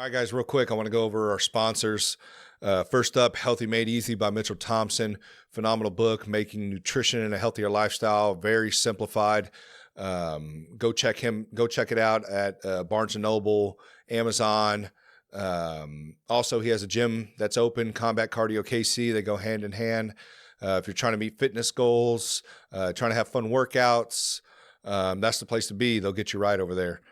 All right, guys, real quick, I want to go over our sponsors. First up, Healthy Made Easy by Mitchell Thompson. Phenomenal book, making nutrition and a healthier lifestyle, very simplified. Go check it out at Barnes & Noble, Amazon. Also, he has a gym that's open, Combat Cardio KC. They go hand in hand. If you're trying to meet fitness goals, trying to have fun workouts, that's the place to be. They'll get you right over there.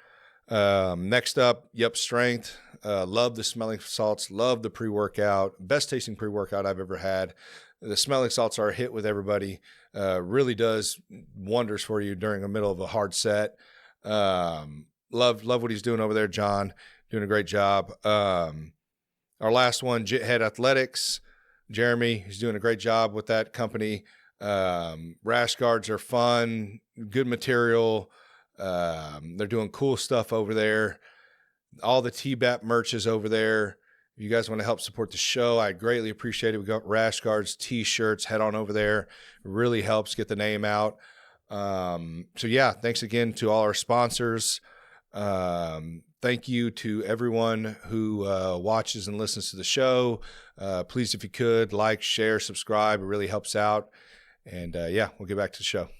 Next up, Yup Strength. Love the smelling salts. Love the pre-workout. Best tasting pre-workout I've ever had. The smelling salts are a hit with everybody. Really does wonders for you during the middle of a hard set. Love what he's doing over there, John. Doing a great job. Our last one, Jit Head Athletics. Jeremy, he's doing a great job with that company. Rash guards are fun, good material. They're doing cool stuff over there. All the TBAP merch is over there. If you guys want to help support the show, I greatly appreciate it. We got rash guards, t-shirts, head on over there. It really helps get the name out. So yeah, thanks again to all our sponsors. Thank you to everyone who watches and listens to the show. Please, if you could, like, share, subscribe. It really helps out. And yeah, we'll get back to the show.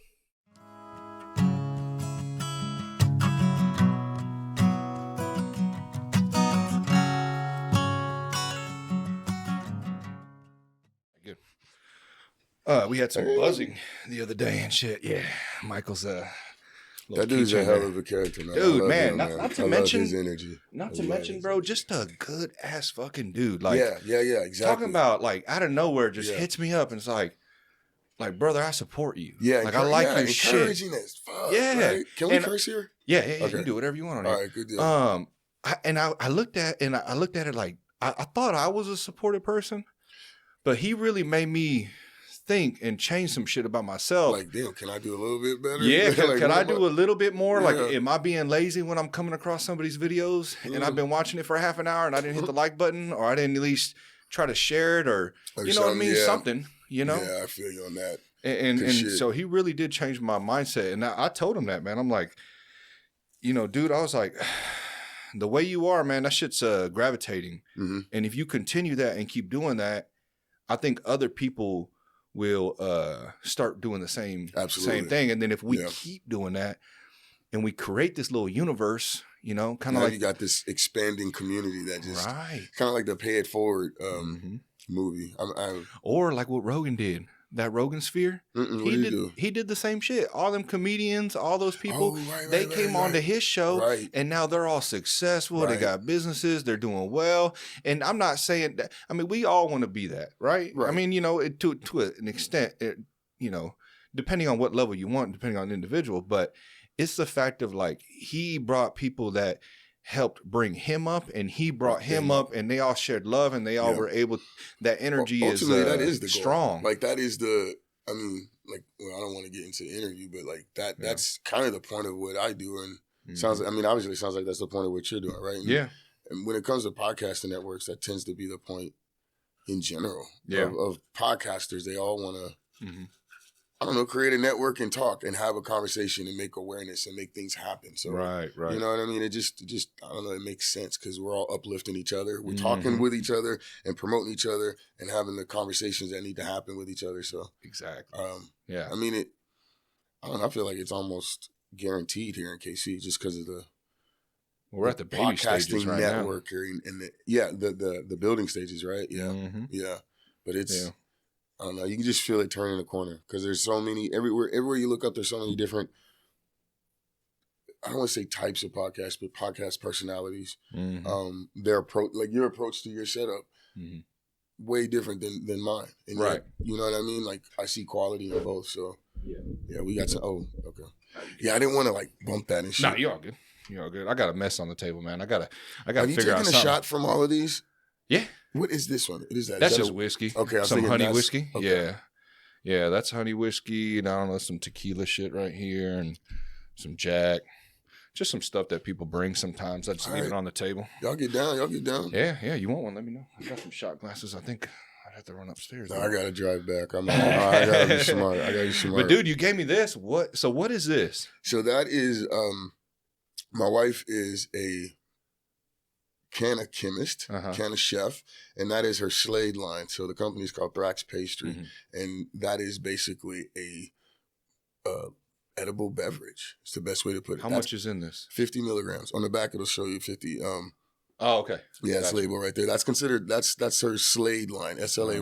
We had some buzzing the other day and shit. Yeah, Michael's that dude's a hell of a character, man. Dude, man, not to mention his energy. Not to mention, bro, just a good ass fucking dude. Like, yeah, exactly. Talking about like out of nowhere, just hits me up and it's like, brother, I support you. Yeah, like I like your shit. Encouraging as fuck. Yeah, right? Can we curse here? Yeah, okay. You can do whatever you want on here. All right, good deal. I looked at it like I thought I was a supportive person, but he really made me think and change some shit about myself. Like, damn, can I do a little bit better? Yeah, can I do a little bit more? Yeah. Like, am I being lazy when I'm coming across somebody's videos and I've been watching it for half an hour and I didn't hit the like button, or I didn't at least try to share it, or you know what I mean? Yeah. Something, you know? Yeah, I feel you on that. And so he really did change my mindset. And I told him that, man. I'm like, you know, dude, I was like, the way you are, man, that shit's gravitating. Mm-hmm. And if you continue that and keep doing that, I think other people will start doing the same thing. And then if we keep doing that and we create this little universe, you know, kind of like you got this expanding community that just kind of like the Pay It Forward movie. Or like what Rogan did. That Rogan sphere, he did the same shit. All them comedians, all those people, they came onto his show, and now they're all successful. They got businesses, they're doing well. And I'm not saying that. I mean, we all want to be that, right? I mean, you know, to an extent, you know, depending on what level you want, depending on the individual. But it's the fact of like he brought people that helped bring him up, and he brought him up, and they all shared love, and they all were able. That energy that is the strong. Goal. Like that is the. I mean, like I don't want to get into the interview, but like that. Yeah. That's kind of the point of what I do, and sounds. I mean, obviously, it sounds like that's the point of what you're doing, right? And, and when it comes to podcasting networks, that tends to be the point in general. Of podcasters, they all want to. I don't know, create a network and talk and have a conversation and make awareness and make things happen. So, right. You know what I mean? It just, I don't know, it makes sense because we're all uplifting each other. We're talking with each other and promoting each other and having the conversations that need to happen with each other. So, exactly. I mean, I don't know, I feel like it's almost guaranteed here in KC just because of we're at the baby stages right network now. And the building stages, right? Yeah. Yeah. But it's, I don't know. You can just feel it turning the corner because there's so many everywhere you look up. There's so many different. I don't want to say types of podcasts, but podcast personalities. Their approach, like your approach to your setup, way different than mine. And yet, you know what I mean? Like I see quality in both. So yeah, we got to. Oh, okay. Yeah, I didn't want to like bump that and shit. Nah, you're all good. You're all good. I got a mess on the table, man. I gotta Have you figure out taken a shot from all of these? Yeah. What is this one? What is that? That's just whiskey. Okay, some honey whiskey. Okay. Yeah, that's honey whiskey, and I don't know, some tequila shit right here, and some Jack. Just some stuff that people bring sometimes. I just leave it on the table. Y'all get down. Yeah. You want one? Let me know. I got some shot glasses. I think I'd have to run upstairs. No, I gotta drive back. I gotta be smart. But dude, you gave me this. What? So what is this? So that is my wife is a Canna chemist, Canna chef, and that is her Slade line. So the company is called ThraxX Pastry, and that is basically a edible beverage. It's the best way to put it. How much is in this? 50 milligrams. On the back, it'll show you 50. Oh, okay. Yeah, it's label right there. That's considered, that's her Slade line, SLAY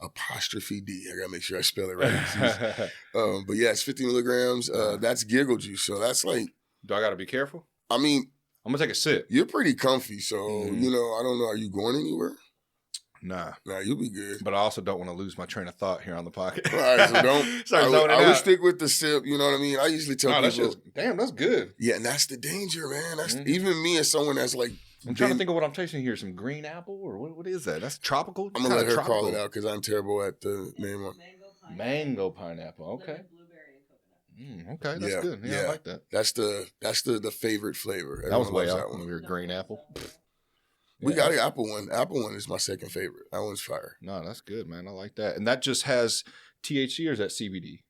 apostrophe D. I gotta make sure I spell it right. But yeah, it's 50 milligrams. That's giggle juice. So that's like. Do I gotta be careful? I mean. I'm gonna take a sip. You're pretty comfy. So, you know, I don't know. Are you going anywhere? Nah, you'll be good. But I also don't want to lose my train of thought here on the podcast. All right, so don't. I would stick with the sip. You know what I mean? I usually tell people. Damn, that's good. Yeah, and that's the danger, man. That's even me as someone that's like. I'm trying to think of what I'm tasting here. Some green apple or what is that? That's tropical? I'm going to let her call it out because I'm terrible at the name on Mango pineapple. Okay. Okay, that's good. Yeah, I like that. That's the favorite flavor. That was way out when we were green apple. We got an apple one. Apple one is my second favorite. That one's fire. No, that's good, man. I like that. And that just has THC or is that CBD?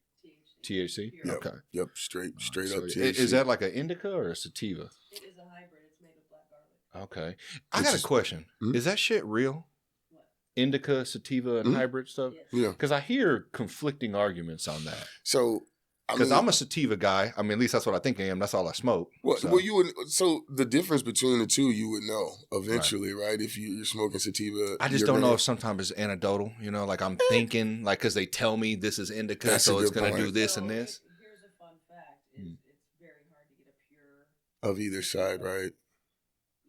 THC? Yep. Okay. Yep, straight So up THC. Is that like an indica or a sativa? It is a hybrid. It's made of black garlic. Okay. I got a question. Is that shit real? What? Indica, sativa, and hybrid stuff? Yes. Yeah. Because I hear conflicting arguments on that. So, because I'm a sativa guy. I mean, at least that's what I think I am. That's all I smoke. Well, you would. So the difference between the two, you would know eventually, right? If you're smoking sativa, I just don't know if sometimes it's anecdotal. You know, like I'm thinking, like because they tell me this is indica, so it's going to do this and this. Here's a fun fact: it's very hard to get a pure of either side, right?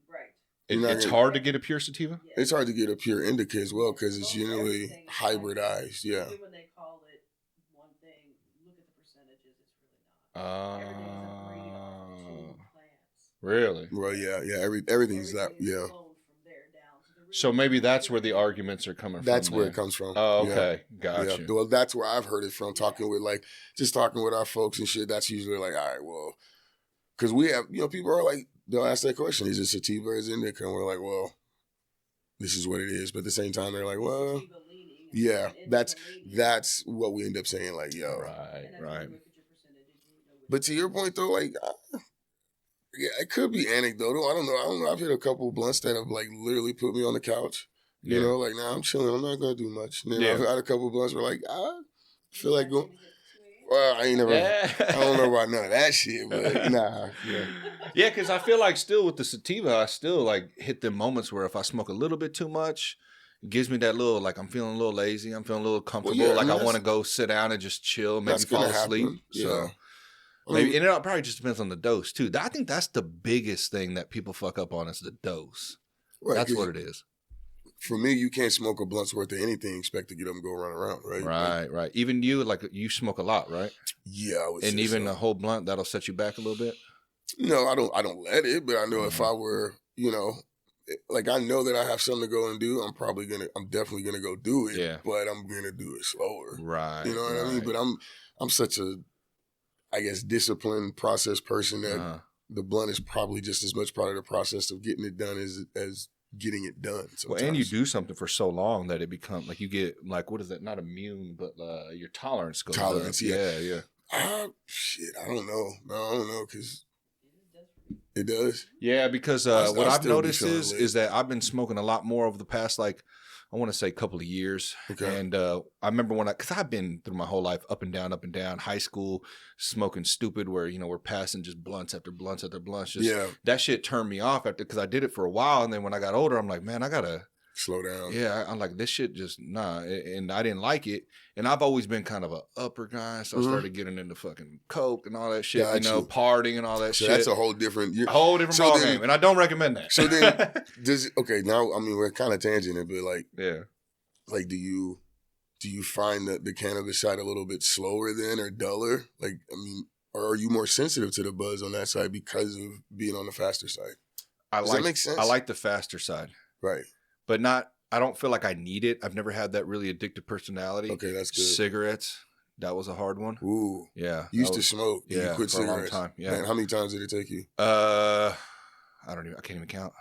Right. It's hard to get a pure sativa. Yes. It's hard to get a pure indica as well because it's generally hybridized. Yeah. Even when they call it one thing, look at the percentages. It's really not. Everything is a breed off of two plants. Really? Well, yeah. Everything's that. Yeah. So maybe that's where the arguments are coming from. That's where it comes from. Oh, okay. Gotcha. Yeah. Well, that's where I've heard it from, talking with our folks and shit. That's usually like, all right, well, because we have, people are like, they'll ask that question, is it sativa or is it indica? And we're like, well, this is what it is. But at the same time, they're like, well, yeah, that's what we end up saying, like, yo. Right. But to your point, though, like, yeah, it could be anecdotal. I don't know. I've hit a couple blunts that have like literally put me on the couch. You know, like now I'm chilling. I'm not gonna do much. And then I've had a couple blunts where like I feel like going. Well, I ain't never. I don't know about none of that shit, but nah. Yeah, because I feel like still with the sativa, I still like hit them moments where if I smoke a little bit too much, it gives me that little like I'm feeling a little lazy. I'm feeling a little comfortable. Well, I want to go sit down and just chill, maybe fall asleep. So. Maybe, and it probably just depends on the dose too. I think that's the biggest thing that people fuck up on is the dose. Right, that's what it is. For me, you can't smoke a blunt's worth of anything, expect to get up and go run around, right? Right. Even you, like you smoke a lot, right? Yeah, I would. And even a whole blunt that'll set you back a little bit. No, I don't let it. But I know if I were, like I know that I have something to go and do. I'm definitely gonna go do it. Yeah. But I'm gonna do it slower. Right. You know what I mean? But I'm such a, I guess, disciplined process person that the blunt is probably just as much part of the process of getting it done as getting it done. Sometimes. Well, and you do something for so long that it becomes like you get like, what is that? Not immune, but your tolerance goes up. Yeah. Shit, I don't know. No, I don't know because it does. Yeah, because what I've noticed is that I've been smoking a lot more over the past I want to say a couple of years. Okay. And I remember because I've been through my whole life up and down, high school, smoking stupid where, we're passing just blunts after blunts after blunts. That shit turned me off because I did it for a while. And then when I got older, I'm like, man, I got to slow down. Yeah. I'm like, this shit just, nah. And I didn't like it. And I've always been kind of a upper guy. So I started getting into fucking coke and all that shit, partying and all that shit. That's a whole different ball game. And I don't recommend that. So then, now, I mean, we're kind of tangenting, but like, like, do you find that the cannabis side a little bit slower then or duller? Like, I mean, or are you more sensitive to the buzz on that side because of being on the faster side? Does that make sense? I like the faster side. Right. But I don't feel like I need it. I've never had that really addictive personality. Okay, that's good. Cigarettes, that was a hard one. Ooh. Yeah. You used to smoke. Yeah, you quit for cigarettes. a long time. Yeah. Man, how many times did it take you? I can't even count.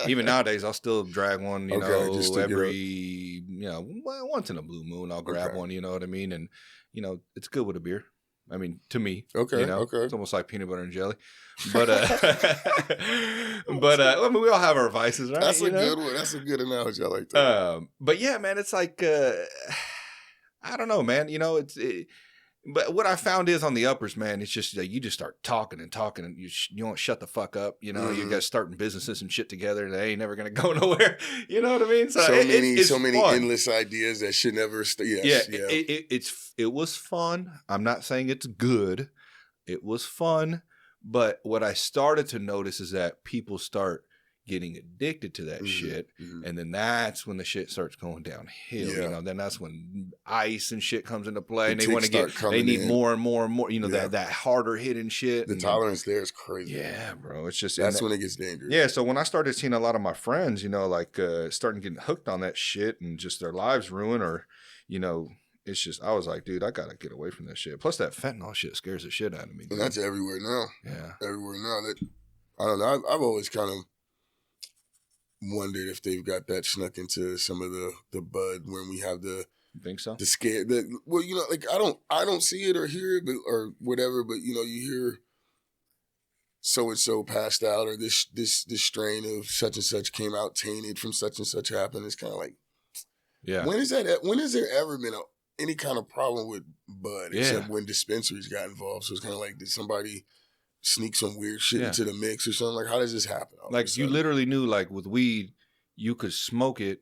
Even nowadays, I'll still drag one, every, once in a blue moon, I'll grab one, you know what I mean? And, it's good with a beer. I mean, to me. Okay. You know? Okay. It's almost like peanut butter and jelly. But I mean, we all have our vices, right? That's a good one. That's a good analogy. I like that. But yeah, man, it's like I don't know, man. You know, but what I found is on the uppers, man, it's just like you just start talking and talking, and you don't shut the fuck up. You know, you guys starting businesses and shit together. They ain't never gonna go nowhere. You know what I mean? So many endless ideas that should never. It was fun. I'm not saying it's good. It was fun, but what I started to notice is that people start getting addicted to that shit, and then that's when the shit starts going downhill. You know, then that's when ice and shit comes into play, and they need more and more and more. You know, that harder hitting shit. The tolerance there is crazy. Yeah, bro. It's just that's when it gets dangerous. Yeah. So when I started seeing a lot of my friends, you know, like starting getting hooked on that shit and just their lives ruined, or you know. It's just, I was like, dude, I got to get away from this shit. Plus, that fentanyl shit scares the shit out of me. And that's everywhere now. Yeah. Everywhere now. I don't know. I've always kind of wondered if they've got that snuck into some of the bud when we have the. You think so? The scare. Well, you know, like I don't see it or hear it or whatever, but, you know, you hear so-and-so passed out or this strain of such and such came out tainted from such and such happened. It's kind of like, yeah. When has there ever been any kind of problem with bud except when dispensaries got involved? So it's kind of like, did somebody sneak some weird shit into the mix or something? Like, how does this happen? Like, you literally knew, like, with weed, you could smoke it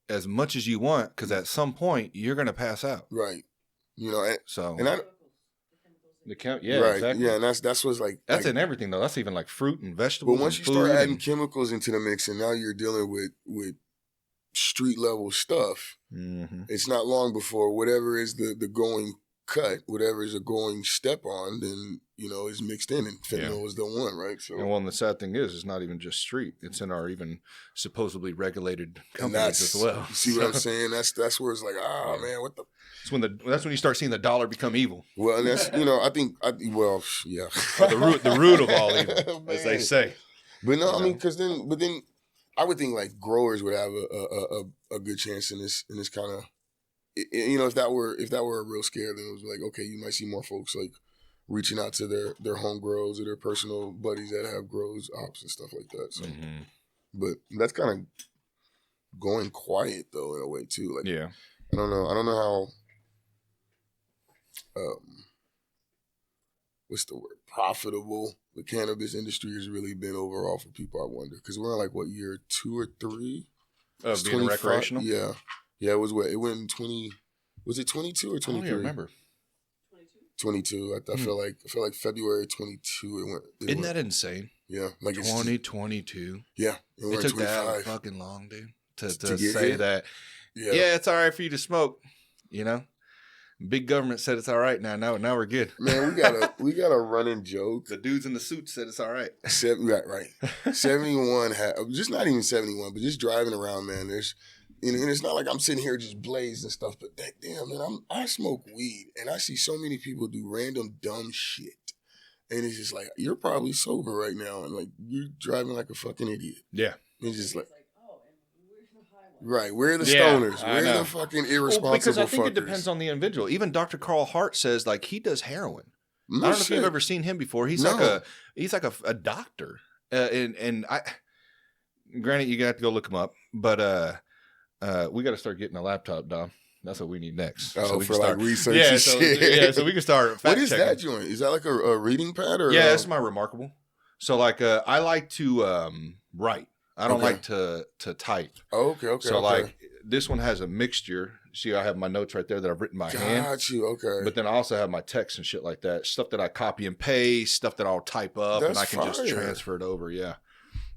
as much as you want because at some point you're going to pass out. Right. You know, exactly. Yeah, and that's what's like. That's in everything, though. That's even like fruit and vegetables. But once you start adding chemicals into the mix and now you're dealing with street level stuff, it's not long before whatever is the going cut, whatever is a going step on, then, you know, is mixed in, and fentanyl is the one, right? So, and the sad thing is, it's not even just street; it's in our even supposedly regulated companies as well. You see what I'm saying? That's where it's like, man, what the? That's when you start seeing the dollar become evil. Well, and that's, you know, yeah, the root of all evil, as they say. But no, I mean, but then. I would think like growers would have a good chance in this kind of, you know, if that were a real scare, then it was like, okay, you might see more folks like reaching out to their home grows or their personal buddies that have grows, ops and stuff like that. So, but that's kind of going quiet though in a way too. Like, I don't know how, what's the word? Profitable the cannabis industry has really been overall for people, I wonder. Because we're in like, what, year 2 or 3? Of being recreational? Yeah. Yeah, it was what? It went in 20, was it 22 or 23? I don't even remember. 22. I feel like February 22 Isn't that insane? Yeah. Like 2022. Yeah. It took 25. that fucking long, dude, to say that, yeah, it's all right for you to smoke, you know? Big government said it's all right now. Now we're good. Man, we got a running joke. The dudes in the suits said it's all right. Right. 71 just not even 71, but just driving around, man. There's, and it's not like I'm sitting here just blazed and stuff, but damn, man, I smoke weed and I see so many people do random dumb shit, and it's just like, you're probably sober right now, and like you're driving like a fucking idiot. Yeah. It's just like. Right, we're the stoners. We're the fucking irresponsible because I think fuckers. it depends on the individual. Even Dr. Carl Hart says like he does heroin. I don't know if you've ever seen him before. He's like a doctor, and I. Granted, you got to go look him up, but we got to start getting a laptop, Dom. That's what we need next. Oh, so we for can like start, research and shit. Yeah, so we can start fact What is checking. that joint? Is that like a reading pad or? Yeah, it's my Remarkable. So like I like to write. I don't like to type. Oh, okay. So like this one has a mixture. See, I have my notes right there that I've written by hand. Got you. Okay. But then I also have my text and shit like that. Stuff that I copy and paste, stuff that I'll type up, and I can just transfer it over. Yeah.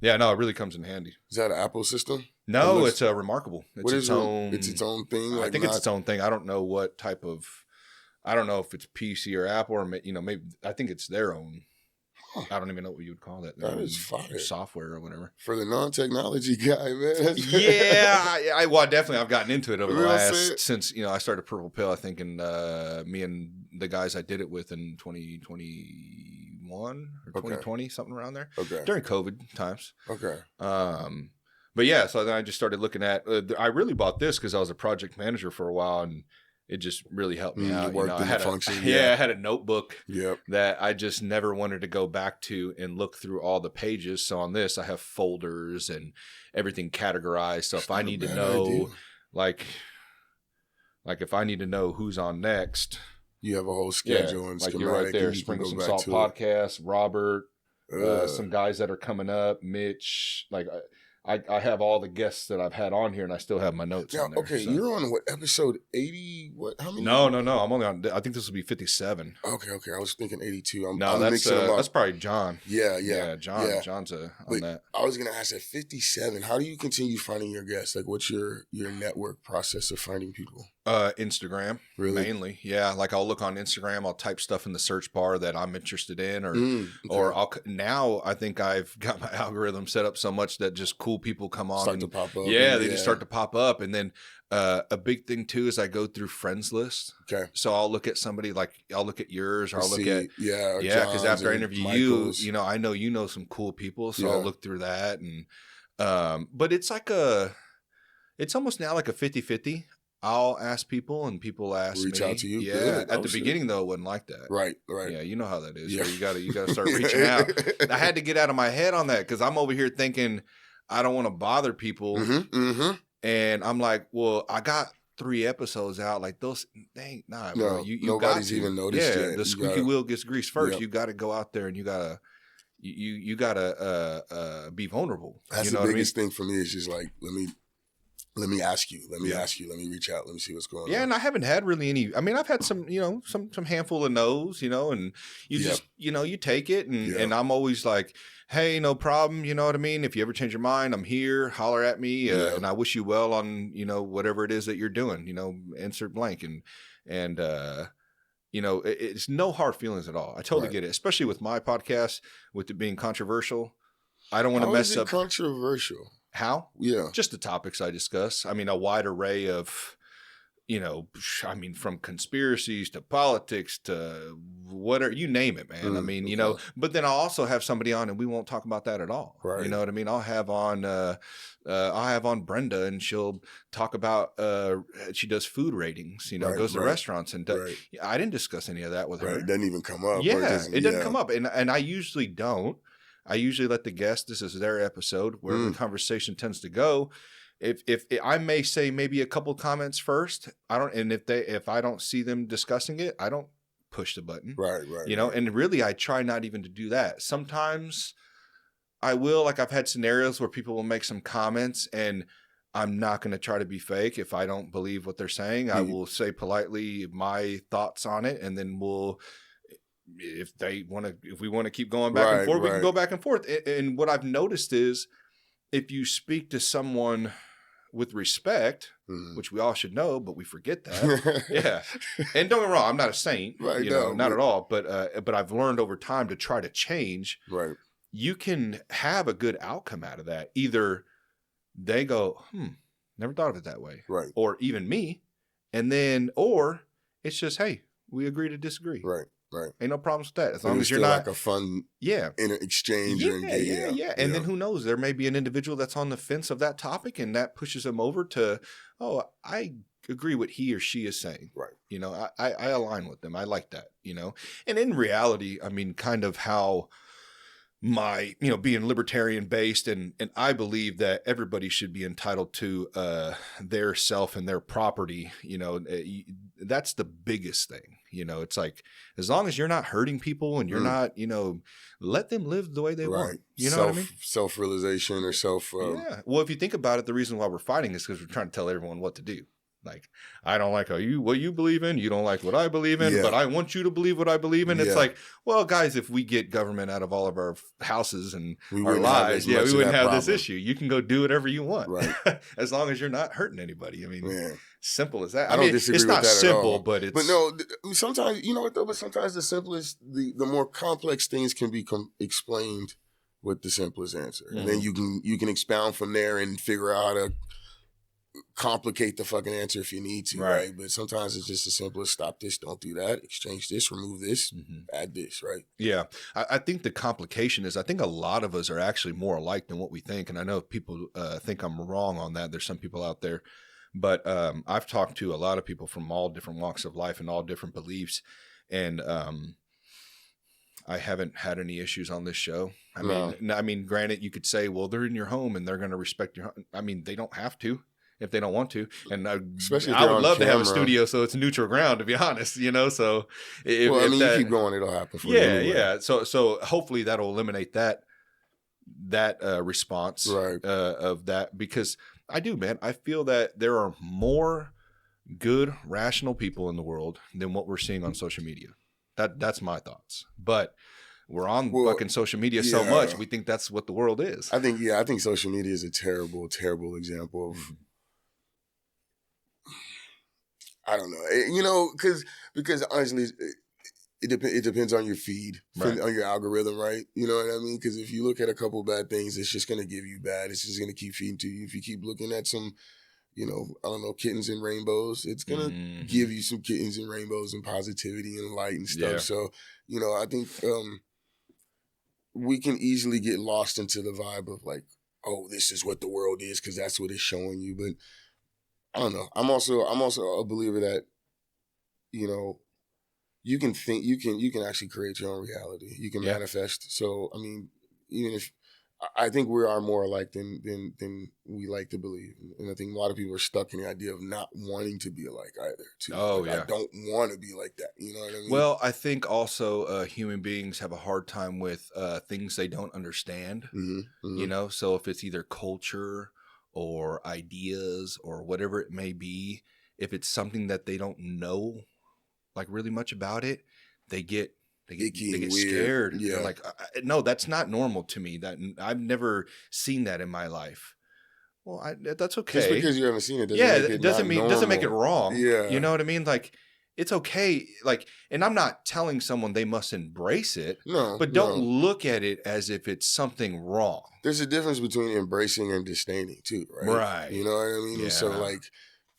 Yeah, no, it really comes in handy. Is that an Apple system? No, it's Remarkable. It's its own. It's its own thing. I think it's its own thing. I don't know what type of. I don't know if it's PC or Apple or maybe I think it's their own. I don't even know what you would call that. That is fire. Software or whatever. For the non-technology guy, man. Yeah, I definitely I've gotten into it over the last since I started Purple Pill. I think, and me and the guys I did it with in 2021 or 2020, something around there. Okay. During COVID times. Okay. But yeah, so then I just started looking at. I really bought this because I was a project manager for a while, and it just really helped me out. Worked in the function. I had a notebook Yep. that I just never wanted to go back to and look through all the pages. So on this, I have folders and everything categorized. So if I need to know, like if I need to know who's on next, you have a whole schedule and like schematic. you're right there. And you Sprinkle can Some go back Salt to podcast, Robert, some guys that are coming up, Mitch, like. I have all the guests that I've had on here, and I still have my notes on there. Okay, so. You're on what, episode 80? What? How many? No. I'm only on. I think this will be 57. Okay. I was thinking 82. I'm that's mixing them up. That's probably John. Yeah. John's on that. I was gonna ask at 57. How do you continue finding your guests? Like, what's your network process of finding people? Instagram, really? Mainly. Yeah, like I'll look on Instagram. I'll type stuff in the search bar that I'm interested in, or now I think I've got my algorithm set up so much that just cool people come on to pop up. Yeah, they just start to pop up, and then a big thing too is I go through friends lists. Okay, so I'll look at somebody like I'll look at yours, or I'll look at because after I interview Michael's. you, I know you know some cool people, so I'll look through that, and but it's like it's almost now like a 50-50. I'll ask people, and people reach out to you. Yeah, good. at the beginning though, it wasn't like that. Right. Yeah, you know how that is. Yeah. So you gotta start reaching out. I had to get out of my head on that because I'm over here thinking I don't want to bother people, and I'm like, well, I got 3 episodes out. Like those, dang, nah, bro. You nobody's got to. even noticed yet. The squeaky wheel gets greased first. You got to go out there and you gotta. You gotta be vulnerable. That's the biggest thing for me. Is just like let me ask you. Let me reach out. Let me see what's going on. Yeah, and I haven't had really any. I mean, I've had some, some handful of no's, and you just, you take it, and I'm always like, hey, no problem. You know what I mean? If you ever change your mind, I'm here. Holler at me, and I wish you well on, whatever it is that you're doing. Insert blank, and it's no hard feelings at all. I totally get it, especially with my podcast, with it being controversial. I don't want to mess up. Controversial. How? Yeah. Just the topics I discuss. I mean, a wide array of, from conspiracies to politics to whatever, you name it, man. I mean, but then I'll also have somebody on and we won't talk about that at all. Right. You know what I mean? I'll have on Brenda, and she'll talk about, she does food ratings, goes to restaurants, and I didn't discuss any of that with her. It doesn't even come up. Yeah. It doesn't come up. And I usually don't. I usually let the guest, this is their episode, where the conversation tends to go. If I may say maybe a couple comments first, if I don't see them discussing it, I don't push the button. Right. And really I try not even to do that. Sometimes I will, like I've had scenarios where people will make some comments and I'm not going to try to be fake. If I don't believe what they're saying, I will say politely my thoughts on it, and then if we want to keep going back and forth, we can go back and forth. And what I've noticed is if you speak to someone with respect, which we all should know, but we forget that. Yeah. And don't get me wrong, I'm not a saint, not at all. But I've learned over time to try to change. Right. You can have a good outcome out of that. Either they go, never thought of it that way. Right. Or even me. And then, or it's just, hey, we agree to disagree. Right. Ain't no problems with that. As long as you're not like a fun exchange. Yeah. And then who knows? There may be an individual that's on the fence of that topic, and that pushes them over to, I agree with he or she is saying. Right. I align with them. I like that. And in reality, I mean, kind of how my, being libertarian based, and I believe that everybody should be entitled to their self and their property. That's the biggest thing. It's like, as long as you're not hurting people and you're not, let them live the way they want. You know what I mean? Self-realization or yeah. Well, if you think about it, the reason why we're fighting is because we're trying to tell everyone what to do. Like, I don't like what you believe in. You don't like what I believe in, but I want you to believe what I believe in. It's like, well, guys, if we get government out of all of our houses and our lives, we wouldn't have this issue. You can go do whatever you want, right? As long as you're not hurting anybody. I mean, simple as that. I don't disagree it's with not that simple, at all. but it's. But no, sometimes you know what though. But sometimes the simplest, the more complex things can be explained with the simplest answer, and then you can expound from there and figure out how to complicate the fucking answer if you need to, right? But sometimes it's just as simple as stop this, don't do that, exchange this, remove this, add this, right? Yeah. I think the complication is, I think a lot of us are actually more alike than what we think. And I know people think I'm wrong on that. There's some people out there, But I've talked to a lot of people from all different walks of life and all different beliefs, and I haven't had any issues on this show. I mean, granted, you could say, well, they're in your home and they're going to respect your home. I mean, they don't have to if they don't want to. And Especially I would love to have a studio so it's neutral ground, to be honest, you know? So if you keep going, it'll happen for you. Anyway. Yeah. So hopefully that'll eliminate that response of that, because I do, man. I feel that there are more good, rational people in the world than what we're seeing on social media. That's my thoughts. But we're on fucking social media so much, we think that's what the world is. I think social media is a terrible, terrible example of, I don't know, you know, because honestly, it depends on your feed, on your algorithm, right? You know what I mean? Because if you look at a couple bad things, it's just going to give you bad. It's just going to keep feeding to you. If you keep looking at some, you know, I don't know, kittens and rainbows, it's going to give you some kittens and rainbows and positivity and light and stuff. Yeah. So, you know, I think we can easily get lost into the vibe of like, oh, this is what the world is because that's what it's showing you. But I don't know. I'm also a believer that, you know, you can think, you can actually create your own reality. You can manifest. So, I mean, even if, I think we are more alike than we like to believe. And I think a lot of people are stuck in the idea of not wanting to be alike either, too. I don't want to be like that. You know what I mean? Well, I think also human beings have a hard time with things they don't understand, you know? So if it's either culture or ideas or whatever it may be, if it's something that they don't know like really much about it, they get scared. Yeah. They're like, no, that's not normal to me. That I've never seen that in my life. Well, that's okay. Just because you haven't seen it doesn't doesn't make it wrong. Yeah. You know what I mean? Like, it's okay. Like, and I'm not telling someone they must embrace it. No. But don't look at it as if it's something wrong. There's a difference between embracing and disdaining too, right? Right. You know what I mean? Yeah. And so like,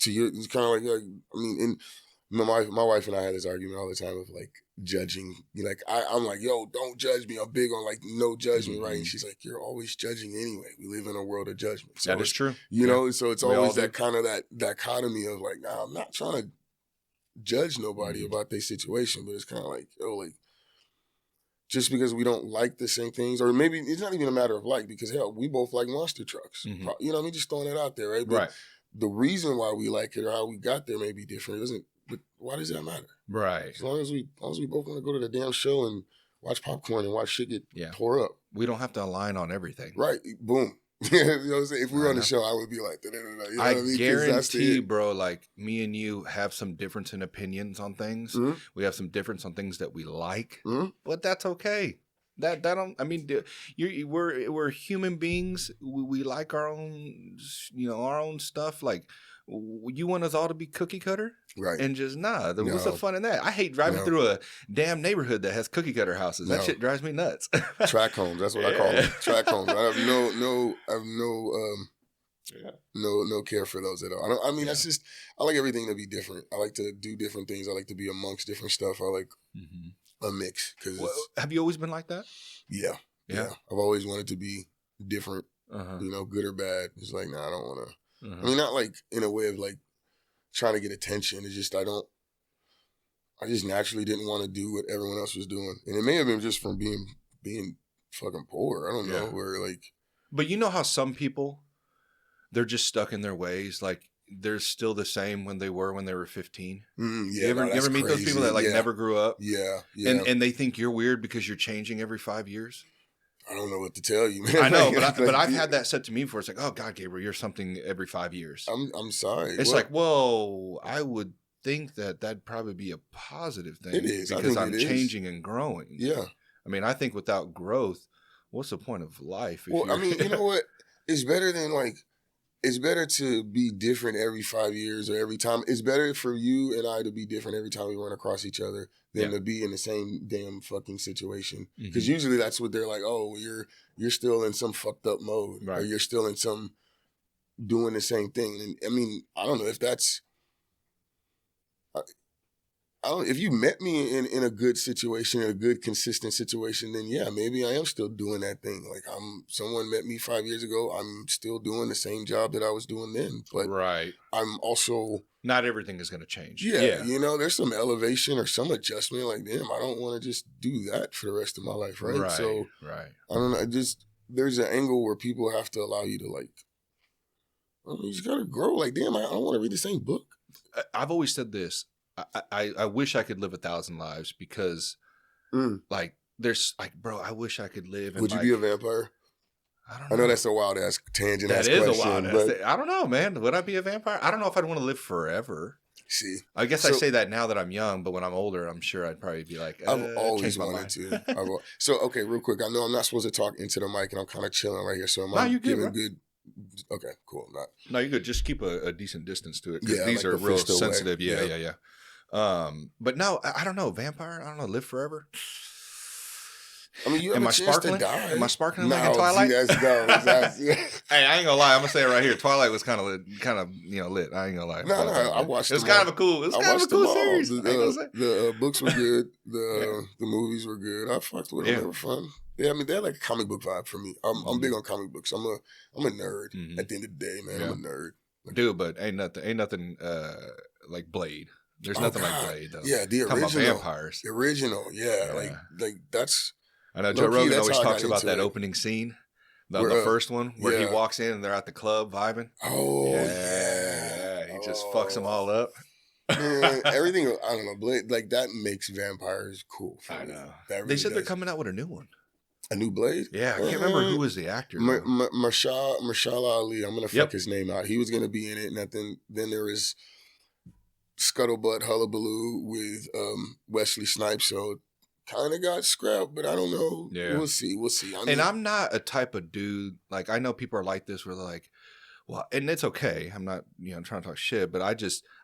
to you, it's kind of like I mean, and my wife and I had this argument all the time of like judging. Like I'm like, yo, don't judge me. I'm big on like no judgment, right? And she's like, you're always judging anyway. We live in a world of judgment. So that is true. You know, so it's always that kind of that dichotomy of like, nah, I'm not trying to judge nobody about their situation, but it's kind of like, yo, like just because we don't like the same things, or maybe it's not even a matter of like, because hell, we both like monster trucks. You know what I mean? Just throwing it out there, right? But the reason why we like it or how we got there may be different. It doesn't. But why does that matter? Right. As long as we both want to go to the damn show and watch popcorn and watch shit get tore up. We don't have to align on everything. Right. Boom. You know what I'm saying? If we were on the show, I would be like, you know what I mean? Guarantee, bro, like me and you have some difference in opinions on things. We have some difference on things that we like, but that's okay. That don't. I mean, we're human beings. We like our own, you know, our own stuff. Like, you want us all to be cookie cutter, right? And just what's the fun in that? I hate driving through a damn neighborhood that has cookie cutter houses. That shit drives me nuts. Track homes. That's what I call them. Track homes. I have no care for those at all. I mean, that's just. I like everything to be different. I like to do different things. I like to be amongst different stuff. I like a mix. Have you always been like that? Yeah. I've always wanted to be different. You know, good or bad. It's like, nah, I don't want to. I mean, not like in a way of like trying to get attention. It's just I just naturally didn't want to do what everyone else was doing. And it may have been just from being fucking poor. I don't know. Where like. But you know how some people, they're just stuck in their ways. Like they're still the same when they were 15. You ever meet those people that like never grew up? Yeah. And they think you're weird because you're changing every 5 years? I don't know what to tell you, man. I know, but I've had that said to me before. It's like, oh God, Gabriel, you're something every 5 years. I'm sorry. It's like, whoa, I would think that'd probably be a positive thing. It is. Because I'm changing and growing. Yeah. I mean, I think without growth, what's the point of life? Well, I mean, you know what? It's better to be different every 5 years or every time. It's better for you and I to be different every time we run across each other than to be in the same damn fucking situation. Because usually that's what they're like, oh, you're still in some fucked up mode. Right. Or you're still in some doing the same thing. And I mean, I don't know if that's... if you met me in a good situation, in a good, consistent situation, then yeah, maybe I am still doing that thing. Like someone met me 5 years ago. I'm still doing the same job that I was doing then. But I'm also not everything is going to change. Yeah, you know, there's some elevation or some adjustment. Like, damn, I don't want to just do that for the rest of my life, right? So I don't know. There's an angle where people have to allow you to like, you just gotta grow. Like, damn, I don't want to read the same book. I've always said this. I wish I could live 1,000 lives because, like, there's like, bro, I wish I could live. Would you be a vampire? I know that's a wild ass tangent. That is question, a wild ass. I don't know, man. Would I be a vampire? I don't know if I'd want to live forever. See, I guess I say that now that I'm young, but when I'm older, I'm sure I'd probably be like, I've always wanted to. So, okay, real quick. I know I'm not supposed to talk into the mic, and I'm kind of chilling right here. So, am I giving good? Okay, cool. No, you're good. Just keep a decent distance to it. Yeah, these are real sensitive. Yeah. But no, I don't know. Vampire? I don't know. Live forever? I mean, you have a chance to die. Am I sparkling like in Twilight? Hey, I ain't gonna lie. I'm gonna say it right here. Twilight was kind of lit. I ain't gonna lie. No, I watched. It's kind of a cool. It's kind of a cool series. The books were good. The movies were good. I fucked with them. They were fun. Yeah, I mean, they're like a comic book vibe for me. I'm big on comic books. I'm a nerd. At the end of the day, man, I'm a nerd. Dude, but ain't nothing like Blade. There's nothing like Blade though. Yeah, the original. Talking about vampires. The original. Yeah, like that's. I know Joe Rogan always talks about that opening scene, the first one, where he walks in and they're at the club vibing. Oh, yeah. He just fucks them all up. Man, everything, I don't know, Blade, like that makes vampires cool. I know. Really they said they're coming out with a new one. A new Blade? Yeah, I can't remember who was the actor. Mahershala Ali, I'm going to fuck his name out. He was going to be in it, and then there is Scuttlebutt Hullabaloo with Wesley Snipes, so kind of got scrapped, but I don't know. Yeah. We'll see. I mean, I'm not a type of dude, like, I know people are like this where they're like, well, and it's okay. I'm not, trying to talk shit, but I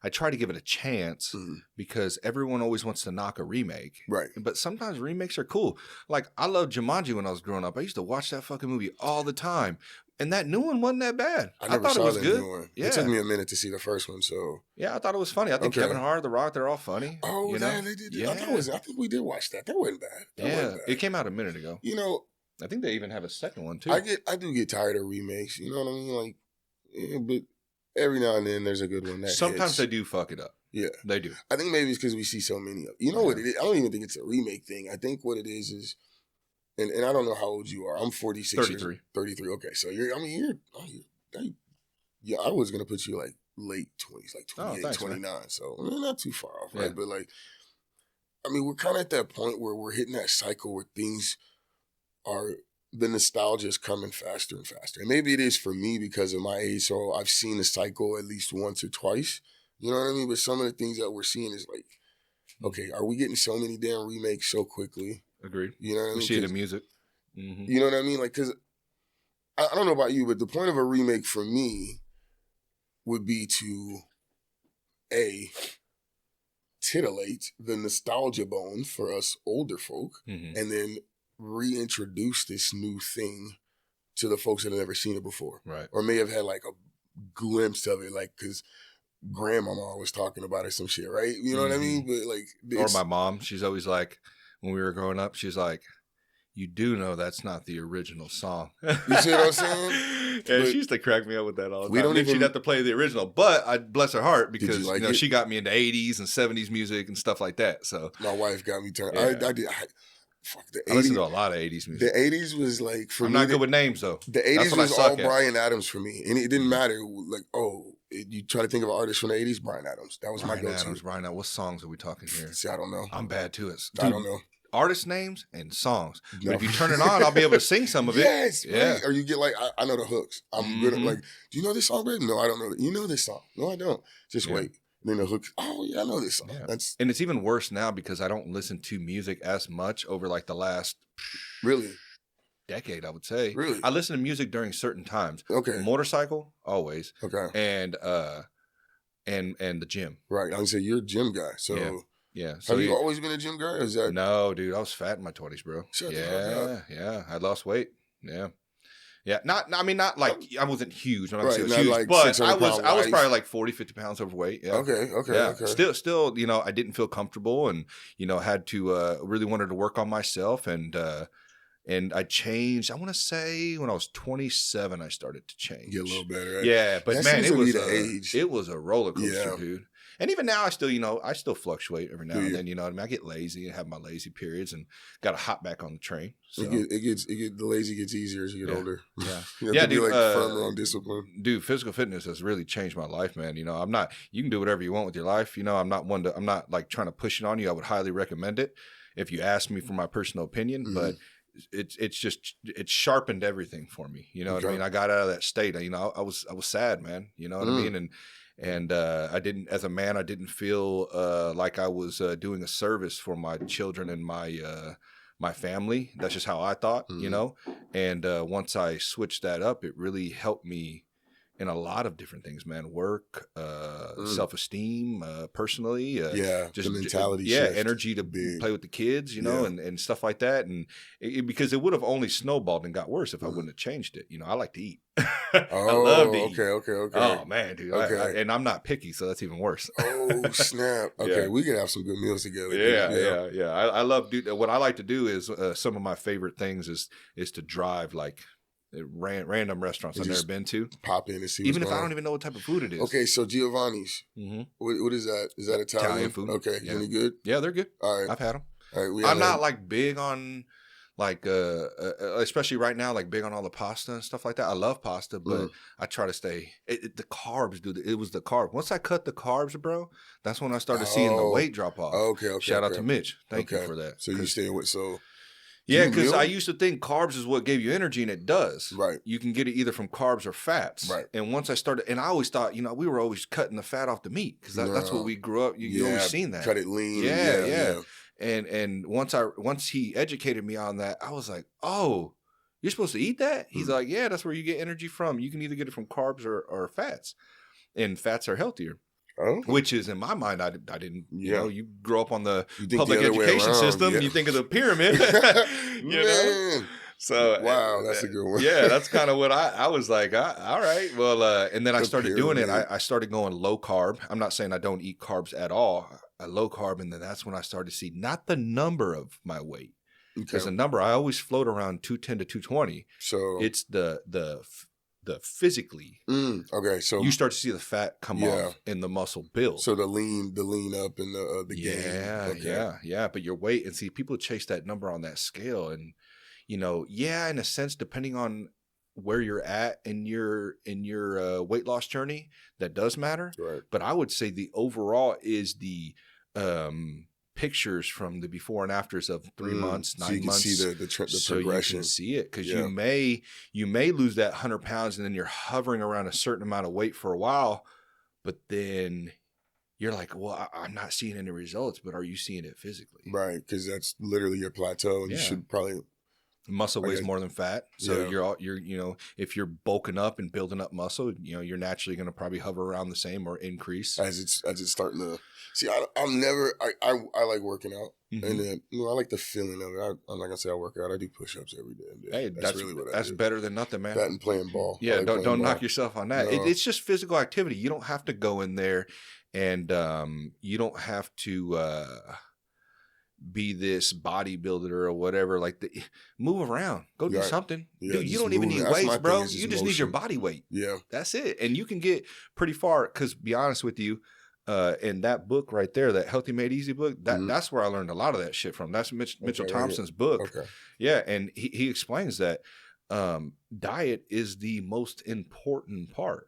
try to give it a chance because everyone always wants to knock a remake. Right. But sometimes remakes are cool. Like, I loved Jumanji when I was growing up. I used to watch that fucking movie all the time. And that new one wasn't that bad. I thought it was good. New one. Yeah. It took me a minute to see the first one, so. Yeah, I thought it was funny. I think Kevin Hart, The Rock, they're all funny. Oh, yeah, they did. Yeah. I think we did watch that. That wasn't bad. It came out a minute ago. I think they even have a second one, too. I do get tired of remakes. You know what I mean? Like, but every now and then there's a good one that sometimes they do fuck it up. Yeah. They do. I think maybe it's because we see so many of them. You know what it is? I don't even think it's a remake thing. I think what it is and I don't know how old you are. I'm 46. 33. 33. Okay. So I was going to put you like late 20s, like 28, 29. Man. So not too far off, right? But like, I mean, we're kind of at that point where we're hitting that cycle where things are, the nostalgia is coming faster and faster. And maybe it is for me because of my age. So I've seen the cycle at least once or twice. You know what I mean? But some of the things that we're seeing is like, okay, are we getting so many damn remakes so quickly? Agreed. You know what I mean? We see it in music. Mm-hmm. You know what I mean? Like, because I don't know about you, but the point of a remake for me would be to, titillate the nostalgia bone for us older folk, and then reintroduce this new thing to the folks that have never seen it before. Right. Or may have had like a glimpse of it, like, because grandmama was talking about it, some shit, right? You know what I mean? But like, or my mom, she's always like, when we were growing up, she's like, you do know that's not the original song. You see what I'm saying? And she used to crack me up with that all the time. She'd have to play the original, but I bless her heart because she got me into 80s and 70s music and stuff like that. So my wife got me turned. I did. Fuck the 80s. I listened to a lot of 80s music. The 80s was like for I'm me. not good with names though. The 80s was all Bryan Adams for me, and it didn't matter. Like, you try to think of an artist from the 80s, Bryan Adams. That was my go-to. Bryan Adams. What songs are we talking here? See, I don't know. I'm bad too. I don't know. Artist names and songs. No. But if you turn it on, I'll be able to sing some of it. Yes, yeah. Right? Or you get like, I know the hooks. I'm good at like, do you know this song, baby? No, I don't know. You know this song? No, I don't. Just wait. And then the hook. Oh yeah, I know this song. Yeah. And it's even worse now because I don't listen to music as much over like the last decade, I would say. Really? I listen to music during certain times. Okay. Motorcycle, always. Okay. And the gym. Right. I would say you're a gym guy. So yeah. So have you always been a gym guy? Or is that... No, dude. I was fat in my 20s, bro. Shut yeah. I lost weight. Yeah. Yeah, not like I wasn't huge. When I was Right, not huge, like but 600 I was pound probably life. like 40, 50 pounds overweight. Yeah. Okay. Yeah. Still, you know, I didn't feel comfortable, and you know, had to really wanted to work on myself, and I changed. I want to say when I was 27, I started to change. Get a little better. Right? Yeah, but that man, seems to be the age. it was a roller coaster, Yeah. dude. And even now, I still fluctuate every now Do and you? then. You know what I mean? I get lazy and have my lazy periods, and got to hop back on the train. So. The lazy gets easier as you get older. Yeah, you have yeah, to be dude. like firmer on discipline. Dude, physical fitness has really changed my life, man. You know, I'm not. You can do whatever you want with your life. You know, I'm not like trying to push it on you. I would highly recommend it if you ask me for my personal opinion, but. It's sharpened everything for me. You know what I mean? I got out of that state. You know, I was sad, man. You know what I mean? And I didn't, as a man, I didn't feel like I was doing a service for my children and my family. That's just how I thought, you know? And once I switched that up, it really helped me in a lot of different things, man. Work, self-esteem, personally. Just the mentality shift. Energy to play with the kids, you know, and stuff like that. And because it would have only snowballed and got worse if I wouldn't have changed it. You know, I like to eat. I love to eat. Okay. Oh, man, dude. Okay. And I'm not picky, so that's even worse. Oh, snap. Okay, we can have some good meals together. Yeah. I love, dude. What I like to do is some of my favorite things is to drive, like, random restaurants I've never been to. Pop in and see even if I don't even know what type of food it is. Okay, so Giovanni's. What is that? Is that Italian food? Okay, any good? Yeah, they're good. All right, I've had them. All right, I'm not like big on like especially right now, like big on all the pasta and stuff like that. I love pasta, but I try to stay the carbs, dude. It was the carb. Once I cut the carbs, bro, that's when I started seeing the weight drop off. Okay. Shout out to Mitch. Thank you for that. So you stay with Yeah, because I used to think carbs is what gave you energy, and it does. Right. You can get it either from carbs or fats. Right. And once I started, and I always thought, you know, we were always cutting the fat off the meat because that's what we grew up. You always seen that. Cut it lean. Yeah. And once he educated me on that, I was like, oh, you're supposed to eat that? He's like, yeah, that's where you get energy from. You can either get it from carbs or fats, and fats are healthier. Oh. Which is in my mind, I didn't. You know, you grow up on the public education system. You think of the pyramid. you know. So wow, that's a good one. Yeah, that's kind of what I was like. All right, well, and then I started doing it. I started going low carb. I'm not saying I don't eat carbs at all. Low carb, and then that's when I started to see not the number of my weight. Because the number I always float around 210 to 220. So it's the physically. Okay, so you start to see the fat come off and the muscle build. So the lean up and the gain. Yeah. But your weight, and see, people chase that number on that scale, and you know, in a sense, depending on where you're at in your weight loss journey, that does matter. Right. But I would say the overall is the pictures from the before and afters of 3 months, 9 months. So you can see the so progression. You can see it because you may lose that 100 pounds and then you're hovering around a certain amount of weight for a while, but then you're like, well, I'm not seeing any results, but are you seeing it physically? Right, because that's literally your plateau, and you should probably. Muscle weighs more than fat, so you're you know, if you're bulking up and building up muscle, you know, you're naturally going to probably hover around the same or increase as it's starting to. See, I like working out, and then I like the feeling of it. I'm not gonna say I work out. I do push-ups every day. Hey, that's really what that's better than nothing, man. That and playing ball. Yeah, like don't knock yourself on that. No. It's just physical activity. You don't have to go in there, and you don't have to. Be this bodybuilder or whatever, move around, go do something. Dude, you don't even need weights, bro. You just need your body weight. Yeah, that's it. And you can get pretty far. Because be honest with you, in that book right there, that Healthy Made Easy book, that's where I learned a lot of that shit from. That's Mitchell Thompson's book. Okay. Yeah, and he explains that diet is the most important part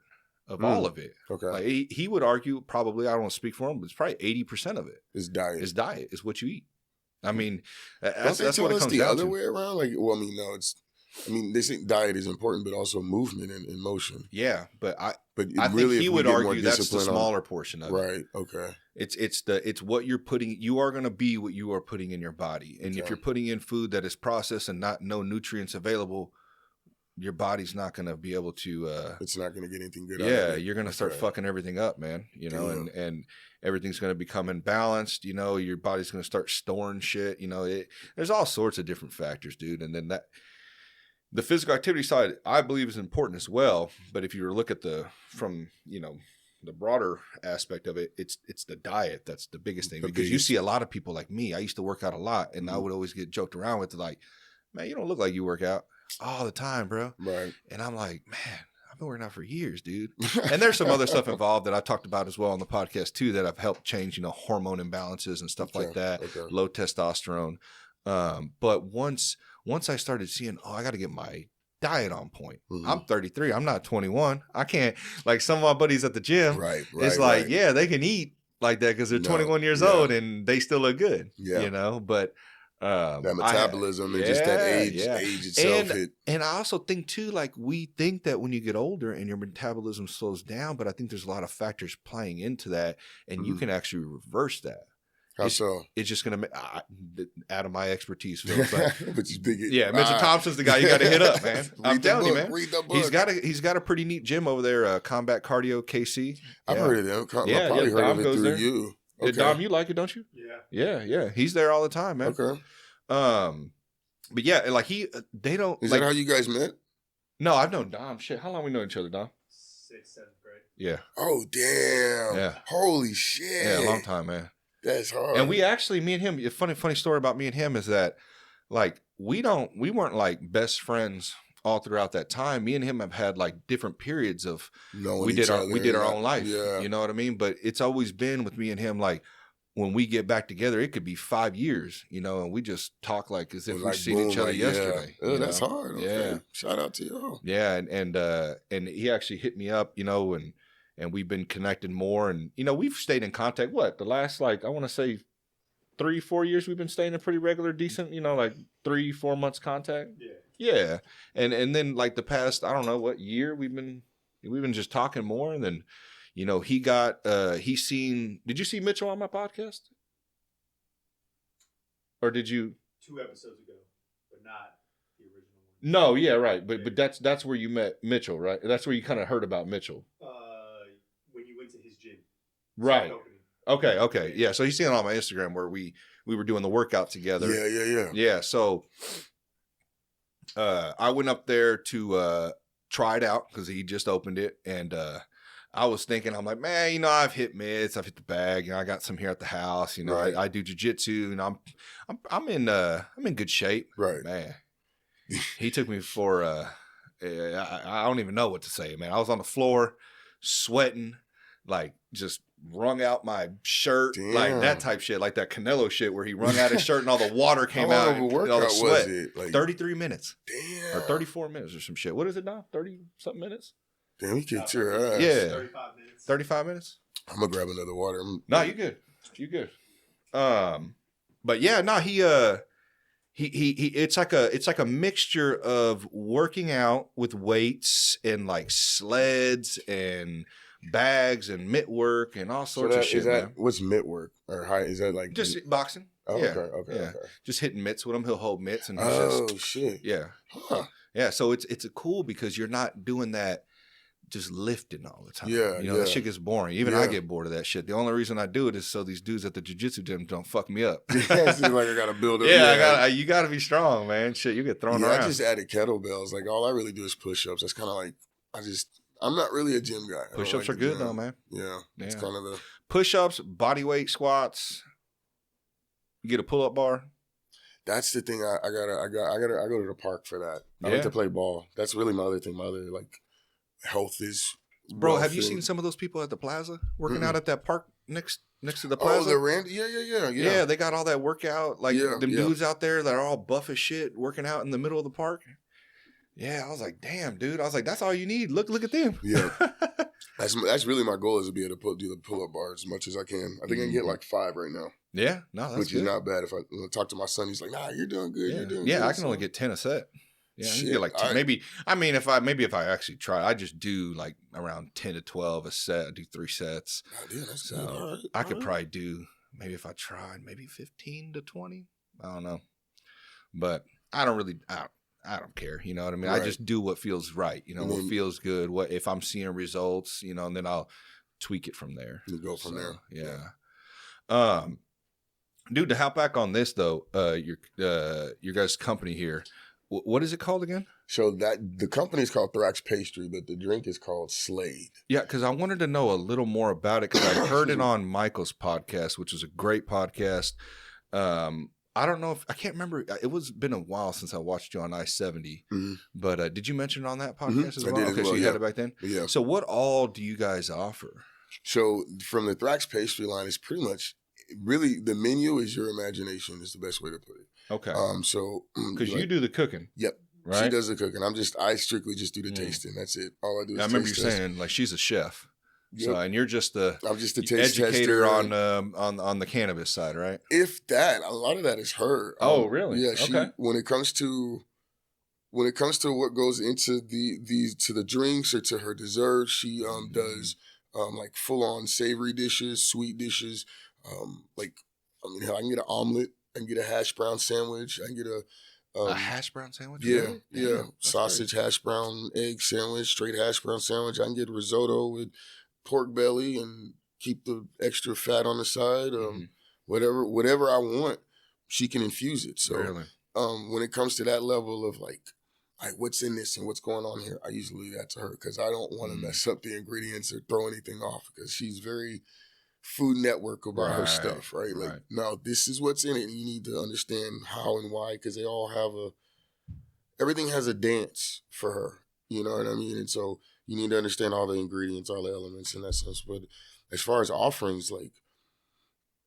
of all of it. Okay, like he would argue, probably, I don't want to speak for him, but it's probably 80% of it is diet. Is what you eat. I mean, that's what it comes the down other to. way around. They think diet is important, but also movement and motion. Yeah, but I think he would argue that's the smaller portion of it. Right. Okay. It's what you're putting. You are going to be what you are putting in your body, and if you're putting in food that is processed and no nutrients available, your body's not going to be able to. It's not going to get anything good. Yeah, you're going to start fucking everything up, man. You know, and everything's going to become imbalanced. You know, your body's going to start storing shit. You know, there's all sorts of different factors, dude. And then the physical activity side, I believe, is important as well. But if you look at from the broader aspect of it, it's the diet that's the biggest thing. Because you see a lot of people like me. I used to work out a lot, and I would always get joked around with like, "Man, you don't look like you work out all the time, bro." Right. And I'm like, "Man, I've been working out for years, dude." And there's some other stuff involved that I talked about as well on the podcast too that I've helped change, hormone imbalances and stuff like that, low testosterone. But once I started seeing, I got to get my diet on point. I'm 33. I'm not 21. I can't, like some of my buddies at the gym. Right. It's like, yeah, they can eat like that because they're 21 years old and they still look good. Yeah. But that metabolism and just that age itself. And I also think too, like we think that when you get older and your metabolism slows down, but I think there's a lot of factors playing into that, and you can actually reverse that. How so? It's just going to out of my expertise, Phil. But you think Mitchell Thompson's the guy you got to hit up, man. I'm telling you, man. Read the book. He's got a pretty neat gym over there, Combat Cardio KC. I've heard of them. I've probably heard of it through you. Okay. Dom, you like it, don't you? Yeah. He's there all the time, man. Okay. But yeah, like they don't. Is that how you guys met? No, I've known Dom. Shit, how long we know each other, Dom? 6th, 7th grade. Yeah. Oh damn. Yeah. Holy shit. Yeah, a long time, man. That's hard. And we actually, me and him, a funny story about me and him is that, like, we weren't like best friends all throughout that time. Me and him have had like different periods of we did our own life. Yeah. You know what I mean? But it's always been with me and him, like when we get back together, it could be 5 years, and we just talk like as if we've seen each other yesterday. Yeah. That's hard. Okay. Yeah. Shout out to y'all. Yeah, and he actually hit me up, and we've been connected more, and we've stayed in contact. What, the last, like, I want to say 3-4 years we've been staying in pretty regular, decent, like 3-4 months contact. Yeah. And then like the past, I don't know what year we've been just talking more, and then he got did you see Mitchell on my podcast? Or did you 2 episodes ago, but not the original one? No, yeah, right. But that's where you met Mitchell, right? That's where you kind of heard about Mitchell. When you went to his gym. Right. Okay. Yeah. So he's seen it on my Instagram where we were doing the workout together. Yeah. Yeah. So I went up there to try it out because he just opened it, and I was thinking, I'm like, man, I've hit mitts, I've hit the bag, I got some here at the house, right. I do jiu-jitsu, and I'm in good shape. Right. Man. He took me for I don't even know what to say, man. I was on the floor sweating, like just wrung out my shirt. Damn. Like that type shit, like that Canelo shit where he wrung out his shirt and all the water came out. How long of a workout was it? Like 33 minutes. Damn. Or 34 minutes or some shit. What is it now? 30-something minutes? Damn, you kicked your ass. Yeah. 35 minutes. 35 minutes? I'm going to grab another water. No, you good. You good. But yeah, no, he it's like a mixture of working out with weights and like sleds and bags and mitt work and all sorts of shit. What's mitt work? Or how is that like just boxing? Oh, yeah. Okay. Just hitting mitts with him. He'll hold mitts and shit. Yeah. Huh. Yeah. So it's cool because you're not doing that just lifting all the time. Yeah. That shit gets boring. Even I get bored of that shit. The only reason I do it is so these dudes at the jiu-jitsu gym don't fuck me up. Yeah, it seems like I gotta build up. Yeah, you gotta be strong, man. Shit, you get thrown around. I just added kettlebells. Like all I really do is push-ups. That's kind of like I'm not really a gym guy. Push-ups are good though, man. Yeah. It's kind of the push-ups, body weight squats. You get a pull-up bar. That's the thing. I go to the park for that. I like to play ball. That's really my other thing. My other like health is. Bro, have you seen some of those people at the plaza working out at that park next to the plaza? Oh, the Randy? Yeah. Yeah, they got all that workout. Like them dudes out there that are all buff as shit working out in the middle of the park. Yeah, I was like, damn, dude. I was like, that's all you need. Look at them. Yeah. That's really my goal is to be able to do the pull-up bar as much as I can. I think I can get like 5 right now. Yeah, no, that's which good. is not bad. If I talk to my son, he's like, nah, you're doing good. Yeah. You're doing good. Yeah, I can only get 10 a set. Yeah, I can get like 10. Maybe if I actually try, I just do like around 10 to 12 a set. I do 3 sets. Oh, dude, that's so good. All right. I could probably do, maybe if I tried, maybe 15 to 20. I don't know. But I don't care. You know what I mean? Right. I just do what feels right. What feels good. What if I'm seeing results, and then I'll tweak it from there. You go from there. Yeah. Dude, to hop back on this though, your guys' company here, what is it called again? So that the company is called ThraxX Pastry, but the drink is called Slade. Yeah, because I wanted to know a little more about it because I heard it on Michael's podcast, which is a great podcast. I don't know if I can't remember. It was been a while since I watched you on I-70, but did you mention it on that podcast as well? I did as well, so you had it back then. Yeah. So what all do you guys offer? So from the ThraxX Pastry line, it's pretty much really the menu is your imagination is the best way to put it. Okay. So because you do the cooking. Yep. Right. She does the cooking. I strictly just do the tasting. That's it. All I do is I remember taste you test. saying like she's a chef. Yep. So and you're just I'm just the taste educator tester. on the cannabis side, right? If that, a lot of that is her. Oh, really? Yeah. Okay. When it comes to what goes into the drinks or to her dessert, she does like full on savory dishes, sweet dishes. I can get an omelet, I can get a hash brown sandwich, I can get a hash brown sandwich? Yeah, Really? yeah. Sausage, hash brown, egg sandwich, straight hash brown sandwich. I can get risotto with pork belly and keep the extra fat on the side. Whatever I want, she can infuse it. So Really? When it comes to that level of like what's in this and what's going on here, I usually leave that to her because I don't want to mess up the ingredients or throw anything off because she's very Food Network about her stuff, right? Like, no, this is what's in it. And you need to understand how and why because they all have everything has a dance for her. You know what I mean? And so you need to understand all the ingredients, all the elements in that sense. But as far as offerings, like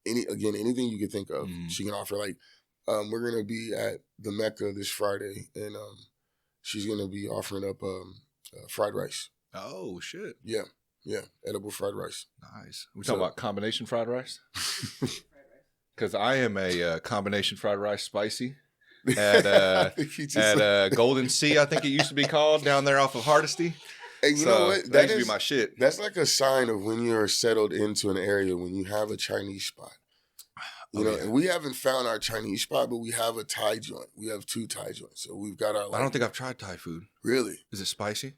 anything you could think of, she can offer. Like, we're gonna be at the Mecca this Friday, and she's gonna be offering up fried rice. Oh shit! Yeah, edible fried rice. Nice. We talking about combination fried rice? Because I am a combination fried rice spicy. At Golden Sea, I think it used to be called, down there off of Hardesty. And you know what? That used to be my shit. That's like a sign of when you're settled into an area, when you have a Chinese spot. You know, and we haven't found our Chinese spot, but we have a Thai joint. We have 2 Thai joints. So we've got our... I don't think I've tried Thai food. Really? Is it spicy?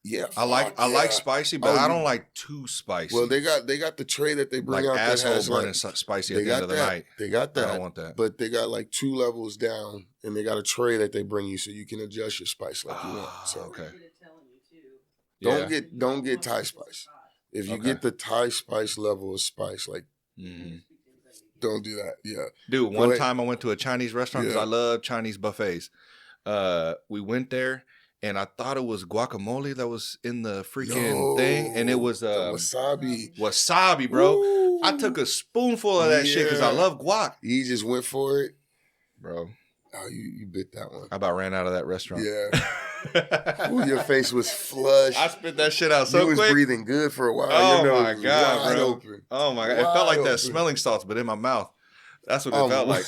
Yeah. I like spicy, but I don't like too spicy. Well, they got the tray that they bring like out that has burning spicy at the end of the night. They got that. I don't want that. But they got like 2 levels down, and they got a tray that they bring you so you can adjust your spice like you want. So okay. Don't get Thai spice. If you get the Thai spice level of spice, like don't do that. Yeah. Dude, one time I went to a Chinese restaurant because I love Chinese buffets. We went there. And I thought it was guacamole that was in the freaking thing. And it was wasabi. Wasabi, bro. Ooh. I took a spoonful of that shit because I love guac. You just went for it? Bro. Oh, you bit that one. I about ran out of that restaurant. Yeah. Ooh, your face was flushed. I spit that shit out so quick. You was breathing good for a while. Oh, my God, bro. Open. Oh, my God. It felt like that smelling salts, but in my mouth. That's what it felt like.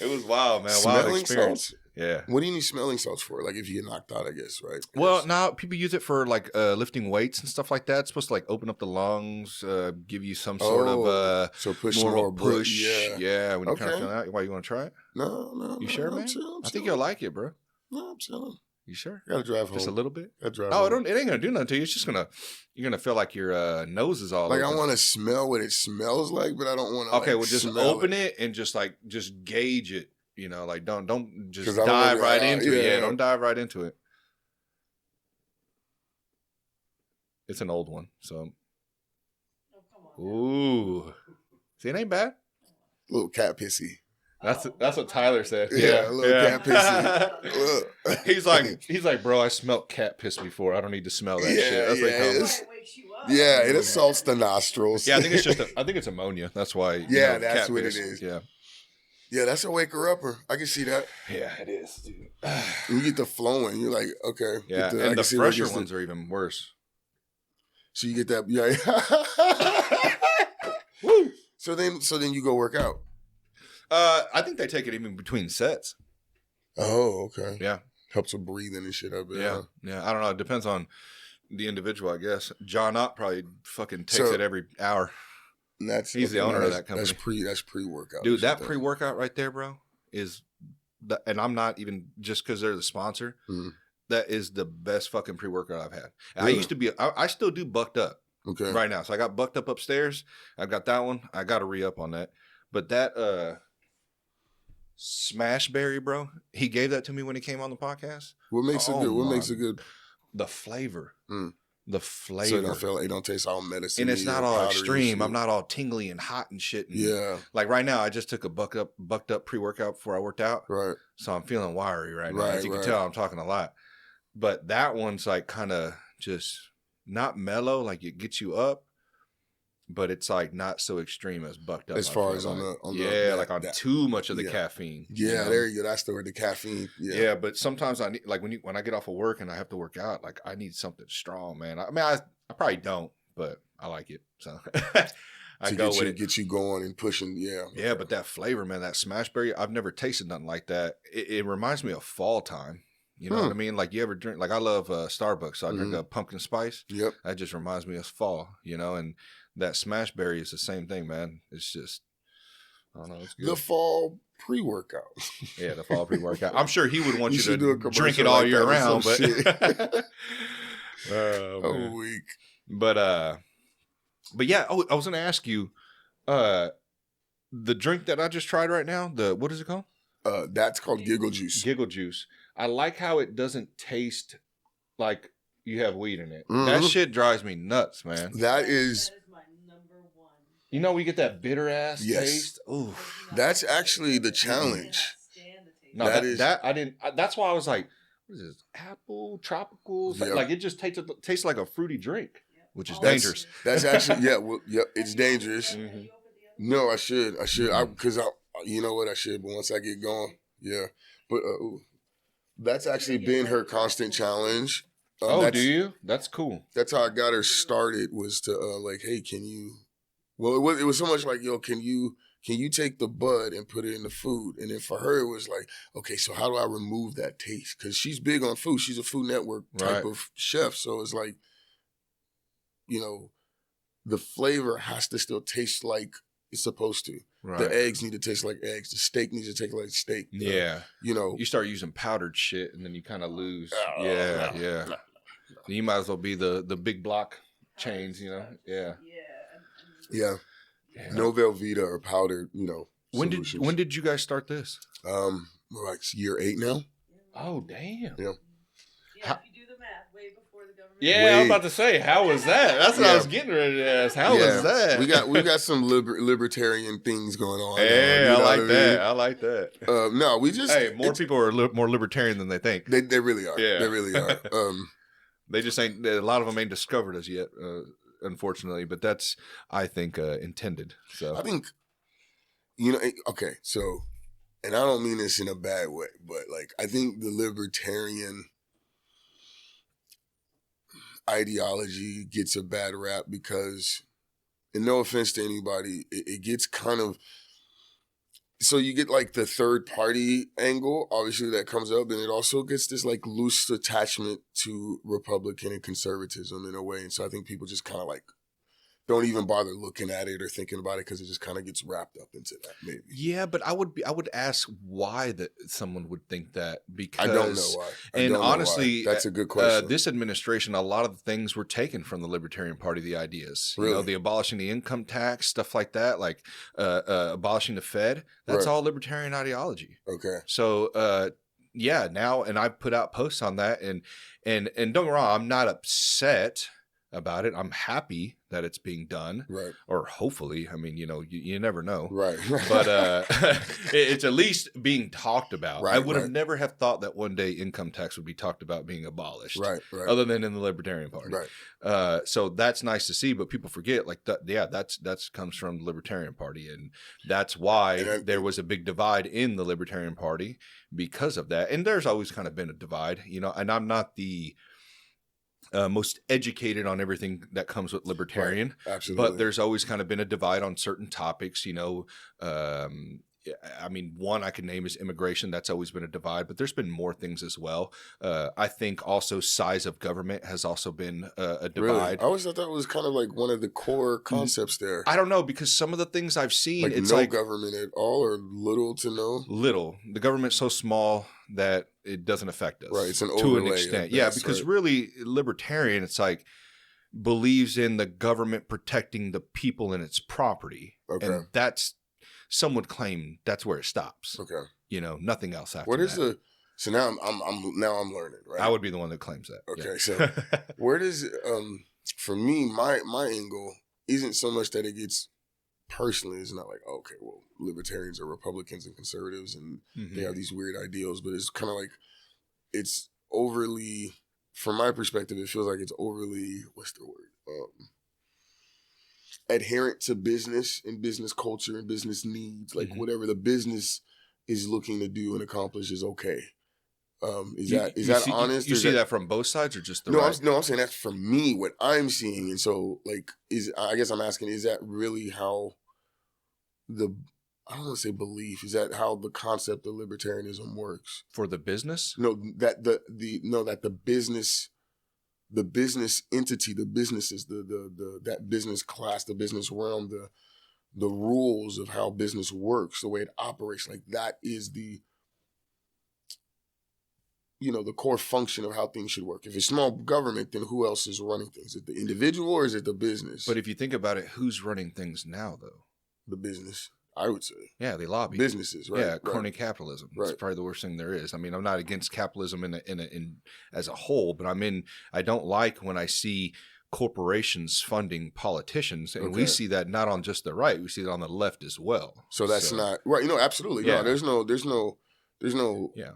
It was wild, man. Wild experience. Salts? Yeah. What do you need smelling salts for? Like if you get knocked out, I guess, right? Well, now people use it for like lifting weights and stuff like that. It's supposed to like open up the lungs, give you some sort of so push more push. Yeah. When you kind of feel that, why you want to try it? No. You sure, man? I think you'll like it, bro. No, I'm chilling. You sure? Gotta drive home. Just a little bit. Gotta drive. Home. It ain't gonna do nothing to you. It's just you're gonna feel like your nose is all like open. I want to smell what it smells like, but I don't want to. Okay, well, just open it and just gauge it. You know, like don't just dive right into it. Yeah, don't dive right into it. It's an old one, so. Oh, come on. Ooh, see, it ain't bad. A little cat pissy. That's what Tyler said. Yeah, a little cat pissy. he's like, bro, I smelled cat piss before. I don't need to smell that shit. That's what he It wakes you up. Yeah, it assaults the nostrils. Yeah, I think it's ammonia. That's why. Yeah, that's what it is. Yeah. Yeah, that's a waker upper. I can see that. Yeah, it is, dude. You get the flowing. You're like, okay. Yeah, and the fresher ones are even worse. So you get that. Yeah. Woo. So then you go work out. I think they take it even between sets. Oh, okay. Yeah. Helps with breathing and shit up there. Yeah. Huh? Yeah. I don't know. It depends on the individual, I guess. John Ott probably fucking takes it every hour. He's the owner of that company. That's pre-workout. Dude, that pre-workout right there, bro, and I'm not even just because they're the sponsor. Mm-hmm. That is the best fucking pre-workout I've had. Really? I used to be, I still do bucked up right now. So I got bucked up upstairs. I've got that one. I got to re-up on that. But that, Smashberry, bro. He gave that to me when he came on the podcast. What makes it good? What makes it good? The flavor. Mm. The flavor. So it don't taste all medicine. And it's not all extreme. I'm not all tingly and hot and shit. And yeah. Like right now, I just took a bucked up pre-workout before I worked out. Right. So I'm feeling wiry right now. As you can tell, I'm talking a lot. But that one's like kind of just not mellow, like it gets you up, but it's like not so extreme as bucked up. As far as on too much of the caffeine. Yeah, you know? There you go. That's the word, the caffeine. Yeah, but sometimes I need, like when I get off of work and I have to work out, like I need something strong, man. I probably don't, but I like it. So get you going and pushing. Yeah. Yeah, but that flavor, man, that smashberry, I've never tasted nothing like that. It reminds me of fall time. You know what I mean? Like you ever drink, like I love Starbucks, so I drink a pumpkin spice. Yep. That just reminds me of fall, you know, and that smashberry is the same thing, man. It's just, I don't know. It's good. The fall pre-workout. Yeah, the fall pre-workout. I'm sure he would want you to drink it all year round, but a week. But yeah, I was going to ask you, the drink that I just tried right now, what is it called? That's called Giggle Juice. Giggle Juice. I like how it doesn't taste like you have weed in it. Mm-hmm. That shit drives me nuts, man. That is my number one. You know, we get that bitter ass taste. Ooh, that's actually the challenge. No, that's why I was like, what is this? Apple, tropical? Yep. Like it just tastes like a fruity drink, which is dangerous. That's actually it's dangerous. Mm-hmm. No, I should, because you know what, I should. But once I get going, yeah. But that's actually been her constant challenge. Do you? That's cool. That's how I got her started. Was to like, hey, can you? Well, it was so much like, yo, can you take the bud and put it in the food? And then for her, it was like, okay, so how do I remove that taste? Because she's big on food. She's a Food Network type of chef. So it's like, you know, the flavor has to still taste like it's supposed to. Right. The eggs need to taste like eggs. The steak needs to taste like steak. Yeah. You know. You start using powdered shit and then you kind of lose. Yeah. You might as well be the big block chains, you know? Yeah. Yeah. No Velveeta or powdered, you know. When did you guys start this? We're like year 8 now. Oh, damn. Yeah. Yeah, if you do the math, way before the government. Yeah, I was about to say, how was that? That's what I was getting ready to ask. How was that? We got some libertarian things going on. Hey, I like that. I like that. No, we just more people are more libertarian than they think. They really are. Yeah. They really are. They just ain't. A lot of them ain't discovered us yet, unfortunately. But that's, I think, intended. So I think, you know, okay. So, and I don't mean this in a bad way, but like I think the libertarian ideology gets a bad rap because, and no offense to anybody, it gets kind of, so you get like the third party angle, obviously that comes up, and it also gets this like loose attachment to Republican and conservatism in a way. And so I think people just kind of like don't even bother looking at it or thinking about it because it just kind of gets wrapped up into that maybe. Yeah, but I would ask why that someone would think that, because I don't know why. And honestly, that's a good question. This administration, a lot of the things were taken from the Libertarian Party, the ideas. Really? You know, the abolishing the income tax, stuff like that, like abolishing the Fed. That's all libertarian ideology. Okay. So yeah, now, and I put out posts on that, and don't get me wrong, I'm not upset about it. I'm happy that it's being done, right? Or hopefully, I mean, you know, you never know, right? But it's at least being talked about. Right, I would have never have thought that one day income tax would be talked about being abolished, right? Other than in the Libertarian Party, right? So that's nice to see, but people forget, like that. Yeah, that's comes from the Libertarian Party, and that's why there was a big divide in the Libertarian Party because of that. And there's always kind of been a divide, you know. And I'm not the most educated on everything that comes with libertarian, right. Absolutely. But there's always kind of been a divide on certain topics, you know. I mean, one I can name is immigration. That's always been a divide, but there's been more things as well. I think also size of government has also been a divide. Really? I always thought that was kind of like one of the core concepts there. I don't know, because some of the things I've seen, like it's no like government at all, or little to no. Little. The government's so small that it doesn't affect us. Right. It's an overlay to an extent. Yeah, because really libertarian, it's like believes in the government protecting the people and its property. Okay. And that's, some would claim that's where it stops. Okay. nothing else after What is that. So now I'm learning, right? I would be the one that claims that. Okay, yeah. so where does for me my angle isn't so much that it gets personally. It's not like, okay, well, libertarians are Republicans and conservatives and they have these weird ideals, but it's kind of like it's overly, from my perspective, it feels like it's overly, what's the word? Adherent to business and business culture and business needs. Like whatever the business is looking to do and accomplish is okay. Is that honest? You see that from both sides or just the no? right? I'm saying that's from me what I'm seeing, and so like I guess I'm asking, is that really how I don't want to say belief? Is that how the concept of libertarianism works For the business? No, that the business entity, the businesses, that business class, the business realm, the rules of how business works, the way it operates, like that is the core function of how things should work. If it's small government, then who else is running things? Is it the individual or is it the business? But if you think about it, who's running things now, though? The business, I would say. Yeah, they lobby. Businesses, right? Yeah, crony capitalism. Right. It's probably the worst thing there is. I mean, I'm not against capitalism in as a whole, but I don't like when I see corporations funding politicians, and we see that not on just the right, we see it on the left as well. So that's not right. Absolutely. Yeah. No, there's no. Yeah.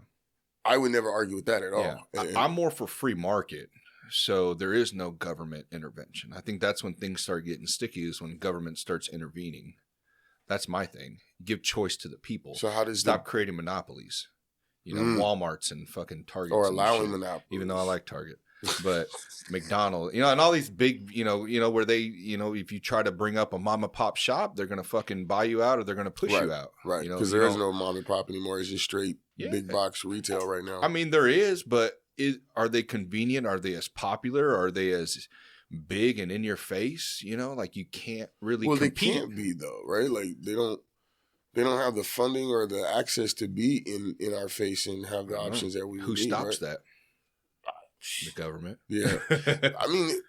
I would never argue with that at all. Yeah. I'm more for free market. So there is no government intervention. I think that's when things start getting sticky, is when government starts intervening. That's my thing. Give choice to the people. So how does stop creating monopolies? Walmarts and fucking Targets. Or allowing monopolies. Even though I like Target. But McDonald's, and all these big, where they, if you try to bring up a mom and pop shop, they're going to fucking buy you out or they're going to push you out. Right. Because there is no mom and pop anymore. It's just straight big box retail right now. I mean, there is, but are they convenient? Are they as popular? Are they as big and in your face? Like you can't really compete. They can't be though, right? Like they don't have the funding or the access to be in our face and have the options that we need. Who stops that? The government. Yeah. I mean,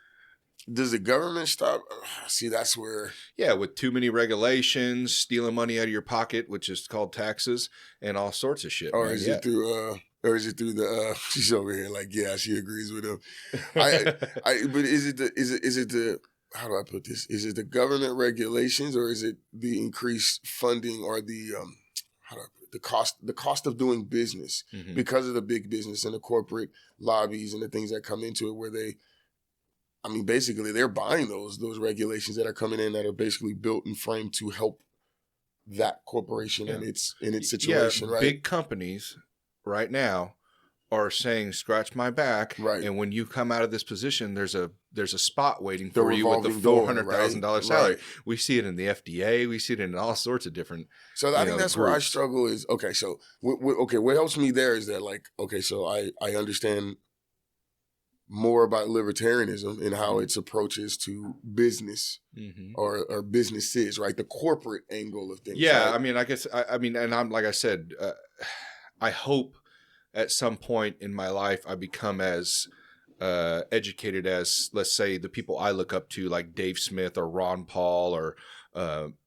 does the government stop? See, that's where. Yeah, with too many regulations, stealing money out of your pocket, which is called taxes, and all sorts of shit. Or is it through the? She's over here like, yeah, she agrees with him. But is it the? How do I put this? Is it the government regulations or is it the increased funding or the how do I put it? The cost of doing business because of the big business and the corporate lobbies and the things that come into it where basically they're buying those regulations that are coming in that are basically built and framed to help that corporation in its situation, right? Big companies right now are saying, scratch my back. Right. And when you come out of this position, there's a spot waiting for you with the $400,000 salary. Right. We see it in the FDA. We see it in all sorts of different. So I think that's groups. Where I struggle is, okay, so, what helps me there is that, like, okay, so I understand more about libertarianism and how its approaches to business or businesses, right? The corporate angle of things. Yeah. Right? I mean, I guess, and I'm, like I said, I hope at some point in my life, I become as educated as, let's say, the people I look up to, like Dave Smith or Ron Paul or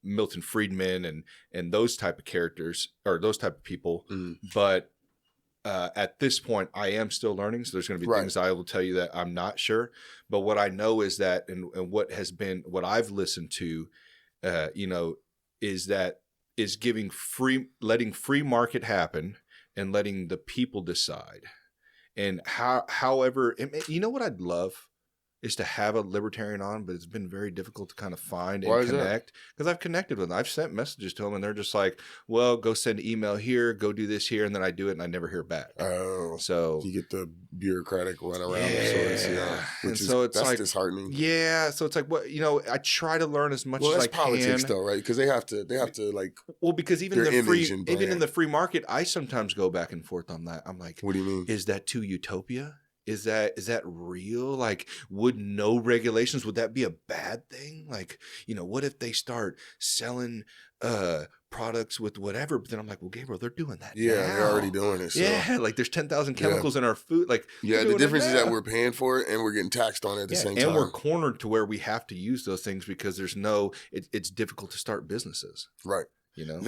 Milton Friedman and those type of characters or those type of people. But at this point, I am still learning. So there's going to be things I will tell you that I'm not sure. But what I know is that, and what I've listened to, is letting free market happen. And letting the people decide. And however, you know what I'd love is to have a libertarian on, but it's been very difficult to kind of find and connect. Because I've connected with them. I've sent messages to them and they're just like, well, go send an email here, go do this here. And then I do it and I never hear back. Oh. So you get the bureaucratic run around that's disheartening. Yeah. So it's like, I try to learn as much as I can. Well, that's politics though, right? Because they have to like. Well, because even in the free market, I sometimes go back and forth on that. I'm like, what do you mean? Is that too utopia? Is that real? Like, would no regulations, would that be a bad thing? Like, what if they start selling products with whatever? But then I'm like, well, Gabriel, they're doing that now. They're already doing it. So. Yeah, like there's 10,000 chemicals in our food. Like, the difference is that we're paying for it and we're getting taxed on it at the same time. And we're cornered to where we have to use those things because it's difficult to start businesses. Right. You know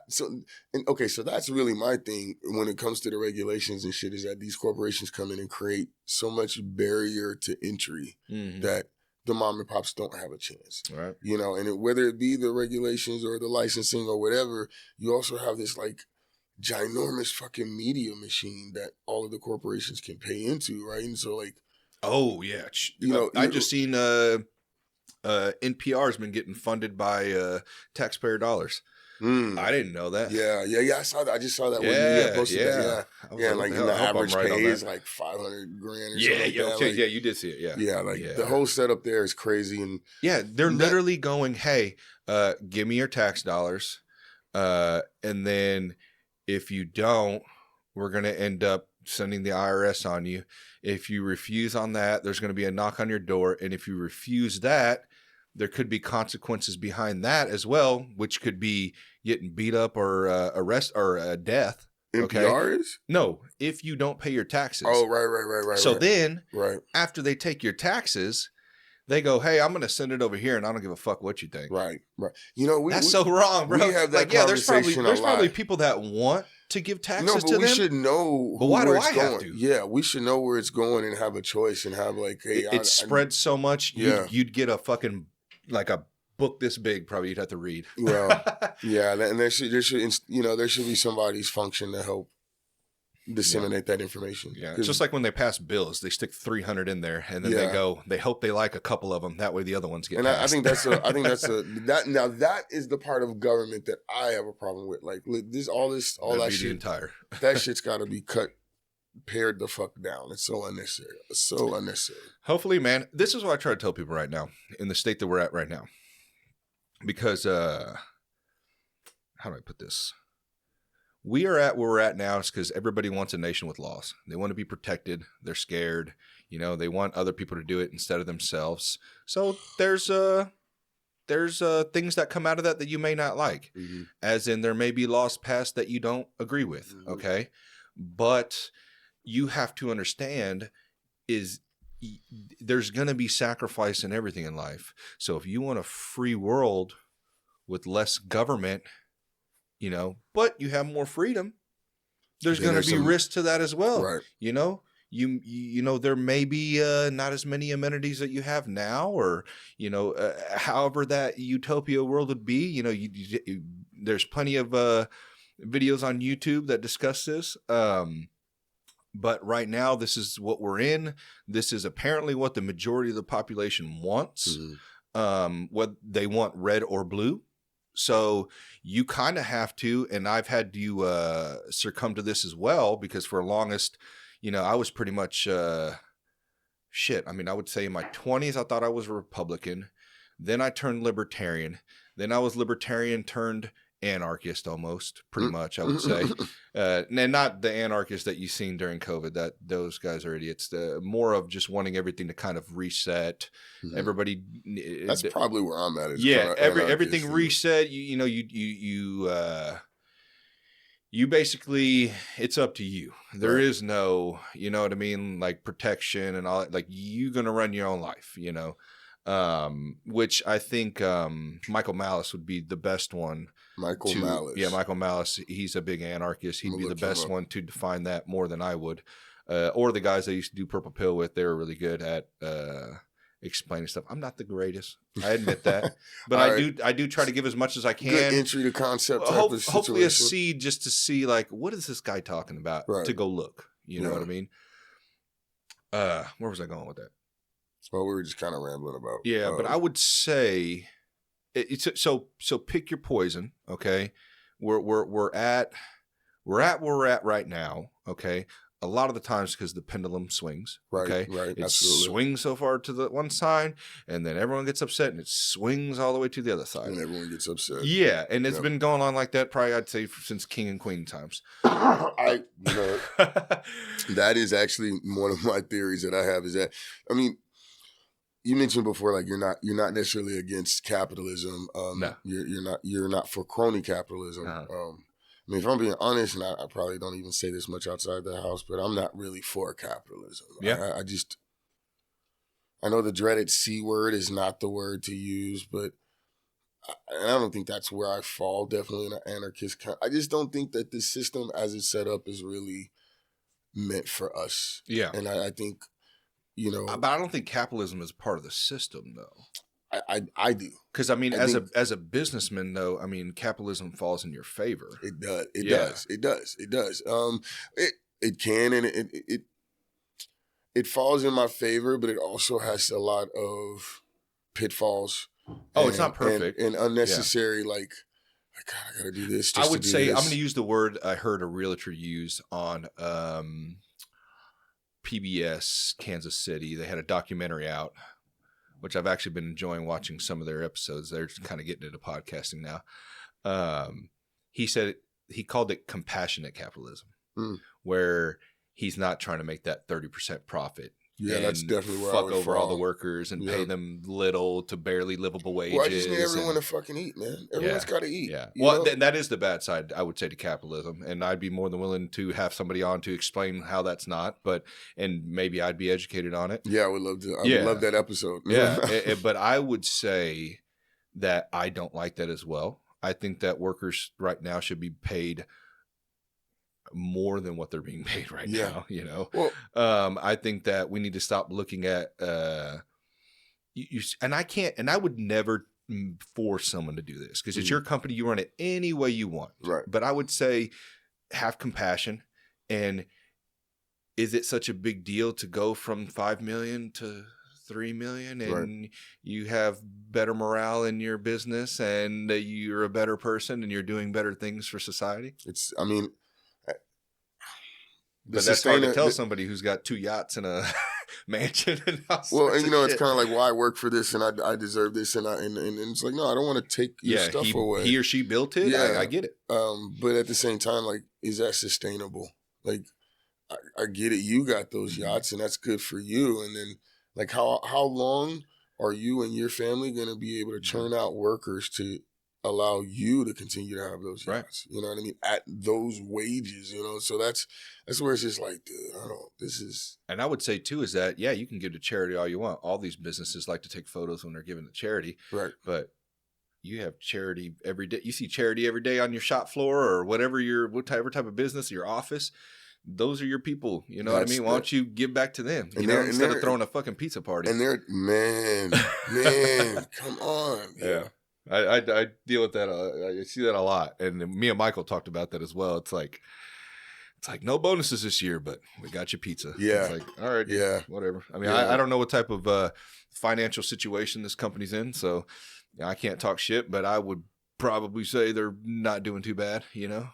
so that's really my thing when it comes to the regulations and shit is that these corporations come in and create so much barrier to entry that the mom and pops don't have a chance. Right. You know, and whether it be the regulations or the licensing or whatever, you also have this like ginormous fucking media machine that all of the corporations can pay into, right? And so like, oh yeah, I just seen NPR has been getting funded by taxpayer dollars. I didn't know that. Yeah. I saw that. I just saw that when you posted that. Yeah, like the average pay is like $500,000 or something like that. Okay, you did see it. Yeah, the whole setup there is crazy, and they're literally going, hey, give me your tax dollars, and then if you don't, we're gonna end up sending the IRS on you. If you refuse on that, there's gonna be a knock on your door, and if you refuse that, there could be consequences behind that as well, which could be getting beat up or arrest or death. NPR is? No, if you don't pay your taxes. Oh, right. So then, after they take your taxes, they go, hey, I'm going to send it over here, and I don't give a fuck what you think. Right. You know, that's so wrong, bro. We have that conversation there's probably people that want to give taxes to them. No, but we should know where it's going. Have to? Yeah, we should know where it's going and have a choice and have like, hey, it spreads so much. You'd get a fucking like a book this big, probably you'd have to read. Well, yeah, and there should be somebody's function to help disseminate that information. Yeah, it's just like when they pass bills, they stick 300 in there, and then they hope they like a couple of them. That way, the other ones get. And passed. I think that is the part of government that I have a problem with. Like all that shit. That shit's got to be pared the fuck down. It's so unnecessary. It's so unnecessary. Hopefully, man, this is what I try to tell people right now in the state that we're at right now. Because, how do I put this? We are at where we're at now is because everybody wants a nation with laws. They want to be protected. They're scared. You know, they want other people to do it instead of themselves. So there's things that come out of that you may not like. Mm-hmm. As in there may be laws passed that you don't agree with, okay? But you have to understand is there's going to be sacrifice in everything in life. So if you want a free world with less government, you know, but you have more freedom, there's going to be risk to that as well. Right. You know, you know, there may be not as many amenities that you have now, or, you know, however that utopia world would be, you know, there's plenty of videos on YouTube that discuss this. But right now, this is what we're in. This is apparently what the majority of the population wants. Mm-hmm. What they want, red or blue. So you kind of have to, and I've had to succumb to this as well, because for the longest, you know, I was pretty much I would say in my 20s, I thought I was a Republican. Then I turned libertarian. Then I was libertarian turned anarchist almost, pretty much, I would say. And not the anarchists that you've seen during COVID, that those guys are idiots. More of just wanting everything to kind of reset. Mm-hmm. Everybody. That's probably where I'm at. Everything reset. You basically, it's up to you. There is no, you know what I mean, like protection and all that. Like you're going to run your own life, you know, which I think Michael Malice would be the best one. Michael Malice. He's a big anarchist. He'd be the best one to define that more than I would. Or the guys I used to do Purple Pill with, they were really good at explaining stuff. I'm not the greatest. I admit that. But I do try to give as much as I can. Good entry to concept type of situation. Hopefully a seed just to see, like, what is this guy talking about? Right. To go look. You know what I mean? Where was I going with that? Well, we were just kind of rambling about. Yeah, but I would say... So pick your poison, okay? We're at where we're at right now, okay? A lot of the times because the pendulum swings, okay? Right, it swings so far to the one side, and then everyone gets upset, and it swings all the way to the other side. And everyone gets upset. Yeah, and it's been going on like that probably, I'd say, since King and Queen times. That is actually one of my theories that I have is that, I mean, you mentioned before, like you're not necessarily against capitalism. No, you're not for crony capitalism. Uh-huh. I mean, if I'm being honest, and I probably don't even say this much outside the house, but I'm not really for capitalism. Yeah, I know the dreaded C word is not the word to use, but and I don't think that's where I fall. Definitely in an anarchist. I just don't think that this system, as it's set up, is really meant for us. Yeah, and I think, but I don't think capitalism is part of the system, though. I do, because I mean, as a businessman, though, I mean, capitalism falls in your favor. It does. It does. It does. It does. It can, and it falls in my favor, but it also has a lot of pitfalls. Oh, it's not perfect and unnecessary. Like, God, I gotta do this. I would say I'm going to use the word I heard a realtor use on PBS Kansas City. They had a documentary out, which I've actually been enjoying watching some of their episodes. They're just kind of getting into podcasting now. He said he called it compassionate capitalism, where he's not trying to make that 30% profit. Yeah, that's definitely where fuck I would over fall. all the workers and pay them little to barely livable wages. Well, I just need everyone to fucking eat, man. Everyone's got to eat. Yeah. Well, that is the bad side, I would say, to capitalism. And I'd be more than willing to have somebody on to explain how that's not. And maybe I'd be educated on it. Yeah, I would love to. I would love that episode. Yeah. But I would say that I don't like that as well. I think that workers right now should be paid more than what they're being paid right now, Well, I think that we need to stop looking at and I would never force someone to do this because it's your company. You run it any way you want. Right. But I would say have compassion. And is it such a big deal to go from 5 million to 3 million and you have better morale in your business and you're a better person and you're doing better things for society? But that's hard to tell somebody who's got 2 yachts and a mansion and house. Well, and it's kind of like, well, I work for this and I deserve this, and it's like, no, I don't want to take your stuff away. He or she built it. Yeah, I get it. But at the same time, like, is that sustainable? Like, I get it. You got those yachts, and that's good for you. And then, like, how long are you and your family going to be able to churn out workers to allow you to continue to have those yachts? You know what I mean? At those wages, So that's where it's just like, dude, And I would say too is that, you can give to charity all you want. All these businesses like to take photos when they're giving to charity. Right. But you have charity every day. You see charity every day on your shop floor or whatever type of business, your office. Those are your people. You know what I mean? Why don't you give back to them? Instead of throwing a fucking pizza party. And man, come on. Yeah. I deal with that. I see that a lot, and me and Michael talked about that as well. It's like no bonuses this year, but we got you pizza. Yeah, it's like, all right, whatever. I mean, I don't know what type of financial situation this company's in, so I can't talk shit. But I would probably say they're not doing too bad,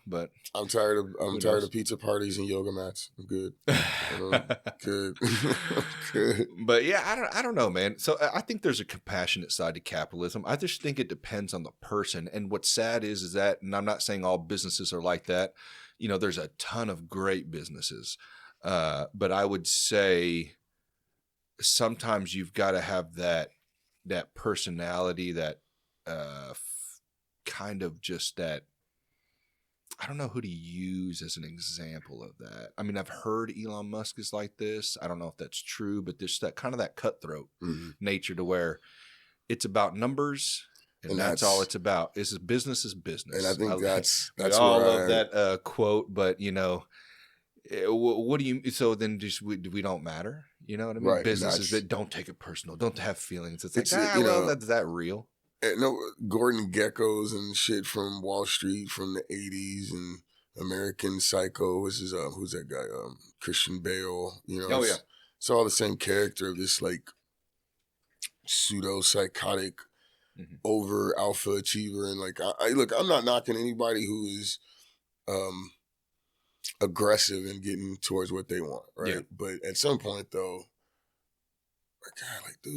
But I'm tired of pizza parties and yoga mats. I'm good. Good. Good. But I don't know, man. So I think there's a compassionate side to capitalism. I just think it depends on the person. And what's sad is that, and I'm not saying all businesses are like that. There's a ton of great businesses. But I would say sometimes you've got to have that personality, that kind of just that. I don't know who to use as an example of that. I mean, I've heard Elon Musk is like this. I don't know if that's true, but there's that kind of that cutthroat nature to where it's about numbers and that's all it's about. Business is business. And I think that's we all love that quote, but what do you? So then we don't matter. You know what I mean? Right, businesses that don't take it personal, don't have feelings. It's like, that's that real. Gordon Geckos and shit from Wall Street from the 80s and American Psycho, which is who's that guy? Christian Bale. It's all the same character of this like pseudo psychotic over alpha achiever. And like look, I'm not knocking anybody who is aggressive and getting towards what they want, right? Yeah. But at some point though, God, like, dude,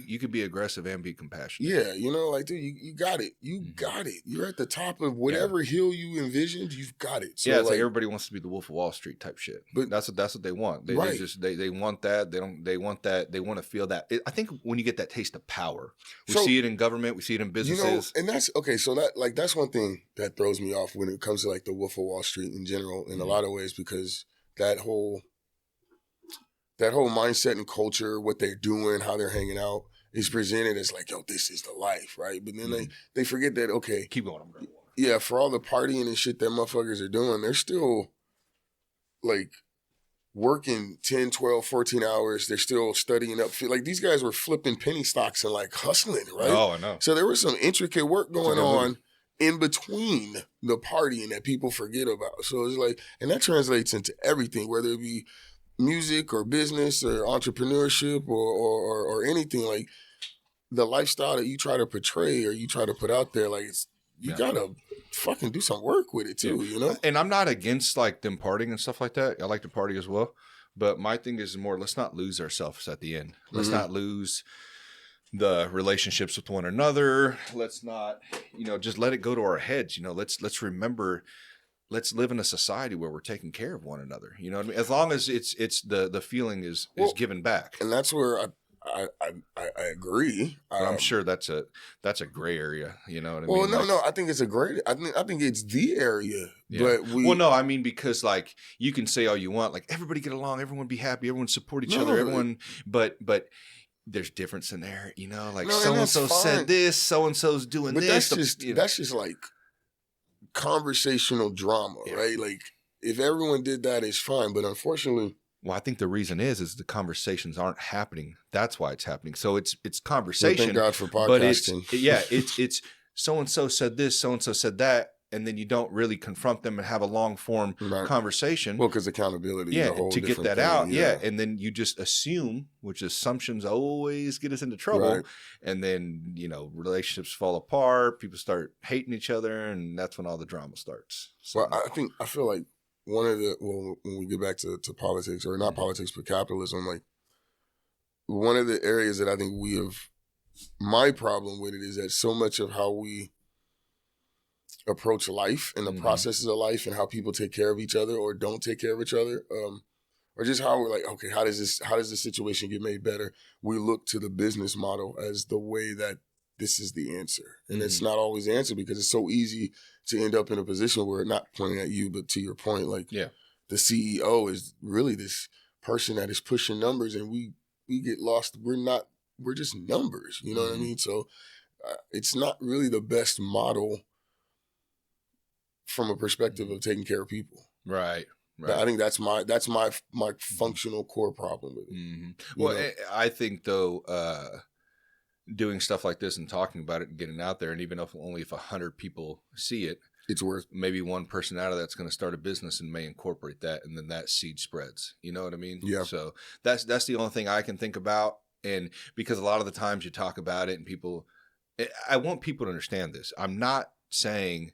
you could be aggressive and be compassionate. Yeah, like, dude, you got it. You got it. You're at the top of whatever hill you envisioned. You've got it. So, it's like everybody wants to be the Wolf of Wall Street type shit. But that's what they want. They want that. They want that. They want to feel that. I think when you get that taste of power, we see it in government. We see it in businesses. And that's okay. So that's one thing that throws me off when it comes to like the Wolf of Wall Street in general, in a lot of ways, because that whole mindset and culture, what they're doing, how they're hanging out, is presented as like, yo, this is the life, right? But then they forget that, okay. Keep going, I'm going. Yeah, for all the partying and shit that motherfuckers are doing, they're still like working 10, 12, 14 hours. They're still studying up. Like these guys were flipping penny stocks and like hustling, right? Oh, I know. So there was some intricate work going on in between the partying that people forget about. So it's like, and that translates into everything, whether it be music or business or entrepreneurship or anything. Like the lifestyle that you try to portray or you try to put out there, like you gotta fucking do some work with it too, you know? And I'm not against like them partying and stuff like that. I like to party as well. But my thing is more, let's not lose ourselves at the end. Let's not lose the relationships with one another. Let's not, just let it go to our heads. Let's remember, let's live in a society where we're taking care of one another. You know what I mean? As long as it's the feeling is given back. And that's where I agree. I'm sure that's a gray area. You know what I mean? Well, no, I think it's a great. I think it's the area. Yeah. But because like you can say all you want, like everybody get along, everyone be happy, everyone support each other, everyone. But there's difference in there. Like so and so said this, so and so's doing this. That's just like conversational drama, right? Like if everyone did that, it's fine. But unfortunately. Well, I think the reason is the conversations aren't happening. That's why it's happening. So it's conversation. Well, thank God for podcasting. But it's so-and-so said this, so-and-so said that, and then you don't really confront them and have a long-form conversation. Well, because accountability is a whole to get that thing. out. Yeah. And then you just assume, which assumptions always get us into trouble. Right. And then, relationships fall apart, people start hating each other, and that's when all the drama starts. So. Well, I feel like when we get back to politics, or not politics, but capitalism, like one of the areas that I think my problem with it is that so much of how we approach life and the processes of life and how people take care of each other or don't take care of each other, or just how we're like, okay, how does this situation get made better? We look to the business model as the way that this is the answer. And it's not always the answer because it's so easy to end up in a position where, not pointing at you, but to your point, like the CEO is really this person that is pushing numbers and we get lost. We're just numbers, you know what I mean? So it's not really the best model from a perspective of taking care of people. Right. I think that's my functional core problem with it. Mm-hmm. Well, I think though, doing stuff like this and talking about it and getting out there, and even if 100 people see it, it's worth. Maybe one person out of that's going to start a business and may incorporate that, and then that seed spreads. You know what I mean? Yeah. So that's the only thing I can think about, and because a lot of the times you talk about it and people, I want people to understand this. I'm not saying,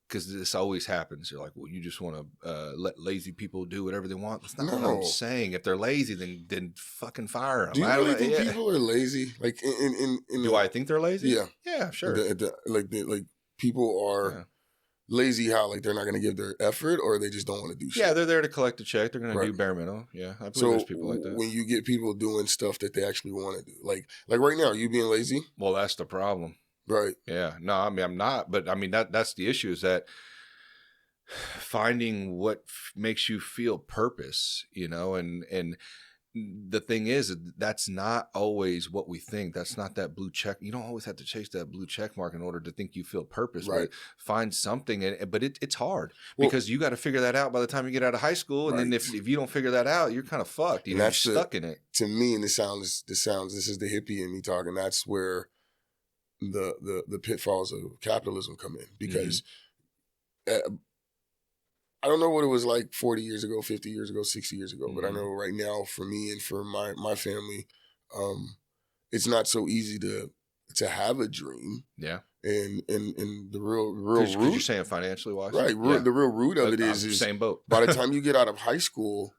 because this always happens, you're like, well, you just want to let lazy people do whatever they want. That's not what I'm saying. If they're lazy, then fucking fire them. Do you really think people are lazy? Like, do I think they're lazy? Yeah, yeah, sure. Like people are lazy. How like they're not going to give their effort, or they just don't want to do shit. Yeah, they're there to collect a check. They're going to do bare minimum. Yeah, I believe there's people like that. When you get people doing stuff that they actually want to do, like right now, are you being lazy? Well, that's the problem. Right. Yeah. No, I mean, I'm not. But I mean, that's the issue, is that finding what makes you feel purpose, and the thing is, that's not always what we think. That's not that blue check. You don't always have to chase that blue check mark in order to think you feel purpose. Right. But find something. But it's hard because you got to figure that out by the time you get out of high school. And then if you don't figure that out, you're kind of fucked. You're stuck in it. To me, and this is the hippie in me talking, that's where the pitfalls of capitalism come in, because I don't know what it was like 40 years ago, 50 years ago, 60 years ago, but I know right now for me and for my family, it's not so easy to have a dream. Yeah. And the real root. Because you're saying financially wise? Right. The real root of it is same boat. By the time you get out of high school,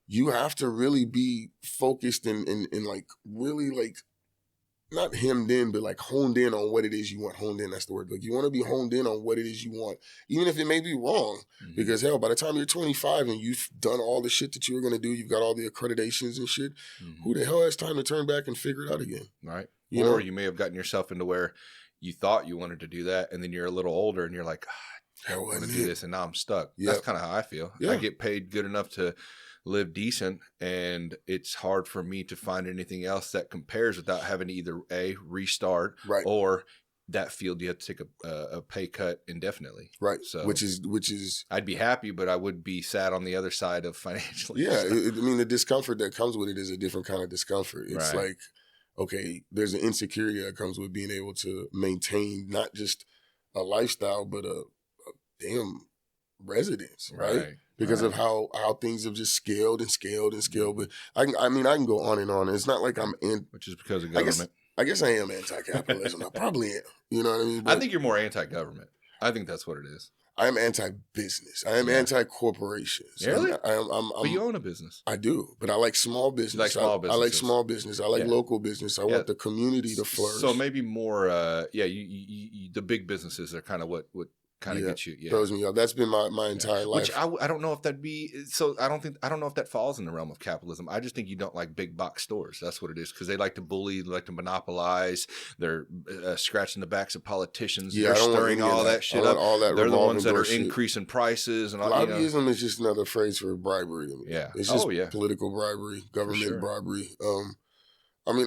you have to really be focused and like really like, not hemmed in, but like honed in on what it is you want. Honed in, that's the word. Like you want to be honed in on what it is you want, even if it may be wrong. Mm-hmm. Because hell, by the time you're 25 and you've done all the shit that you were going to do, you've got all the accreditations and shit, who the hell has time to turn back and figure it out again? Right. Or you may have gotten yourself into where you thought you wanted to do that, and then you're a little older and you're like, I want to do this, and now I'm stuck. Yep. That's kind of how I feel. Yeah. I get paid good enough to live decent, and it's hard for me to find anything else that compares without having to either A, restart, Right. or that field you have to take a pay cut indefinitely. Right. So which is I'd be happy, but I would be sad on the other side of financially. yeah. So. I mean, the discomfort that comes with it is a different kind of discomfort. It's Right. like, okay, there's an insecurity that comes with being able to maintain not just a lifestyle, but a damn residence, right? Because of how things have just scaled and scaled and scaled. But I can go on and on. It's not like I'm in, which is because of government. I guess I am anti-capitalism. I probably am. You know what I mean? But I think you're more anti-government. I think that's what it is. I am anti-business. I am anti-corporations. Really? But you own a business. I do, but I like small business. You like small I like businesses. small business. I like local business. I want the community to flourish. So maybe more, you the big businesses are kind of what kind of gets you. Yeah. Throws me up. That's been my entire life. Which I don't know if that'd be, so I don't know if that falls in the realm of capitalism. I just think you don't like big box stores. That's what it is. Because they like to bully, they like to monopolize. They're scratching the backs of politicians. Yeah, they're stirring all that shit up. All that they're the ones that are shit. increasing prices. And all, lobbyism is just another phrase for bribery to me. Yeah. It's just political bribery, government bribery. I mean,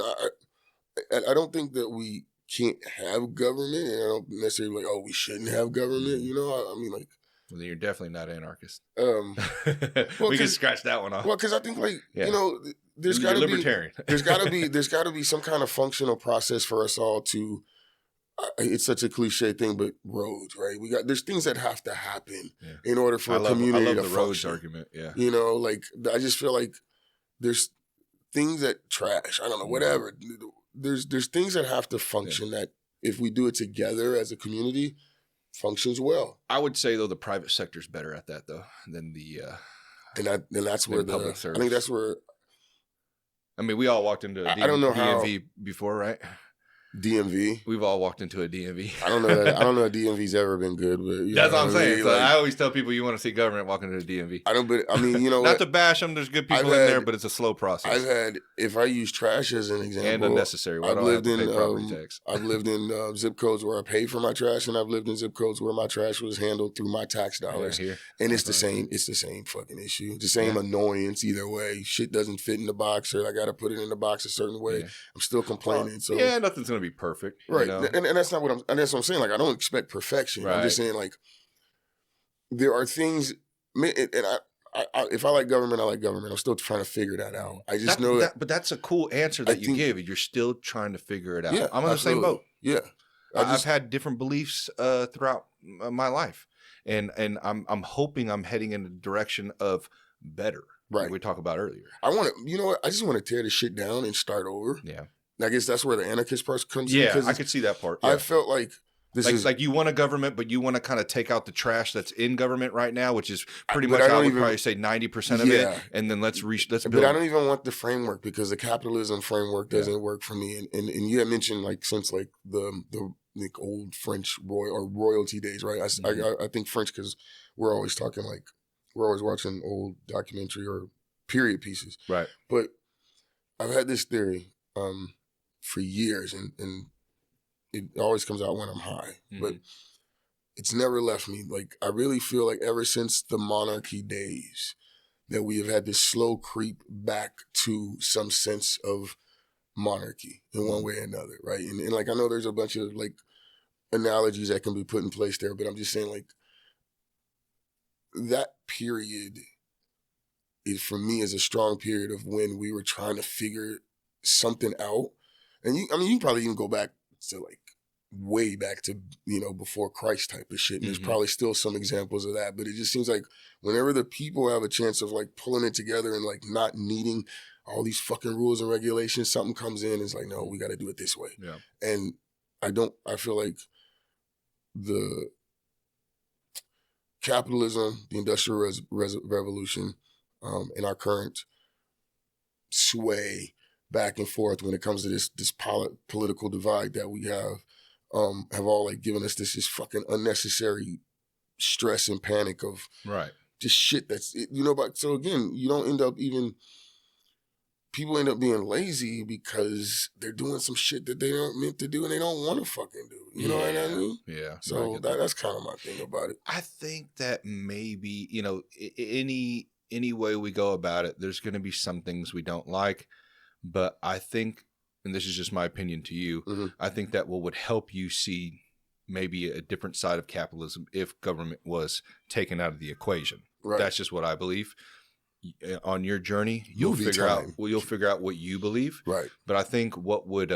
I don't think that we can't have government, and I don't necessarily like, we shouldn't have government. You know, I mean, like, well, then you're definitely not anarchist. Well, we can scratch that one off. Well, because I think, like, you know, there's got to be libertarian. there's got to be some kind of functional process for us all to. It's such a cliche thing, but roads, right? There's things that have to happen in order for a community to function. I love the roads argument. Yeah, you know, like, I just feel like there's things that trash. I don't know, whatever. There's things that have to function that if we do it together as a community, functions well. I would say though the private sector is better at that though than the and that's where public service. I think that's where. I mean, we all walked into a I don't know DMV before, right? DMV. We've all walked into a DMV. I don't know that DMV's ever been good, but that's what I'm saying. So I always tell people you want to see government walk into a DMV. I mean, you know, not to bash them. There's good people in there, but it's a slow process. I've had, if I use trash as an example, and unnecessary. I've lived in zip codes where I paid for my trash, and I've lived in zip codes where my trash was handled through my tax dollars. And it's the same. It's the same fucking issue. It's the same annoyance either way. Shit doesn't fit in the box, or I got to put it in the box a certain way. I'm still complaining. So nothing's gonna be perfect, right? You know? And that's not what I'm saying. Like, I don't expect perfection. Right. I'm just saying, like, there are things, and if I like government, I like government. I'm still trying to figure that out. I just know that. But that's a cool answer that you give. You're still trying to figure it out. Yeah, I'm on the same boat. Yeah, I've had different beliefs throughout my life, and I'm hoping I'm heading in the direction of better. Right. Like we talked about earlier. I want to, you know what? I just want to tear the shit down and start over. Yeah. I guess that's where the anarchist part comes in. Yeah, I could see that part. Yeah. I felt like this is like you want a government, but you want to kind of take out the trash that's in government right now, which is pretty much I would probably say 90% of it, and then let's build. But I don't even want the framework, because the capitalism framework doesn't work for me. And you had mentioned, like, since like the like old French royalty days, right? I think French, because we're always talking, like, we're always watching old documentary or period pieces, right? But I've had this theory for years, and it always comes out when I'm high, but it's never left me. Like, I really feel like ever since the monarchy days that we have had this slow creep back to some sense of monarchy in one way or another, right? And like, I know there's a bunch of like analogies that can be put in place there, but I'm just saying, like, that period is, for me, is a strong period of when we were trying to figure something out. And you can probably even go back to, like, way back to, you know, before Christ type of shit. And there's probably still some examples of that. But it just seems like whenever the people have a chance of, like, pulling it together and, like, not needing all these fucking rules and regulations, something comes in and is like, no, we got to do it this way. Yeah. And I feel like the capitalism, the Industrial Revolution, and our current sway back and forth when it comes to this political divide that we have all, like, given us this fucking unnecessary stress and panic of just shit that's, you know. But so again, you don't end up people end up being lazy because they're doing some shit that they aren't meant to do and they don't want to fucking do. You know what I mean? Yeah. So that's kind of my thing about it. I think that maybe, you know, any any way we go about it, there's going to be some things we don't like. But I think, and this is just my opinion to you, I think that would help you see maybe a different side of capitalism if government was taken out of the equation. Right. That's just what I believe. On your journey, you'll figure out what you believe. Right. But I think what would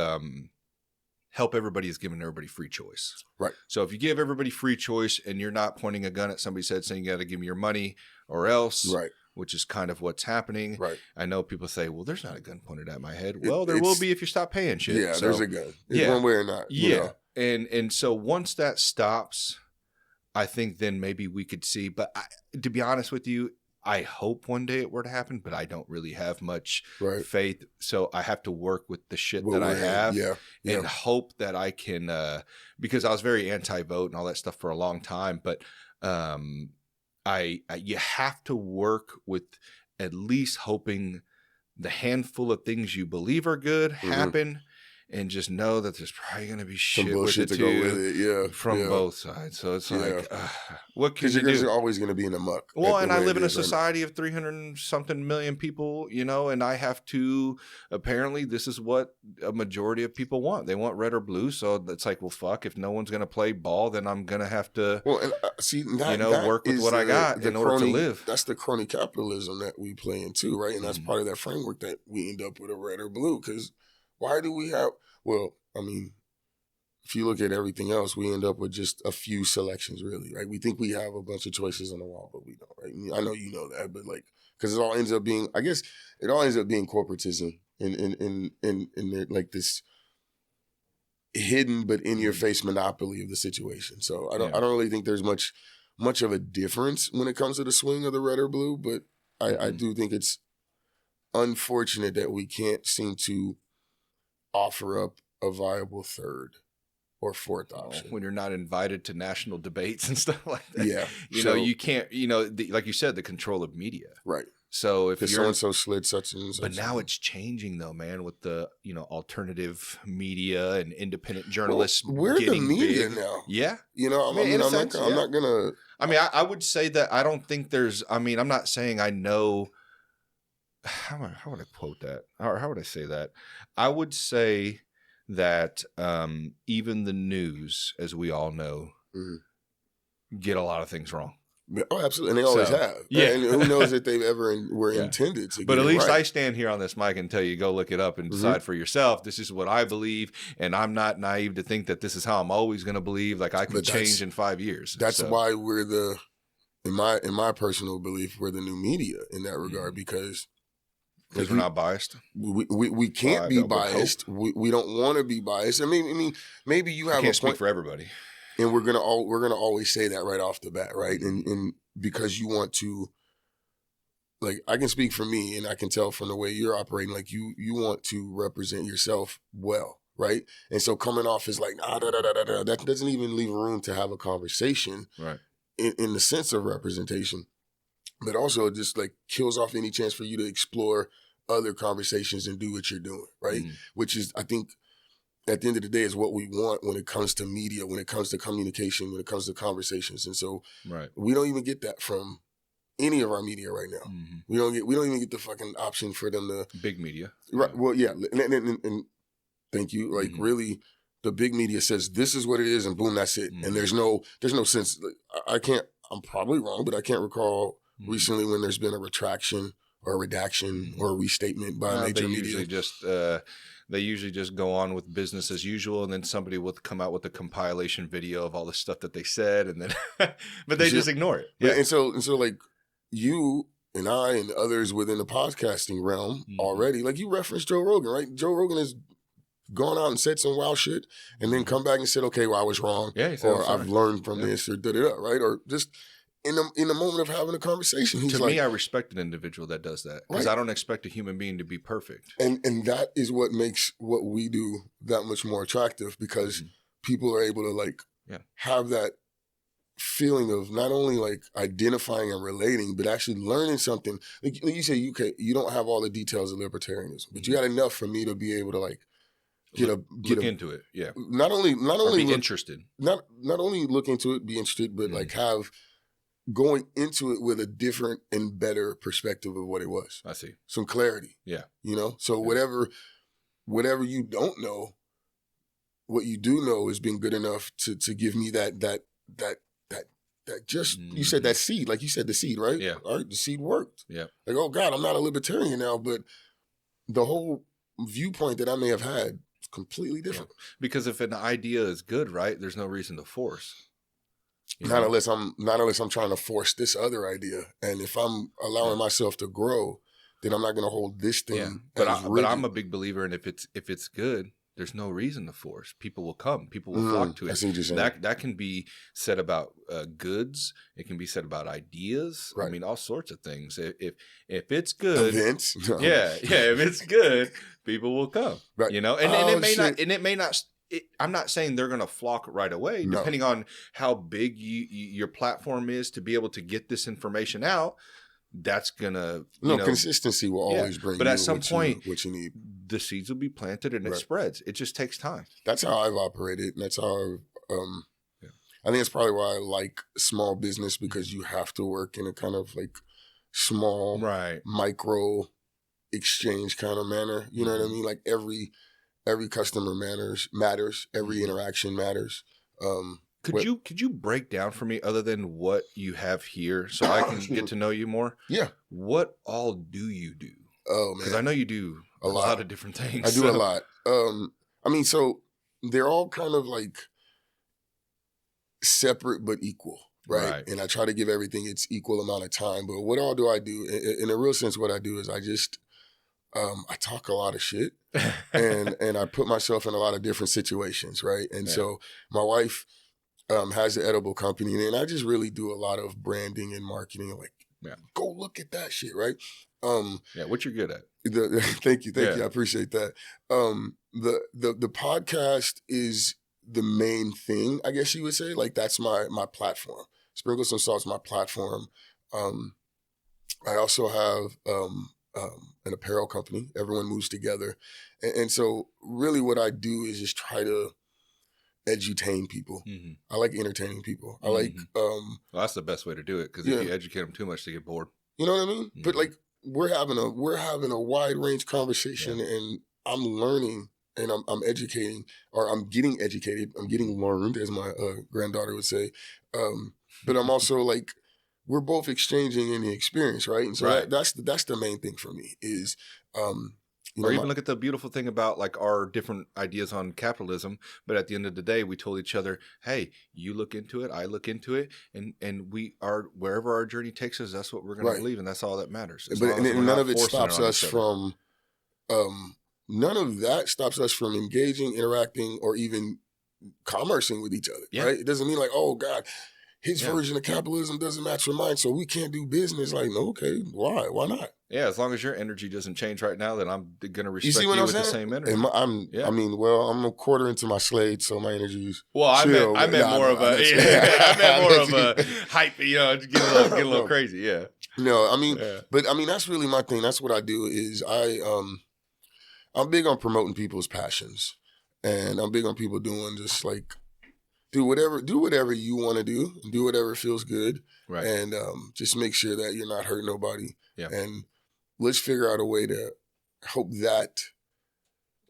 help everybody is giving everybody free choice. Right. So if you give everybody free choice and you're not pointing a gun at somebody's head saying you got to give me your money or else, right, which is kind of what's happening. Right. I know people say, well, there's not a gun pointed at my head. Well, there will be if you stop paying shit. Yeah, so, there's a gun. It's one way or not. Yeah. And so once that stops, I think then maybe we could see. But to be honest with you, I hope one day it were to happen, but I don't really have much faith. So I have to work with the shit that I have and hope that I can, because I was very anti-vote and all that stuff for a long time. But you have to work with at least hoping the handful of things you believe are good happen. And just know that there's probably going to be shit with it too, from both sides. So it's like, what can you do? Because you're always going to be in the muck. Well, and I live in a society of 300-something million people, and I have to, apparently this is what a majority of people want. They want red or blue. So it's like, well, fuck, if no one's going to play ball, then I'm going to have to, work with what I got in order to live. That's the crony capitalism that we play in too, right? And that's part of that framework that we end up with a red or blue. Because why do we have, if you look at everything else, we end up with just a few selections, really, right? We think we have a bunch of choices on the wall, but we don't, right? I know you know that, but because it all ends up being, I guess, it all ends up being corporatism in like this hidden but in your face monopoly of the situation. So I don't really think there's much of a difference when it comes to the swing of the red or blue, but I do think it's unfortunate that we can't seem to offer up a viable third or fourth option. When you're not invited to national debates and stuff like that. Yeah. You can't, like you said, the control of media. Right. So if you're so-and-so slid such and such. But now it's changing though, man, with the, alternative media and independent journalists. We're the media now. Yeah. I'm not going to. I would say that I don't think there's, I'm not saying I know. How would I quote that? Or how would I say that? I would say that even the news, as we all know, get a lot of things wrong. Oh, absolutely. And they always have. Yeah. And who knows if they've ever were intended to. But at least I stand here on this mic and tell you, go look it up and decide for yourself. This is what I believe. And I'm not naive to think that this is how I'm always going to believe. Like I can change in 5 years. That's why we're in my personal belief, we're the new media in that regard because we're not biased. We can't be biased. We don't want to be biased. I mean, maybe you have a point. Speak for everybody. And we're gonna always say that right off the bat, right? And because you want to, like, I can speak for me, and I can tell from the way you're operating, like you want to represent yourself well, right? And so coming off is like that doesn't even leave room to have a conversation, right? In the sense of representation, but also just like kills off any chance for you to explore other conversations and do what you're doing, right? Which is, I think, at the end of the day, is what we want when it comes to media, when it comes to communication, when it comes to conversations. And so we don't even get that from any of our media right now. We don't even get the fucking option for them to big media. Right. Well, yeah. And thank you. Like really the big media says this is what it is and boom, that's it. And there's no sense. I'm probably wrong, but I can't recall recently when there's been a retraction or a redaction or a restatement by major media. They usually just go on with business as usual, and then somebody will come out with a compilation video of all the stuff that they said, and then, but they just ignore it. Yeah, and so like you and I and others within the podcasting realm already, like you referenced Joe Rogan, right? Joe Rogan has gone out and said some wild shit, and then come back and said, "Okay, well, I was wrong," or "I've learned from this," or da-da-da, right? Or just in the moment of having a conversation, he's me, I respect an individual that does that because I don't expect a human being to be perfect. And that is what makes what we do that much more attractive because people are able to have that feeling of not only like identifying and relating, but actually learning something. Like you say, you don't have all the details of libertarianism, but you got enough for me to be able to like look into it. Yeah. Not only be interested. Not only look into it, be interested, but like have going into it with a different and better perspective of what it was. I see. Some clarity. Yeah. You know? So Yeah. whatever you don't know, what you do know has been good enough to give me that just, you said that seed, like you said the seed, right? Yeah. All right, the seed worked. Yeah. Like, oh God, I'm not a libertarian now, but the whole viewpoint that I may have had is completely different. Yeah. Because if an idea is good, right, there's no reason to force. Not unless I'm trying to force this other idea. And if I'm allowing myself to grow, then I'm not going to hold this thing. But I'm a big believer in if it's good, there's no reason to force. People will come. People will flock to it. I see what you're saying. That can be said about goods. It can be said about ideas. Right. I mean, all sorts of things. If it's good, events. yeah. If it's good, people will come. Right. You know, and it may not. I'm not saying they're going to flock right away, depending on how big your platform is to be able to get this information out. That's gonna consistency will always bring. But you at some point, what you need, the seeds will be planted and it spreads. It just takes time. That's how I've operated, and that's how I think it's probably why I like small business, because you have to work in a kind of like small, micro exchange kind of manner. You know what I mean? Like every customer matters. Every interaction matters. Could you break down for me, other than what you have here, so I can get to know you more? Yeah. What all do you do? Oh man, because I know you do a lot of different things. I do a lot. I mean, so they're all kind of like separate but equal, right? And I try to give everything its equal amount of time. But what all do I do? In a real sense, what I do is I just I talk a lot of shit, and I put myself in a lot of different situations, right? And so my wife has an edible company, and I just really do a lot of branding and marketing. Like, go look at that shit, right? What you're good at. Thank you. I appreciate that. The podcast is the main thing, I guess you would say. Like, that's my platform. Sprinkle Some Salt's my platform. I also have an apparel company. Everyone moves together, and so really what I do is just try to edutain people. Mm-hmm. I like entertaining people. I like well, that's the best way to do it, because if you educate them too much, they get bored. You know what I mean? Mm-hmm. But like we're having a wide range conversation, and I'm learning, and I'm educating, or I'm getting educated. I'm getting learned, as my granddaughter would say. But I'm also like, we're both exchanging in the experience, right? And so that's the main thing for me is. Or even look at the beautiful thing about like our different ideas on capitalism. But at the end of the day, we told each other, hey, you look into it, I look into it. And we are, wherever our journey takes us, that's what we're going to believe. And that's all that matters. But none of it stops us from, none of that stops us from engaging, interacting, or even commercing with each other, right? It doesn't mean like, oh God, his version of capitalism doesn't match with mine, so we can't do business. Like, no, okay, why? Why not? Yeah, as long as your energy doesn't change right now, then I'm going to respect you with the same energy. I mean, I'm a quarter into my Slade, so my energy is I meant more of a hype, get a little crazy, yeah. No, I mean, but I mean, that's really my thing. That's what I do is I'm big on promoting people's passions, and I'm big on people doing just like, do whatever you want to do whatever feels good. Right. And just make sure that you're not hurting nobody. Yeah. And let's figure out a way to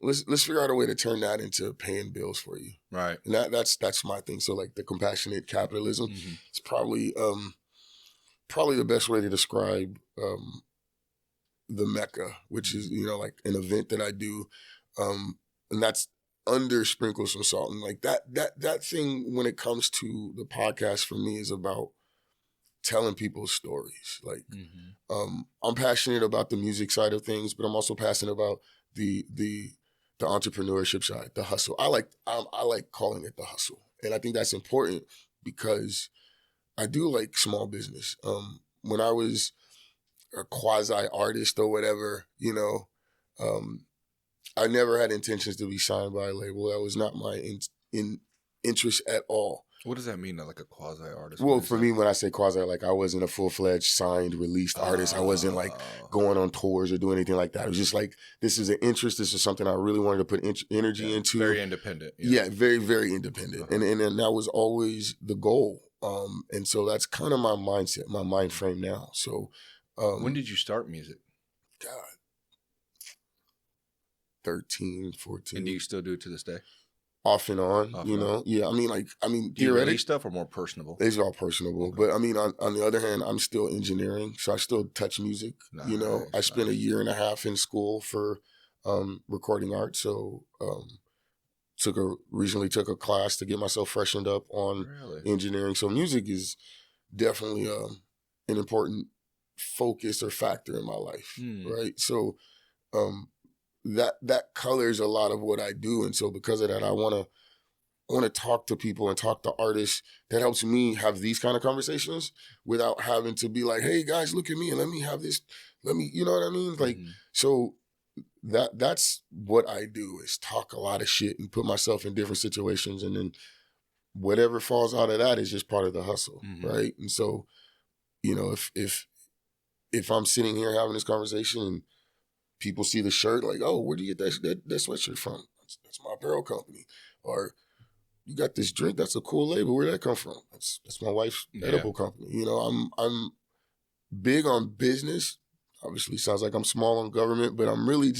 let's figure out a way to turn that into paying bills for you. Right. And that's my thing. So like the compassionate capitalism, it's probably the best way to describe the Mecca, which is, like an event that I do. And that's under Sprinkle Some Salt. And like that thing, when it comes to the podcast, for me is about telling people's stories. Like, I'm passionate about the music side of things, but I'm also passionate about the entrepreneurship side, the hustle. I like calling it the hustle. And I think that's important because I do like small business. When I was a quasi artist or whatever, I never had intentions to be signed by a label. That was not my interest at all. What does that mean, like a quasi artist? Well, for me, when I say quasi, like I wasn't a full-fledged signed, released artist. I wasn't like going on tours or doing anything like that. It was just like, this is an interest. This is something I really wanted to put energy into. Very independent. Yeah, very, very independent. And that was always the goal. And so that's kind of my mindset, my mind frame now. So when did you start music? God, 13, 14. And do you still do it to this day? Off and on, Off you and know? on. Yeah, Do you theoretically, release stuff or more personable? it's all personable. Okay. But I mean, on the other hand, I'm still engineering. So I still touch music. You know, I spent a year and a half in school for recording art. So recently took a class to get myself freshened up on engineering. So music is definitely an important focus or factor in my life, right? So that colors a lot of what I do, and so because of that, I want to talk to people and talk to artists. That helps me have these kind of conversations without having to be like, "Hey guys, look at me and let me have this. You know what I mean?" Like, so that's what I do, is talk a lot of shit and put myself in different situations, and then whatever falls out of that is just part of the hustle, right? And so, you know, if I'm sitting here having this conversation and people see the shirt, like, oh, where do you get that sweatshirt from? That's my apparel company. Or you got this drink, that's a cool label. Where'd that come from? That's my wife's edible company. You know, I'm big on business. Obviously, sounds like I'm small on government, but I'm really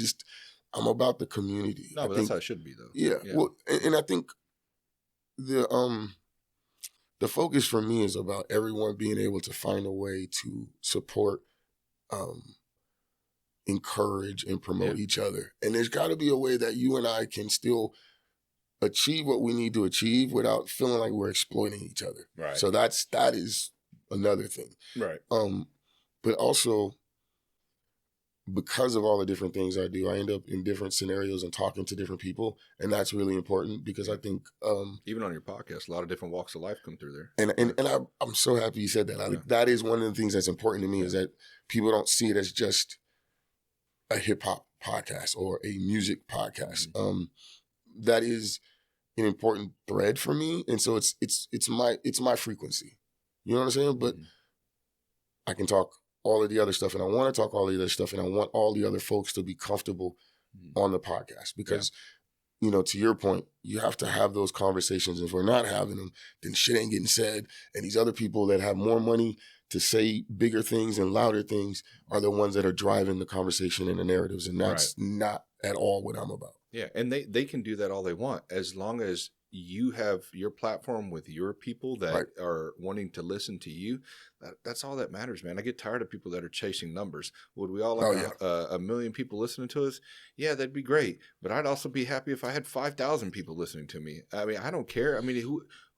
I'm about the community. No, but that's how it should be, though. Yeah. Well, and I think the focus for me is about everyone being able to find a way to support, encourage, and promote each other. And there's got to be a way that you and I can still achieve what we need to achieve without feeling like we're exploiting each other. Right. So that is another thing. Right. But also, because of all the different things I do, I end up in different scenarios and talking to different people. And that's really important, because I think even on your podcast, a lot of different walks of life come through there. And I'm so happy you said that. That is one of the things that's important to me, is that people don't see it as just a hip hop podcast or a music podcast. That is an important thread for me. And so it's my frequency. You know what I'm saying? But I can talk all of the other stuff, and I want to talk all the other stuff, and I want all the other folks to be comfortable on the podcast, because, you know, to your point, you have to have those conversations. If we're not having them, then shit ain't getting said. And these other people that have more money to say bigger things and louder things are the ones that are driving the conversation and the narratives. And that's not at all what I'm about. Yeah. And they can do that all they want, as long as you have your platform with your people that are wanting to listen to you. That's all that matters, man. I get tired of people that are chasing numbers. Would we all like a million people listening to us? Yeah, that'd be great. But I'd also be happy if I had 5,000 people listening to me. I mean, I don't care. I mean,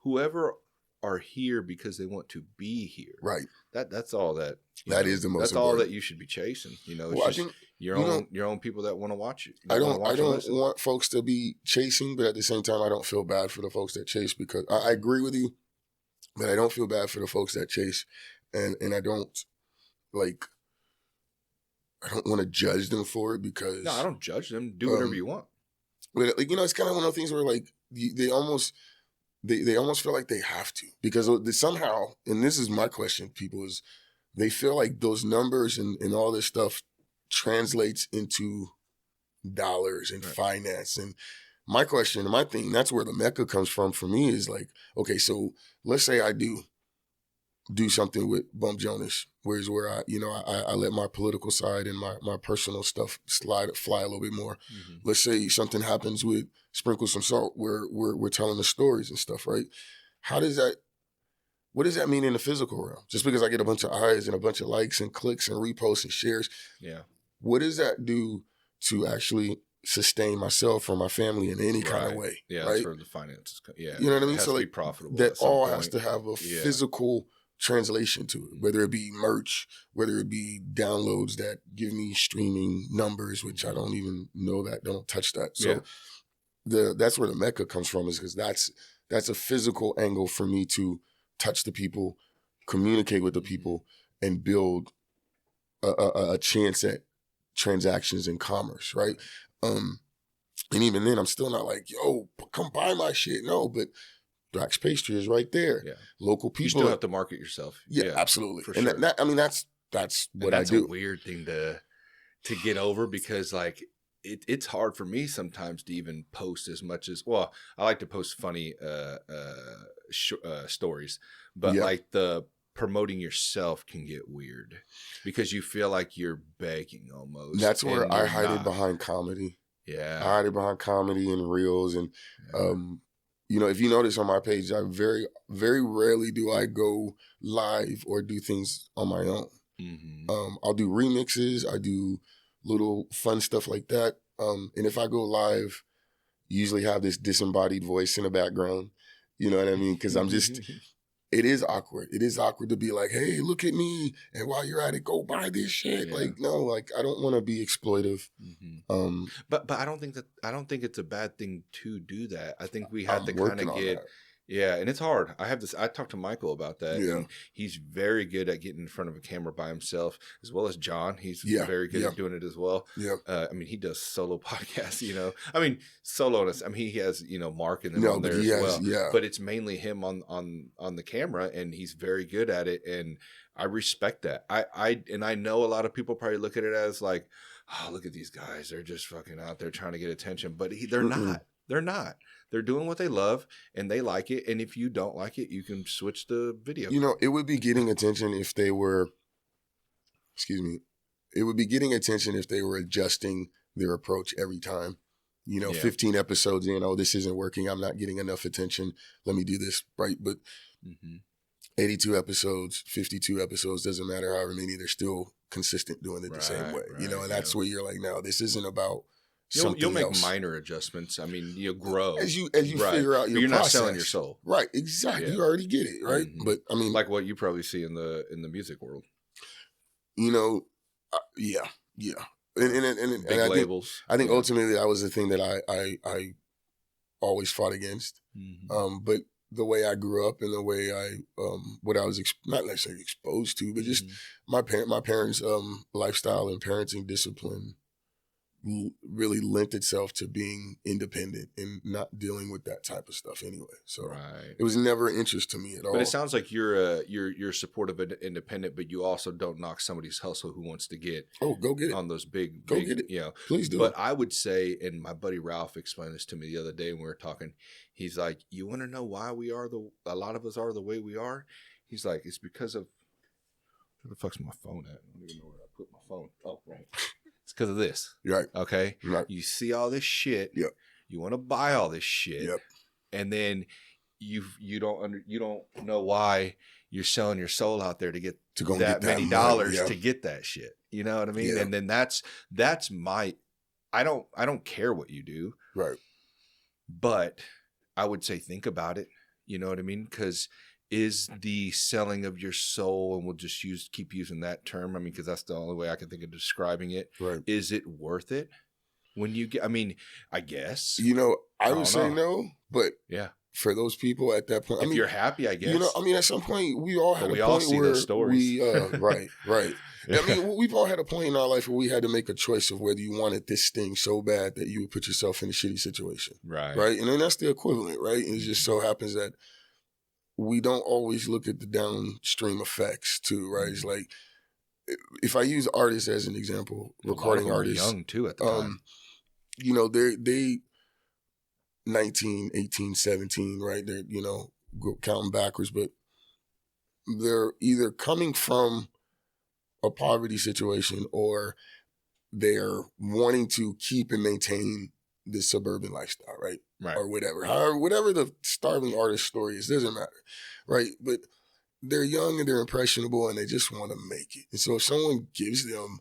whoever are here because they want to be here. Right. That's all that. That is the most That's important. all that you should be chasing. You know, it's Well, just I think, your own people that want to watch you. I don't want folks to be chasing, but at the same time, I don't feel bad for the folks that chase, because I agree with you, but I don't feel bad for the folks that chase, and I don't want to judge them for it, because no, I don't judge them. Do whatever you want. But like, you know, it's kind of one of those things where like they almost feel like they have to, because somehow, and this is my question, people, is they feel like those numbers and all this stuff translates into dollars and finance. And my question and my thing, that's where the mecca comes from for me, is like, okay, so let's say I do something with Bump Jonas, where I let my political side and my personal stuff fly a little bit more. Let's say something happens with Sprinkle Some Salt, where we're telling the stories and stuff, right? What does that mean in the physical realm? Just because I get a bunch of eyes and a bunch of likes and clicks and reposts and shares, what does that do to actually sustain myself or my family in any kind of way? Yeah, right? that's where the finances. Yeah, you know what I mean. It has So to like be profitable. that all has to have a physical translation to it, whether it be merch, whether it be downloads that give me streaming numbers, which I don't even know that, don't touch that. So that's where the mecca comes from, is because that's a physical angle for me to touch the people, communicate with the people, and build a chance at transactions and commerce, right? And even then, I'm still not like, yo, come buy my shit. No, but ThraxX Pastry is right there. Yeah. Local people. You still have to market yourself. Yeah, absolutely. For and sure. that's what I do. A weird thing to get over, because like it's hard for me sometimes to even post as much as, well, I like to post funny stories, but like the promoting yourself can get weird because you feel like you're begging almost. That's where I hide it behind comedy. Yeah. I hide it behind comedy and reels. And, if you notice on my page, I very, very rarely do I go live or do things on my own. Mm-hmm. I'll do remixes. I do little fun stuff like that. And if I go live, usually have this disembodied voice in the background. You know what I mean? Because I'm just, it is awkward. It is awkward to be like, hey, look at me. And while you're at it, go buy this shit. Yeah. Like, no, like I don't want to be exploitive. Mm-hmm. But I don't think it's a bad thing to do that. I think we have to kind of get, and it's hard. I talked to Michael about that. Yeah. And he's very good at getting in front of a camera by himself, as well as John. He's very good at doing it as well. Yeah. I mean, he does solo podcasts, I mean, soloist. I mean, he has, Mark and them on there as well. Yeah. But it's mainly him on the camera, and he's very good at it. And I respect that. I know a lot of people probably look at it as like, oh, look at these guys. They're just fucking out there trying to get attention. But they're not. They're not. They're doing what they love, and they like it. And if you don't like it, you can switch the video. It would be getting attention if they were, it would be getting attention if they were adjusting their approach every time. 15 episodes in, oh, this isn't working. I'm not getting enough attention. Let me do this, right? But 82 episodes, 52 episodes, doesn't matter however many, they're still consistent doing it the same way. And that's where you're like, no, this isn't about You'll make minor adjustments. I mean, you'll grow as you figure out your you're process. Not selling your soul, right? Exactly. Yeah. You already get it, right? Mm-hmm. But I mean, like what you probably see in the music world. Yeah. And big labels. I think ultimately that was the thing that I always fought against. Mm-hmm. But the way I grew up and the way what I was not necessarily exposed to, but just my parents' lifestyle and parenting discipline really lent itself to being independent and not dealing with that type of stuff anyway. So it was never an interest to me at all. But it sounds like you're supportive of independent, but you also don't knock somebody's hustle who wants to get go get it on those big get it. Please do. But I would say, and my buddy Ralph explained this to me the other day when we were talking. He's like, you want to know why a lot of us are the way we are? He's like, it's because of where the fuck's my phone at? I don't even know where I put my phone. Oh, right. It's because of this. Right. Okay. Right. You see all this shit. Yep. You want to buy all this shit. Yep. And then you don't know why you're selling your soul out there to get that many dollars to get that shit. You know what I mean? Yeah. And then that's my. I don't care what you do. Right. But I would say think about it. You know what I mean? Because is the selling of your soul, and we'll just keep using that term, I mean, because that's the only way I can think of describing it. Right. Is it worth it? When you get, I mean, I guess. I would say no, but yeah, for those people at that point, if you're happy, I guess. At some point, we all had a point all see where those stories. Right. I mean, we've all had a point in our life where we had to make a choice of whether you wanted this thing so bad that you would put yourself in a shitty situation. Right. Right. And then that's the equivalent, right? And it just so happens that we don't always look at the downstream effects too, right? It's like, if I use artists as an example, recording artists, young too at the time. They 19, 18, 17, right? They're, counting backwards, but they're either coming from a poverty situation or they're wanting to keep and maintain the suburban lifestyle, right? Right. Or whatever. However, whatever the starving artist story is, doesn't matter, right? But they're young and they're impressionable and they just want to make it. And so if someone gives them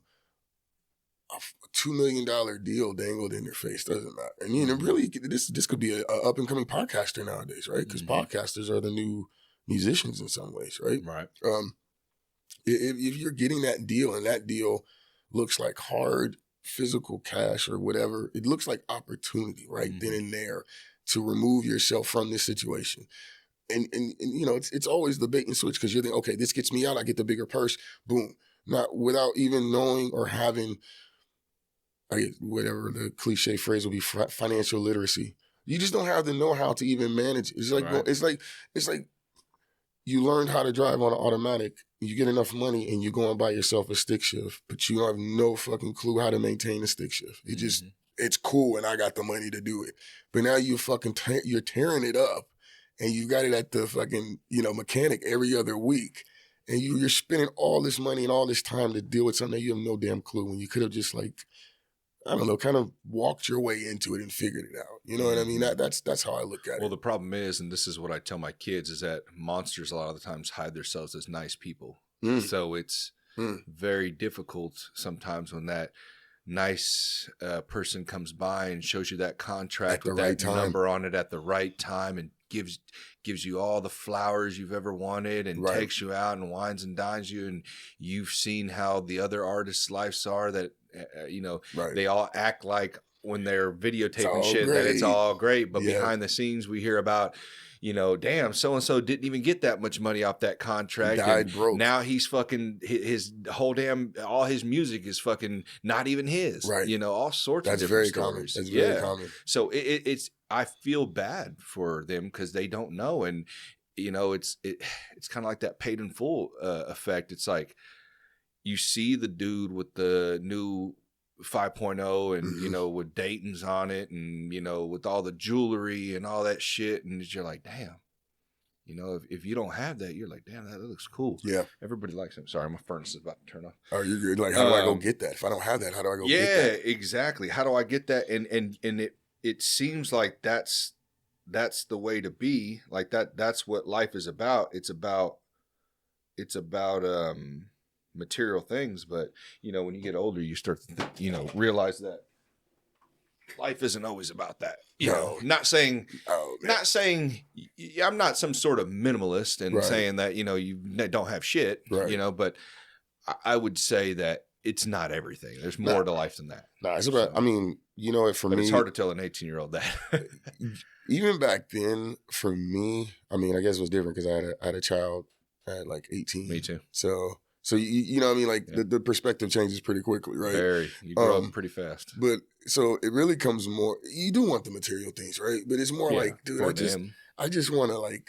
a $2 million deal dangled in their face, doesn't matter. I mean, really, this could be an up-and-coming podcaster nowadays, right? Because podcasters are the new musicians in some ways, right? Right. If you're getting that deal and that deal looks like hard physical cash or whatever, it looks like opportunity right then and there to remove yourself from this situation. And it's always the bait and switch because you're thinking, okay, this gets me out, I get the bigger purse, boom. Not without even knowing or having, whatever the cliche phrase will be, financial literacy. You just don't have the know-how to even manage. It's like it's like you learned how to drive on an automatic. You get enough money and you go and buy yourself a stick shift, but you have no fucking clue how to maintain a stick shift. It just it's cool, and I got the money to do it. But now you fucking you're tearing it up, and you got it at the fucking mechanic every other week, and you're spending all this money and all this time to deal with something that you have no damn clue when you could have just I don't know, kind of walked your way into it and figured it out. You know what I mean? That's how I look at it. Well, the problem is, and this is what I tell my kids, is that monsters a lot of the times hide themselves as nice people. So it's very difficult sometimes when that nice person comes by and shows you that contract with that number on it at the right time and gives you all the flowers you've ever wanted and takes you out and wines and dines you, and you've seen how the other artists' lives are that they all act like when they're videotaping shit that it's all great, but behind the scenes we hear about damn, so-and-so didn't even get that much money off that contract. Died broke. Now he's fucking, his whole all his music is fucking not even his. Right. All sorts of different stories. That's very common. So it's, I feel bad for them because they don't know. And, it's kind of like that paid in full effect. It's like you see the dude with the new 5.0 and with Dayton's on it and with all the jewelry and all that shit, and you're like, damn, if you don't have that, you're like, damn, that looks cool. Yeah, everybody likes it. Sorry, my furnace is about to turn off. Oh, you're good. Like, how do I go get that? If I don't have that, how do I go get that? Yeah, exactly. How do I get that? And it seems like that's the way to be. Like that's what life is about. It's about material things, but when you get older you start to realize that life isn't always about that. Not saying I'm not some sort of minimalist and saying that you don't have shit, but I would say that it's not everything. There's more to life than that. It's about, I mean, for me, it's hard to tell an 18-year-old that. Even back then, for me, I mean, I guess it was different because I had a child at like 18. Me too. So you know what I mean? Like the perspective changes pretty quickly, right? Very. You grow up pretty fast. But so it really comes more, you do want the material things, right? But it's more like, dude, I just want to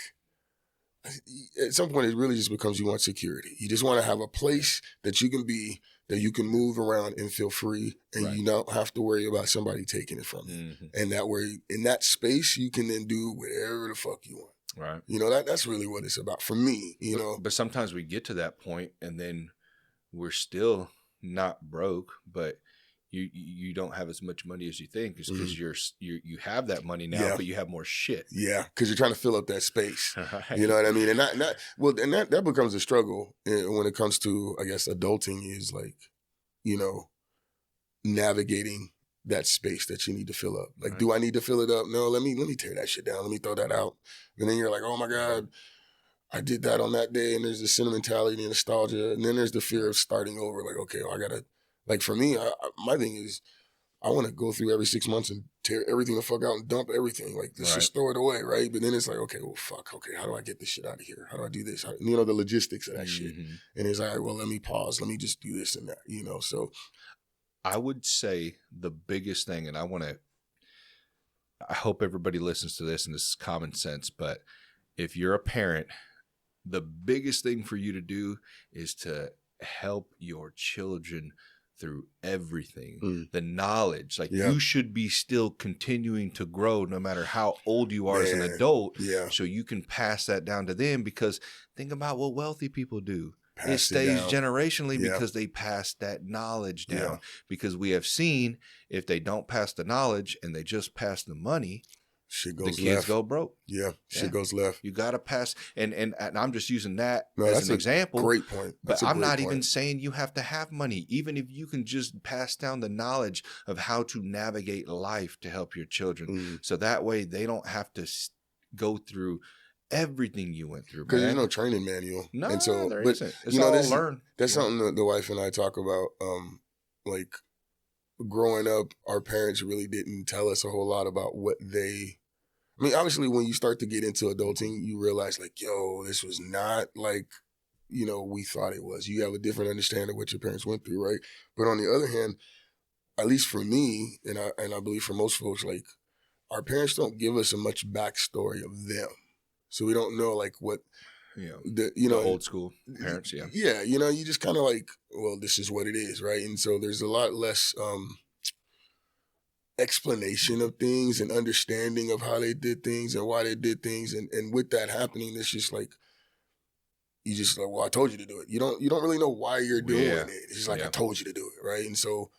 at some point it really just becomes you want security. You just want to have a place that you can be, that you can move around and feel free, and you don't have to worry about somebody taking it from you. And that way, in that space, you can then do whatever the fuck you want. Right. That's really what it's about for me, But sometimes we get to that point and then we're still not broke, but you don't have as much money as you think. It's because you have that money now, but you have more shit. Yeah, because you're trying to fill up that space. You know what I mean? And that becomes a struggle when it comes to, I guess, adulting is like, navigating that space that you need to fill up. Like, do I need to fill it up? No, let me tear that shit down. Let me throw that out. And then you're like, oh my God, I did that on that day. And there's the sentimentality and nostalgia. And then there's the fear of starting over. Like, okay, well, I gotta, like for me, my thing is I want to go through every 6 months and tear everything the fuck out and dump everything. Like, just throw it away, right? But then it's like, okay, well, fuck. Okay, how do I get this shit out of here? How do I do this? The logistics of that shit. And it's like, well, let me pause. Let me just do this and that, so. I would say the biggest thing, and I hope everybody listens to this and this is common sense, but if you're a parent, the biggest thing for you to do is to help your children through everything. The knowledge, like you should be still continuing to grow no matter how old you are as an adult. So you can pass that down to them, because think about what wealthy people do. It stays generationally because they pass that knowledge down. Because we have seen, if they don't pass the knowledge and they just pass the money, shit goes the kids go broke. Shit goes left. You got to pass. And I'm just using that as an example. Great point. But I'm not even saying you have to have money. Even if you can just pass down the knowledge of how to navigate life to help your children. So that way they don't have to go through everything you went through, because there's no training manual. No, and so, there isn't. It's all learned. That's something that the wife and I talk about. Like growing up, our parents really didn't tell us a whole lot about what they. I mean, obviously, when you start to get into adulting, you realize, like, yo, this was not like, we thought it was. You have a different understanding of what your parents went through, right? But on the other hand, at least for me, and I believe for most folks, like, our parents don't give us a much backstory of them. So we don't know like what, the old school parents. Yeah. Yeah. You just kind of like, well, this is what it is. Right. And so there's a lot less, explanation of things and understanding of how they did things and why they did things. And with that happening, it's just like, you just like, well, I told you to do it. You don't really know why you're doing it. It's just like, I told you to do it. Right. And so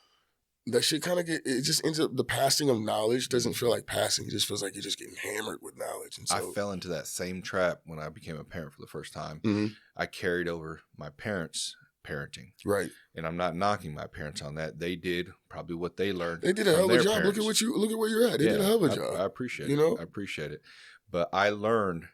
that shit kind of it just ends up, the passing of knowledge doesn't feel like passing. It just feels like you're just getting hammered with knowledge. And so I fell into that same trap when I became a parent for the first time. I carried over my parents' parenting. Right. And I'm not knocking my parents on that. They did probably what they learned. They did a hell of a job. Look at where you're at. They did a hell of a job. I appreciate it. I appreciate it. But I learned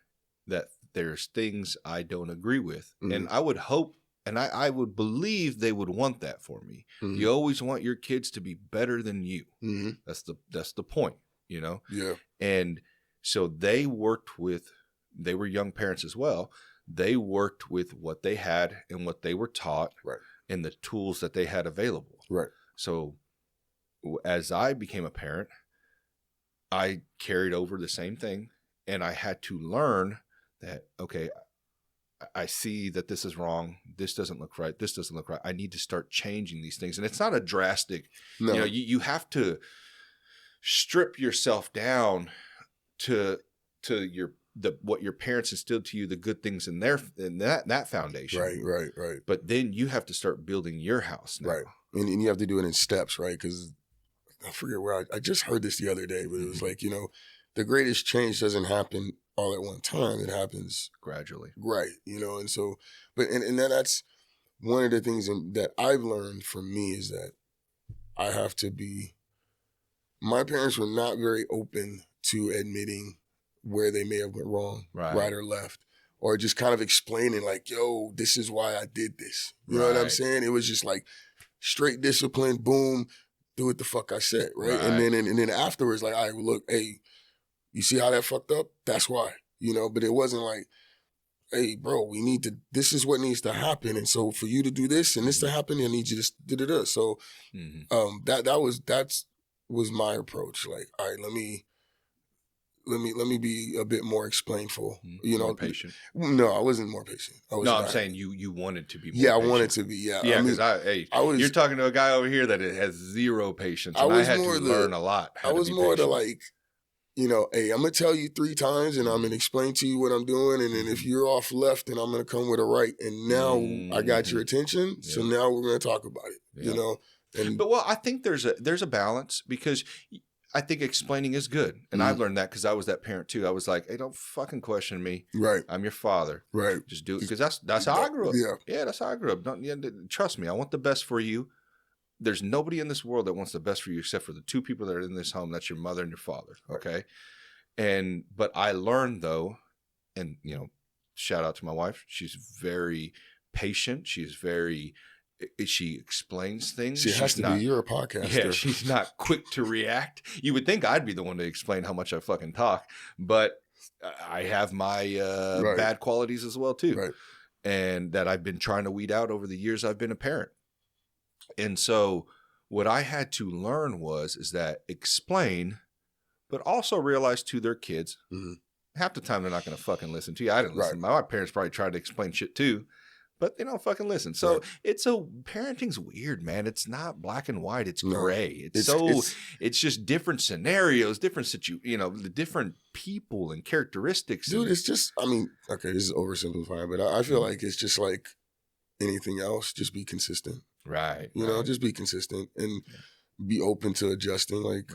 that there's things I don't agree with. And I would hope, and I would believe they would want that for me. You always want your kids to be better than you. That's the point, Yeah. And so they were young parents as well. They worked with what they had and what they were taught, right, and the tools that they had available. Right. So as I became a parent, I carried over the same thing, and I had to learn that, okay, I see that this is wrong. This doesn't look right. This doesn't look right. I need to start changing these things. And it's not a drastic, you have to strip yourself down to what your parents instilled to you, the good things in that foundation. Right. But then you have to start building your house now. Right. And you have to do it in steps, right? Because I forget where I just heard this the other day, but it was like, the greatest change doesn't happen all at one time. It happens gradually. Right. And so, but, and that's one of the things that I've learned from me is that I have to my parents were not very open to admitting where they may have went wrong, right or left, or just kind of explaining like, yo, this is why I did this. You know what I'm saying? It was just like straight discipline, boom, do what the fuck I said, right? And then afterwards, like, all right, well, look, hey, you see how that fucked up? That's why, but it wasn't like, hey, bro, this is what needs to happen. And so for you to do this and this to happen, I need you to do. So that was my approach. Like, all right, let me be a bit more explainful, more patient. No, I wasn't more patient. I'm saying you wanted to be more patient. I wanted to be, yeah. Yeah, because you're talking to a guy over here that has zero patience, and I had to learn a lot. I was more to like, hey, I'm going to tell you 3 times, and I'm going to explain to you what I'm doing, and then if you're off left, then I'm going to come with a right, and now I got your attention, so now we're going to talk about it, But I think there's a balance, because I think explaining is good. And I've learned that because I was that parent too. I was like, hey, don't fucking question me. Right. I'm your father. Right. Just do it. Because that's how I grew up. Yeah, that's how I grew up. Trust me, I want the best for you. There's nobody in this world that wants the best for you except for the 2 people that are in this home. That's your mother and your father. Okay. But I learned though, and shout out to my wife. She's very patient. She explains things. She has to be. You're a podcaster. Yeah, she's not quick to react. You would think I'd be the one to explain how much I fucking talk, but I have my bad qualities as well too, and that I've been trying to weed out over the years I've been a parent. And so what I had to learn is that explain, but also realize to their kids, half the time they're not going to fucking listen to you. I didn't listen. My parents probably tried to explain shit too, but they don't fucking listen. So parenting's weird, man. It's not black and white. It's gray. It's just different scenarios, different the different people and characteristics. Dude, it's just, okay, this is oversimplifying, but I feel like it's just like anything else. Just be consistent. Right. Just be consistent and be open to adjusting. Like,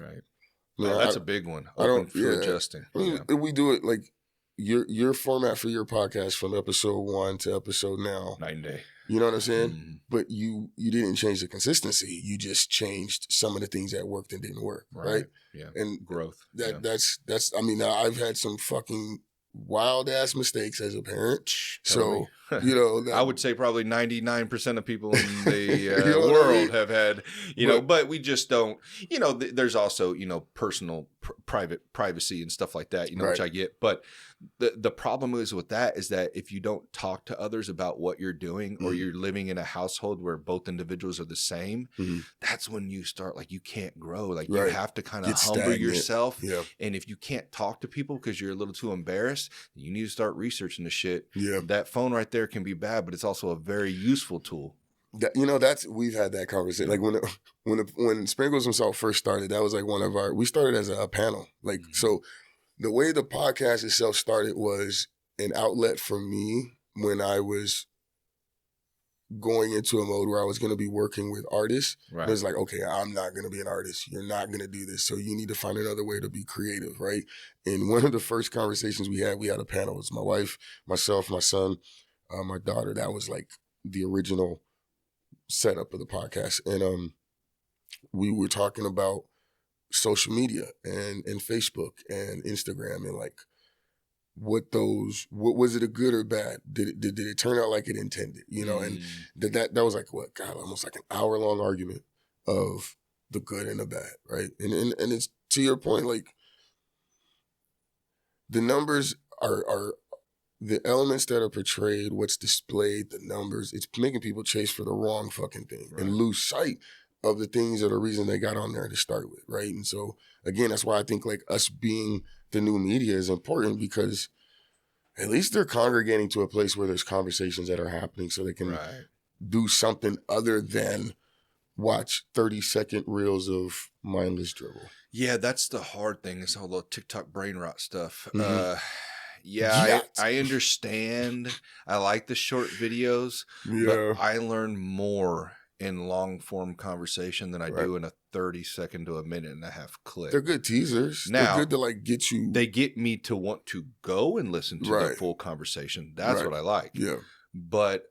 that's a big one. Open for adjusting. We do it like, your format for your podcast from episode 1 to episode now. 9 day. You know what I'm saying? But you didn't change the consistency. You just changed some of the things that worked and didn't work. Right? Yeah. And growth. That's I've had some fucking wild ass mistakes as a parent. So You know, I would say probably 99% of people in the You know what I world mean? have had, but we just don't, there's also, personal private privacy and stuff like that, Right. which I get. But the problem is with that is that if you don't talk to others about what you're doing, or you're living in a household where both individuals are the same, that's when you start, like, you can't grow. Like, you have to kind of humble yourself. Yeah. And if you can't talk to people because you're a little too embarrassed, you need to start researching the shit. Yeah. That phone right there can be bad, but it's also a very useful tool. We've had that conversation. Like when Sprinkles and Salt first started, that was like we started as a panel. Like, so the way the podcast itself started was an outlet for me when I was going into a mode where I was going to be working with artists. Right. It was like, okay, I'm not going to be an artist. You're not going to do this. So you need to find another way to be creative, right? And one of the first conversations we had a panel. It was my wife, myself, my son, my daughter. That was like the original setup of the podcast. And we were talking about social media and Facebook and Instagram, and like what was it a good or bad? Did it turn out like it intended? And that was like almost like an hour-long argument of the good and the bad, right? And it's, to your point, like, the numbers are the elements that are portrayed, what's displayed, the numbers, it's making people chase for the wrong fucking thing and lose sight of the things that are the reason they got on there to start with, right? And so, again, that's why I think, like, us being the new media is important, because at least they're congregating to a place where there's conversations that are happening, so they can do something other than watch 30-second reels of mindless dribble. Yeah, that's the hard thing, is all the TikTok brain rot stuff. Yeah. I understand. I like the short videos, but I learn more in long form conversation than I do in a 30-second to a minute and a half clip. They're good teasers. Now, they're good to, like, get you. They get me to want to go and listen to the full conversation. That's what I like. Yeah. But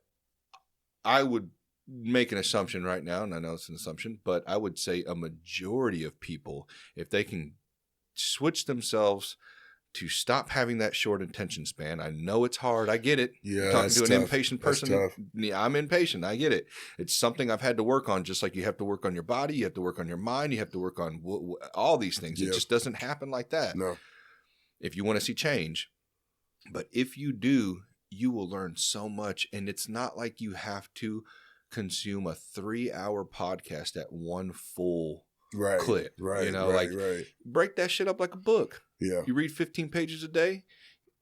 I would make an assumption right now, and I know it's an assumption, but I would say a majority of people, if they can switch themselves to stop having that short attention span. I know it's hard. I get it. Yeah, talking to an tough. impatient person. Yeah, I'm impatient. I get it. It's something I've had to work on, just like you have to work on your body, you have to work on your mind, you have to work on all these things. It just doesn't happen like that. No. If you want to see change. But if you do, you will learn so much. And it's not like you have to consume a 3-hour podcast at one full clip. Break that shit up like a book. Yeah. You read 15 pages a day.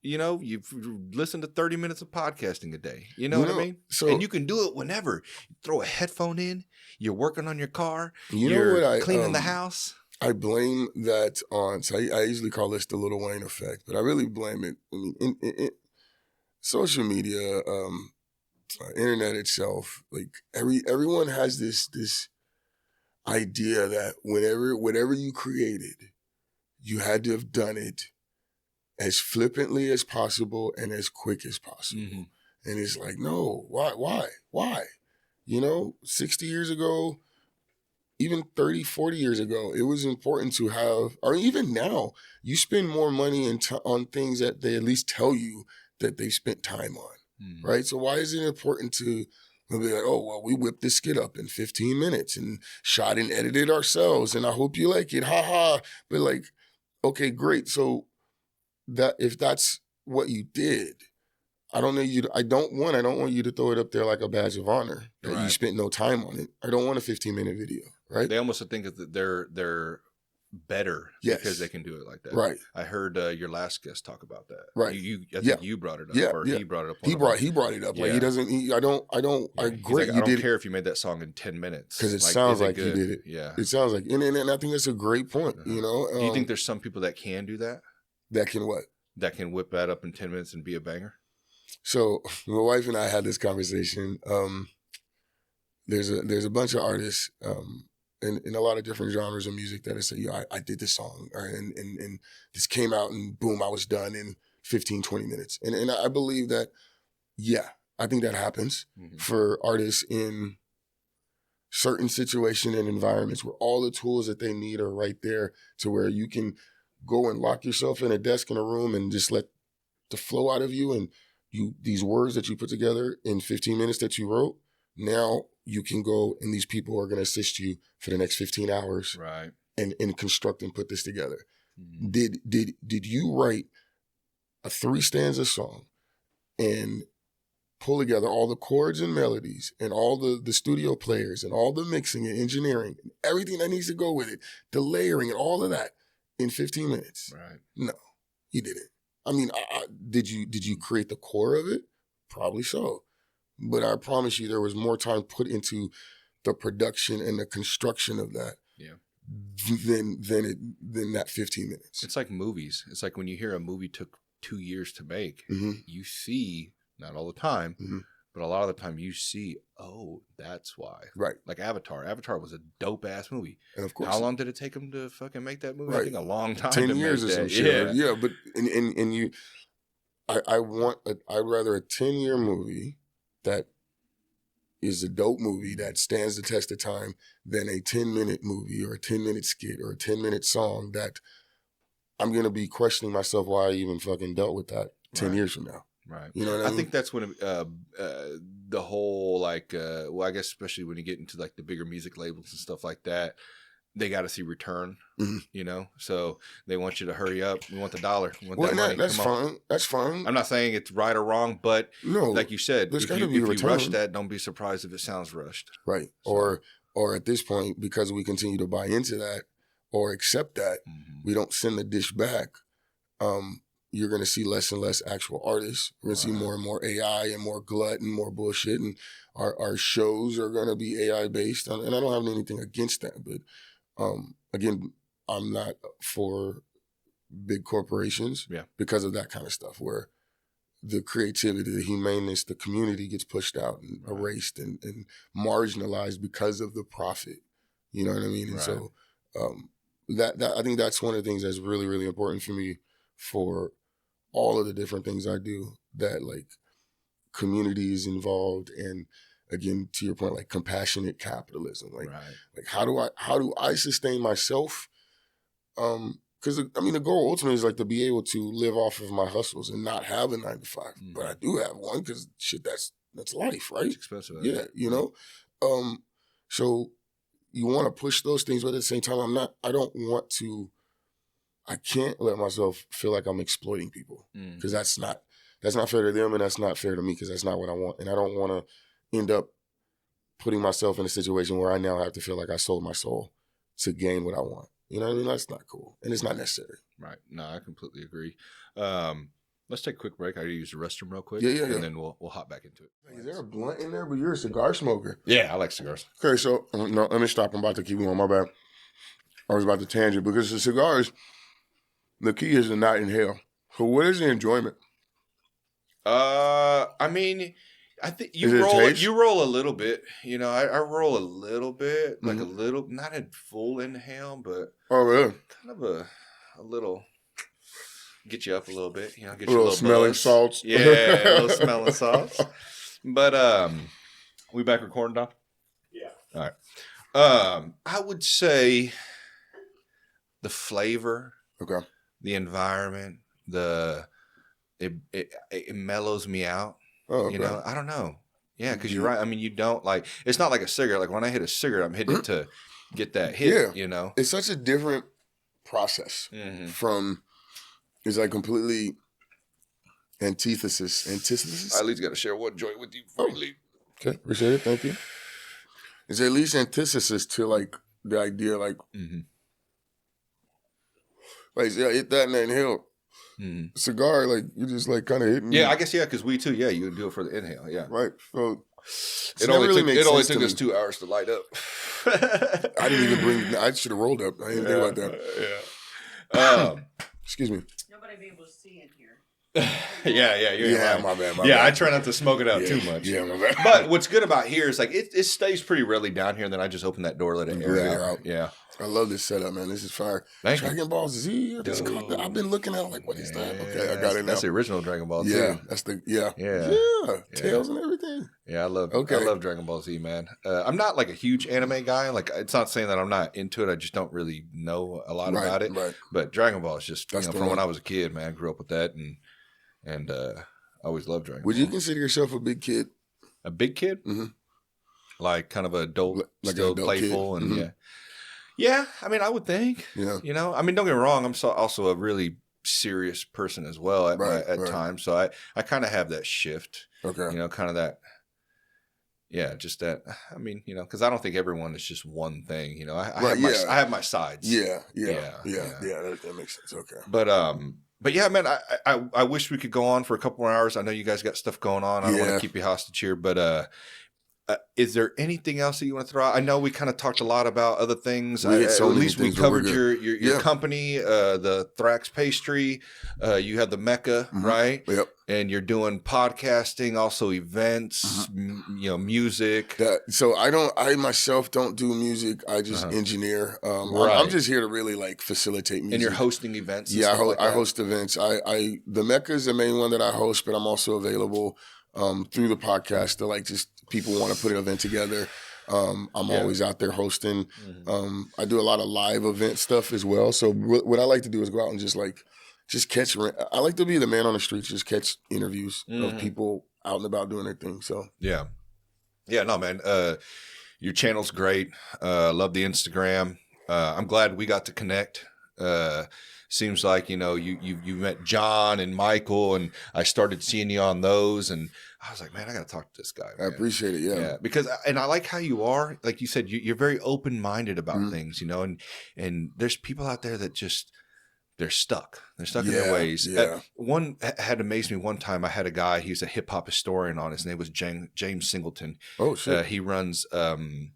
You've listened to 30 minutes of podcasting a day. You know what I mean? And you can do it whenever. You throw a headphone in. You're working on your car. You're cleaning the house. I blame that on. So I usually call this the Lil Wayne effect, but I really blame it. I mean, in social media, internet itself. Like, everyone has this idea that whatever you created, you had to have done it as flippantly as possible and as quick as possible. Mm-hmm. And it's like, no, why? 60 years ago, even 30, 40 years ago, it was important to have, or even now, you spend more money on things that they at least tell you that they spent time on, right? So why is it important to be like, oh, well, we whipped this skit up in 15 minutes and shot and edited ourselves, and I hope you like it, ha. But, like, okay, great. So that if that's what you did, I don't want you to throw it up there like a badge of honor that you spent no time on it. I don't want a 15-minute video, right? They almost think that they're better because they can do it like that. Right. I heard your last guest talk about that. Right. I think you brought it up, or he brought it up. He brought it up. Yeah. Like, he doesn't. I agree. Like, I don't care if you made that song in 10 minutes because it sounds like you did it. Yeah. It sounds like, and I think that's a great point. Do you think there's some people that can do that? That can what? That can whip that up in 10 minutes and be a banger? So my wife and I had this conversation. There's a bunch of artists in a lot of different genres of music that say, I did this song, and this came out, and boom, I was done in 15, 20 minutes. And I believe that, I think that happens for artists in certain situations and environments where all the tools that they need are right there, to where you can go and lock yourself in a desk in a room and just let the flow out of you and these words that you put together in 15 minutes that you wrote, now you can go and these people are going to assist you for the next 15 hours Right. and construct and put this together. Mm-hmm. Did you write a 3-stanza song and pull together all the chords and melodies and all the studio players and all the mixing and engineering and everything that needs to go with it, the layering and all of that in 15 minutes? Right. No, you didn't. I mean, did you create the core of it? Probably so. But I promise you there was more time put into the production and the construction of that than that 15 minutes. It's like movies. It's like when you hear a movie took 2 years to make, you see, not all the time, but a lot of the time you see, oh, that's why. Right. Like Avatar. Avatar was a dope-ass movie. And of course. How long did it take them to fucking make that movie? Right. I think a long time 10 to years make or some that. shit. Yeah, but and you, I'd rather a 10-year movie that is a dope movie that stands the test of time than a 10-minute movie or a 10-minute skit or a 10-minute song that I'm going to be questioning myself why I even fucking dealt with that 10 years from now. Right. You know what I mean? I think that's when the whole, like, well, I guess especially when you get into like the bigger music labels and stuff like that, they got to see return, you know? So they want you to hurry up. We want the dollar. We want that money. That's fine. That's fine. I'm not saying it's right or wrong, but no, like you said, if you rush that, don't be surprised if it sounds rushed. Right. So. Or at this point, because we continue to buy into that or accept that, we don't send the dish back. You're going to see less and less actual artists. We're going to see more and more AI and more glut and more bullshit. And our shows are going to be AI based. And I don't have anything against that. But again, I'm not for big corporations because of that kind of stuff where the creativity, the humaneness, the community gets pushed out and erased and marginalized because of the profit. You know what I mean? And so that I think that's one of the things that's really, really important for me for all of the different things I do, that like community is involved, and again, to your point, like compassionate capitalism. Like how do I sustain myself? Because I mean, the goal ultimately is like to be able to live off of my hustles and not have a 9-to-5. But I do have one because shit, that's life, right? It's expensive. Yeah, you know. So you want to push those things, but at the same time, I can't let myself feel like I'm exploiting people, because that's not fair to them, and that's not fair to me, because that's not what I want. And I don't want to end up putting myself in a situation where I now have to feel like I sold my soul to gain what I want. You know what I mean? That's not cool, and it's not necessary. Right. No, I completely agree. Let's take a quick break. I gotta use the restroom real quick. Yeah. And then we'll hop back into it. Is there a blunt in there? But you're a cigar smoker. Yeah, I like cigars. Okay, so no, let me stop. I'm about to keep going. My bad. I was about to tangent, because the cigars, the key is to not inhale. So what is the enjoyment? I mean, I think you roll a little bit. You know, I roll a little bit, like a little, not a full inhale, but really? Kind of a little, get you up a little bit. You know, get a you a little little smelling buzz. salts. Yeah, a little smelling salts. But we back recording, Don? Yeah. All right. I would say the flavor, the environment, it mellows me out. Oh, okay. You know, I don't know. Yeah, because you're right. I mean, you don't like, it's not like a cigarette. Like when I hit a cigarette, I'm hitting it to get that hit, you know? It's such a different process from, it's like completely antithesis. I at least got to share one joint with you before you leave. Okay, appreciate it. Thank you. It's at least antithesis to like the idea, like, like, yeah, hit that and then inhale. Cigar, like, you just like kind of hitting. Yeah, I guess, because we too, you would do it for the inhale, right. So it only took us 2 hours to light up. I didn't even I should have rolled up. I didn't think about that. Yeah. Excuse me. Nobody be able to see in here. My bad. I try not to smoke it out too much. Yeah, my bad. But what's good about here is like it stays pretty readily down here, and then I just open that door, let it air out. Yeah. I love this setup, man. This is fire. Dragon Ball Z. I've been looking at it like, what is that? Okay, I got it now. That's the original Dragon Ball Z. Yeah, that's the Tails and everything. Yeah, I love Dragon Ball Z, man. I'm not like a huge anime guy. Like, it's not saying that I'm not into it. I just don't really know a lot about it. Right. But Dragon Ball is just from when I was a kid, man. I grew up with that, and I always loved drinking. Would you consider yourself a big kid? A big kid? Mm-hmm. Like kind of an adult, like still an adult playful, kid. and Mm-hmm. yeah. Yeah, I mean, I would think. Yeah. You know, I mean, don't get me wrong. I'm also a really serious person as well at times. So I kind of have that shift. Okay. You know, kind of that. Yeah, just that. I mean, you know, because I don't think everyone is just one thing. You know, I have my sides. Yeah. That makes sense. Okay. But yeah, man, I wish we could go on for a couple more hours. I know you guys got stuff going on. I don't want to keep you hostage here, but is there anything else that you want to throw out? I know we kind of talked a lot about other things. At least we covered your company, the ThraxX Pastry. You have the Mecca, right? Yep. And you're doing podcasting, also events, you know, music. So I myself don't do music. I just engineer. I'm just here to really like facilitate music. And you're hosting events. And I host events. The Mecca is the main one that I host, but I'm also available through the podcast to like just people want to put an event together. I'm always out there hosting. I do a lot of live event stuff as well. So what I like to do is go out and just catch. I like to be the man on the streets, just catch interviews of people out and about doing their thing. So yeah, no, man. Your channel's great. Love the Instagram. I'm glad we got to connect. Seems like, you know, you met John and Michael, and I started seeing you on those, and I was like, man, I got to talk to this guy. Man. I appreciate it. Yeah. Because I like how you are. Like you said, you're very open minded about things, you know, and there's people out there that just. They're stuck. They're stuck in their ways. Yeah. One had amazed me one time. I had a guy, he's a hip hop historian on. His name was James Singleton. Oh, shit. He runs, goddamn,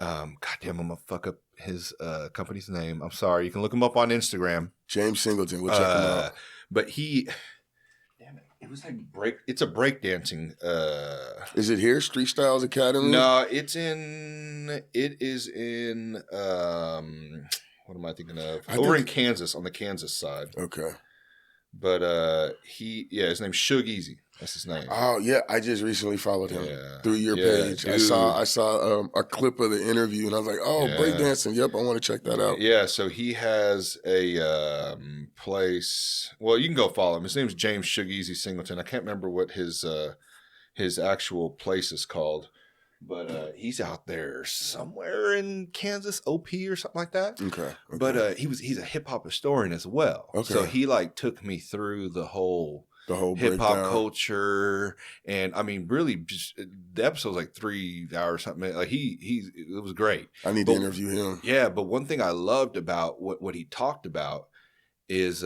I'm going to fuck up his company's name. I'm sorry. You can look him up on Instagram. James Singleton. We'll check him out. But damn it was like it's a breakdancing. Is it here? Street Styles Academy? No, it is in, what am I thinking of? Over in Kansas, on the Kansas side. Okay. But his name's Shug Easy. That's his name. Oh yeah, I just recently followed him through your page. Dude. I saw a clip of the interview, and I was like, "Oh, breakdancing! Yep, I want to check that out." Yeah, so he has a place. Well, you can go follow him. His name's James Shug Easy Singleton. I can't remember what his actual place is called. But he's out there somewhere in Kansas, OP or something like that. Okay. But he's a hip hop historian as well. Okay. So he like took me through the whole hip hop culture, and I mean, really, just the episode's like 3 hours something. Like it was great. I need to interview him. Yeah, but one thing I loved about what he talked about is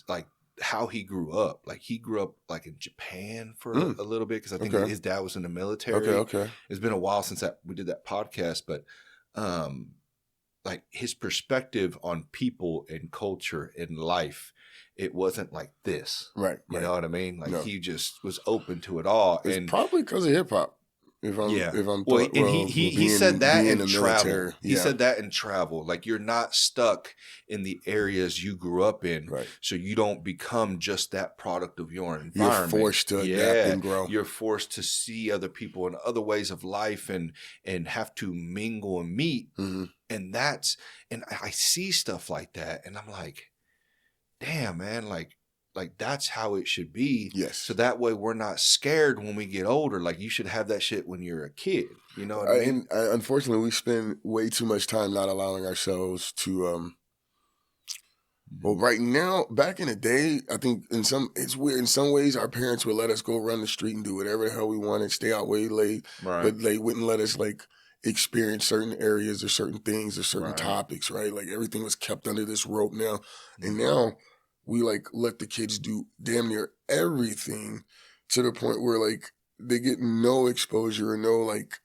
like. How he grew up. Like he grew up like in Japan for a little bit because I think his dad was in the military. Okay. It's been a while since we did that podcast, but like his perspective on people and culture and life, it wasn't like this. Right. You know what I mean? Like he just was open to it all. It's and probably because of hip hop. He said that in travel. Military. He said that in travel. Like you're not stuck in the areas you grew up in, right. So you don't become just that product of your environment. You're forced to adapt and grow. You're forced to see other people and other ways of life and have to mingle and meet. Mm-hmm. And I see stuff like that, and I'm like, damn, man, like that's how it should be. Yes. So that way we're not scared when we get older. Like you should have that shit when you're a kid. You know what I mean? Unfortunately, we spend way too much time not allowing ourselves to. Well, right now, back in the day, I think it's weird. In some ways, our parents would let us go run the street and do whatever the hell we wanted, stay out way late, right. But they wouldn't let us like experience certain areas or certain things or certain topics. Right? Like everything was kept under this rope now, and now. We like let the kids do damn near everything to the point where like they get no exposure or no like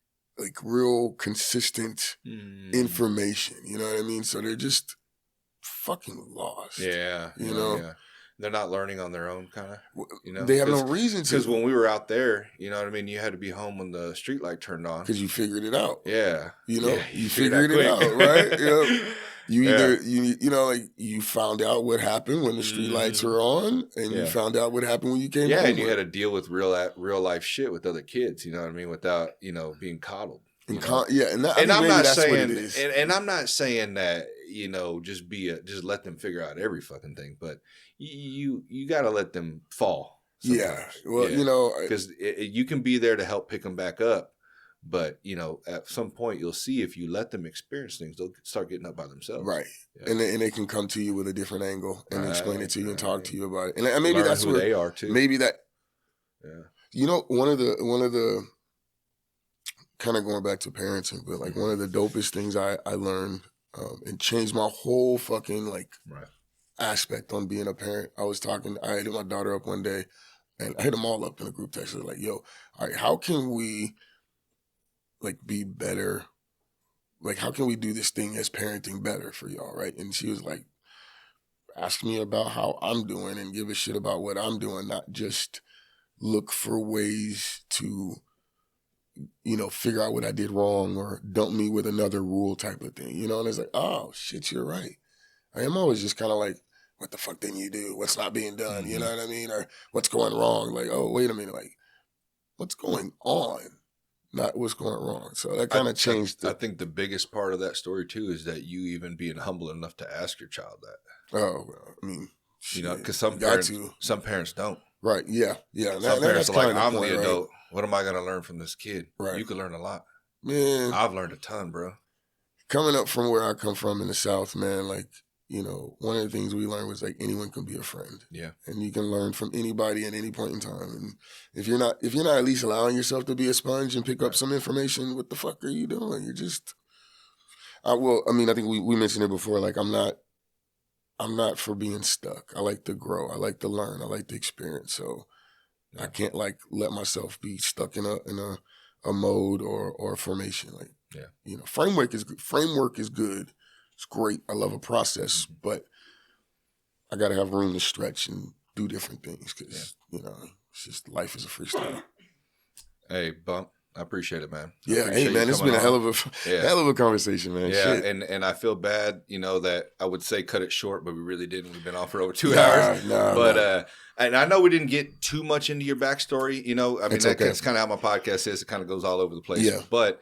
real consistent information. You know what I mean? So they're just fucking lost. Yeah. You know? Yeah. They're not learning on their own, kind of. You know, they have no reason to. Because when we were out there, you know what I mean. You had to be home when the street light turned on. Because you figured it out. Yeah. You know, yeah, you figured it out, right? Yeah. You either you know like you found out what happened when the street lights were on, and you found out what happened when you came home. Yeah, and you had to deal with real life shit with other kids. You know what I mean? Without being coddled. And I'm not saying, and I'm not saying that just let them figure out every fucking thing. But you got to let them fall sometimes. Yeah. Well, because you can be there to help pick them back up. But, at some point you'll see if you let them experience things, they'll start getting up by themselves. Right. Yeah. And they can come to you with a different angle and explain it to you and talk to you about it. And maybe learn that's who where they are too. Maybe that, yeah. One of the kind of going back to parenting, but like one of the dopest things I learned and changed my whole fucking aspect on being a parent. I hit my daughter up one day and I hit them all up in a group text. I was like, yo, all right, how can we be better? Like, how can we do this thing as parenting better for y'all, right? And she was like, ask me about how I'm doing and give a shit about what I'm doing, not just look for ways to, figure out what I did wrong or dump me with another rule type of thing, And it's like, oh, shit, you're right. I am always just kind of like, what the fuck didn't you do? What's not being done? Mm-hmm. You know what I mean? Or what's going wrong? Like, oh, wait a minute. Like, what's going on? Not what's going wrong. So that kind of changed. I think the biggest part of that story too is that you even being humble enough to ask your child that. Oh, well, I mean, because some parents don't. Right. Yeah. Some parents are like, I'm the adult. Right? What am I going to learn from this kid? Right. You can learn a lot. Man, I've learned a ton, bro. Coming up from where I come from in the South, man, one of the things we learned was anyone can be a friend. Yeah. And you can learn from anybody at any point in time. And if you're not at least allowing yourself to be a sponge and pick up some information, what the fuck are you doing? You're just I think we mentioned it before, I'm not for being stuck. I like to grow. I like to learn. I like to experience. So I can't let myself be stuck in a mode or a formation. Framework is good. It's great. I love a process, but I got to have room to stretch and do different things because, it's just life is a freestyle. Hey, Bump, I appreciate it, man. Yeah, hey, man, it's been a hell of a conversation, man. Yeah, shit. And I feel bad, that I would say cut it short, but we really didn't. We've been on for over 2 hours. And I know we didn't get too much into your backstory, that's kind of how my podcast is. It kind of goes all over the place. Yeah. But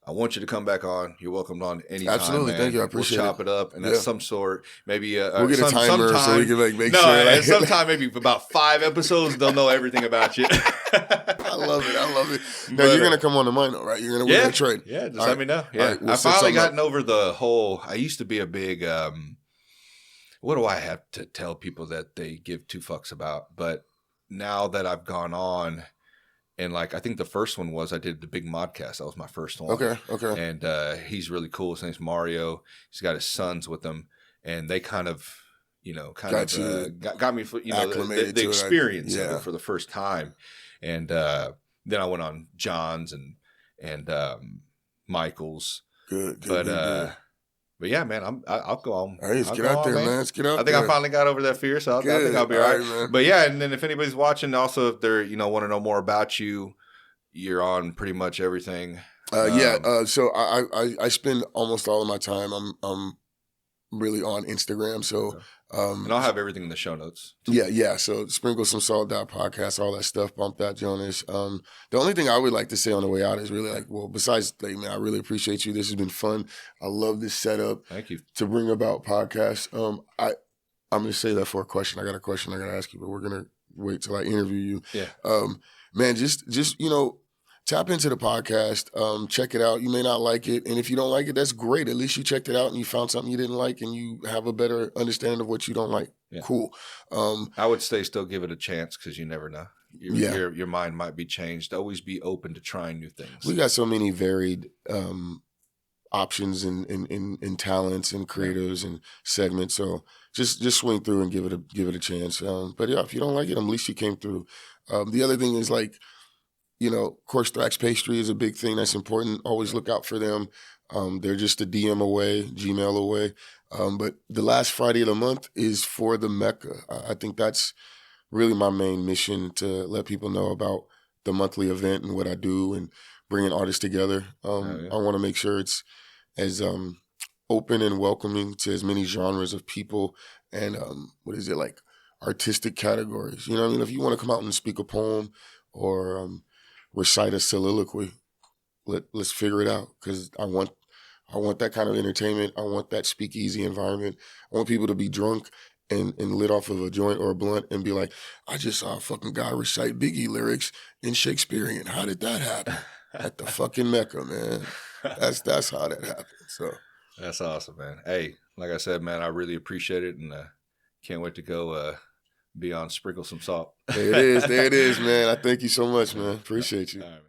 I want you to come back on. You're welcome on anytime. Absolutely, man. Thank you. I appreciate We'll chop it up, and that's some sort. Maybe we'll get a timer so we can make sure. No, sometime maybe for about 5 episodes, they'll know everything about you. I love it. Now you're gonna come on to mine though, right? You're gonna win the trade. Yeah, just let me know. Yeah, right, I finally gotten over the whole. I used to be a big. What do I have to tell people that they give 2 fucks about? But now that I've gone on. And I think the first one was I did the big modcast. That was my first one. Okay. And he's really cool. His name's Mario. He's got his sons with him, and they got me for the experience of it for the first time. And then I went on John's and Michael's. Good. But yeah, man, I'll go on. All right, let's get out there, man. Let's get out there. I think I finally got over that fear, so I think I'll be all right. Man. But yeah, and then if anybody's watching, also if they're want to know more about you, you're on pretty much everything. So I spend almost all of my time. I'm really on Instagram, so. And I'll have everything in the show notes. Yeah. So sprinkle some salt podcast, all that stuff. Bump Jonas. The only thing I would like to say on the way out is really besides, man, I really appreciate you. This has been fun. I love this setup. Thank you. To bring about podcasts. I'm going to say that for a question. I got a question I got to ask you, but we're going to wait till I interview you. Yeah. Man, just tap into the podcast. Check it out. You may not like it. And if you don't like it, that's great. At least you checked it out and you found something you didn't like and you have a better understanding of what you don't like. Yeah. Cool. I would say still give it a chance because you never know. Your mind might be changed. Always be open to trying new things. We got so many varied options and talents and creatives and segments. So just swing through and give it a chance. But yeah, if you don't like it, at least you came through. The other thing is of course, ThraxX Pastry is a big thing that's important. Always look out for them. They're just a DM away, Gmail away. But the last Friday of the month is for the Mecca. I think that's really my main mission, to let people know about the monthly event and what I do and bringing artists together. I want to make sure it's as open and welcoming to as many genres of people and artistic categories. You know what I mean? If you want to come out and speak a poem or recite a soliloquy, let's figure it out, because I want I want that kind of entertainment. I want that speakeasy environment. I want people to be drunk and lit off of a joint or a blunt and be like, I just saw a fucking guy recite Biggie lyrics in Shakespearean. How did that happen? At the fucking Mecca, man. That's how that happened. So that's awesome, man. Hey, like I said, man, I really appreciate it, and can't wait to go be on Sprinkle Some Salt. There it is, man. I thank you so much, man. Appreciate you. All right, man.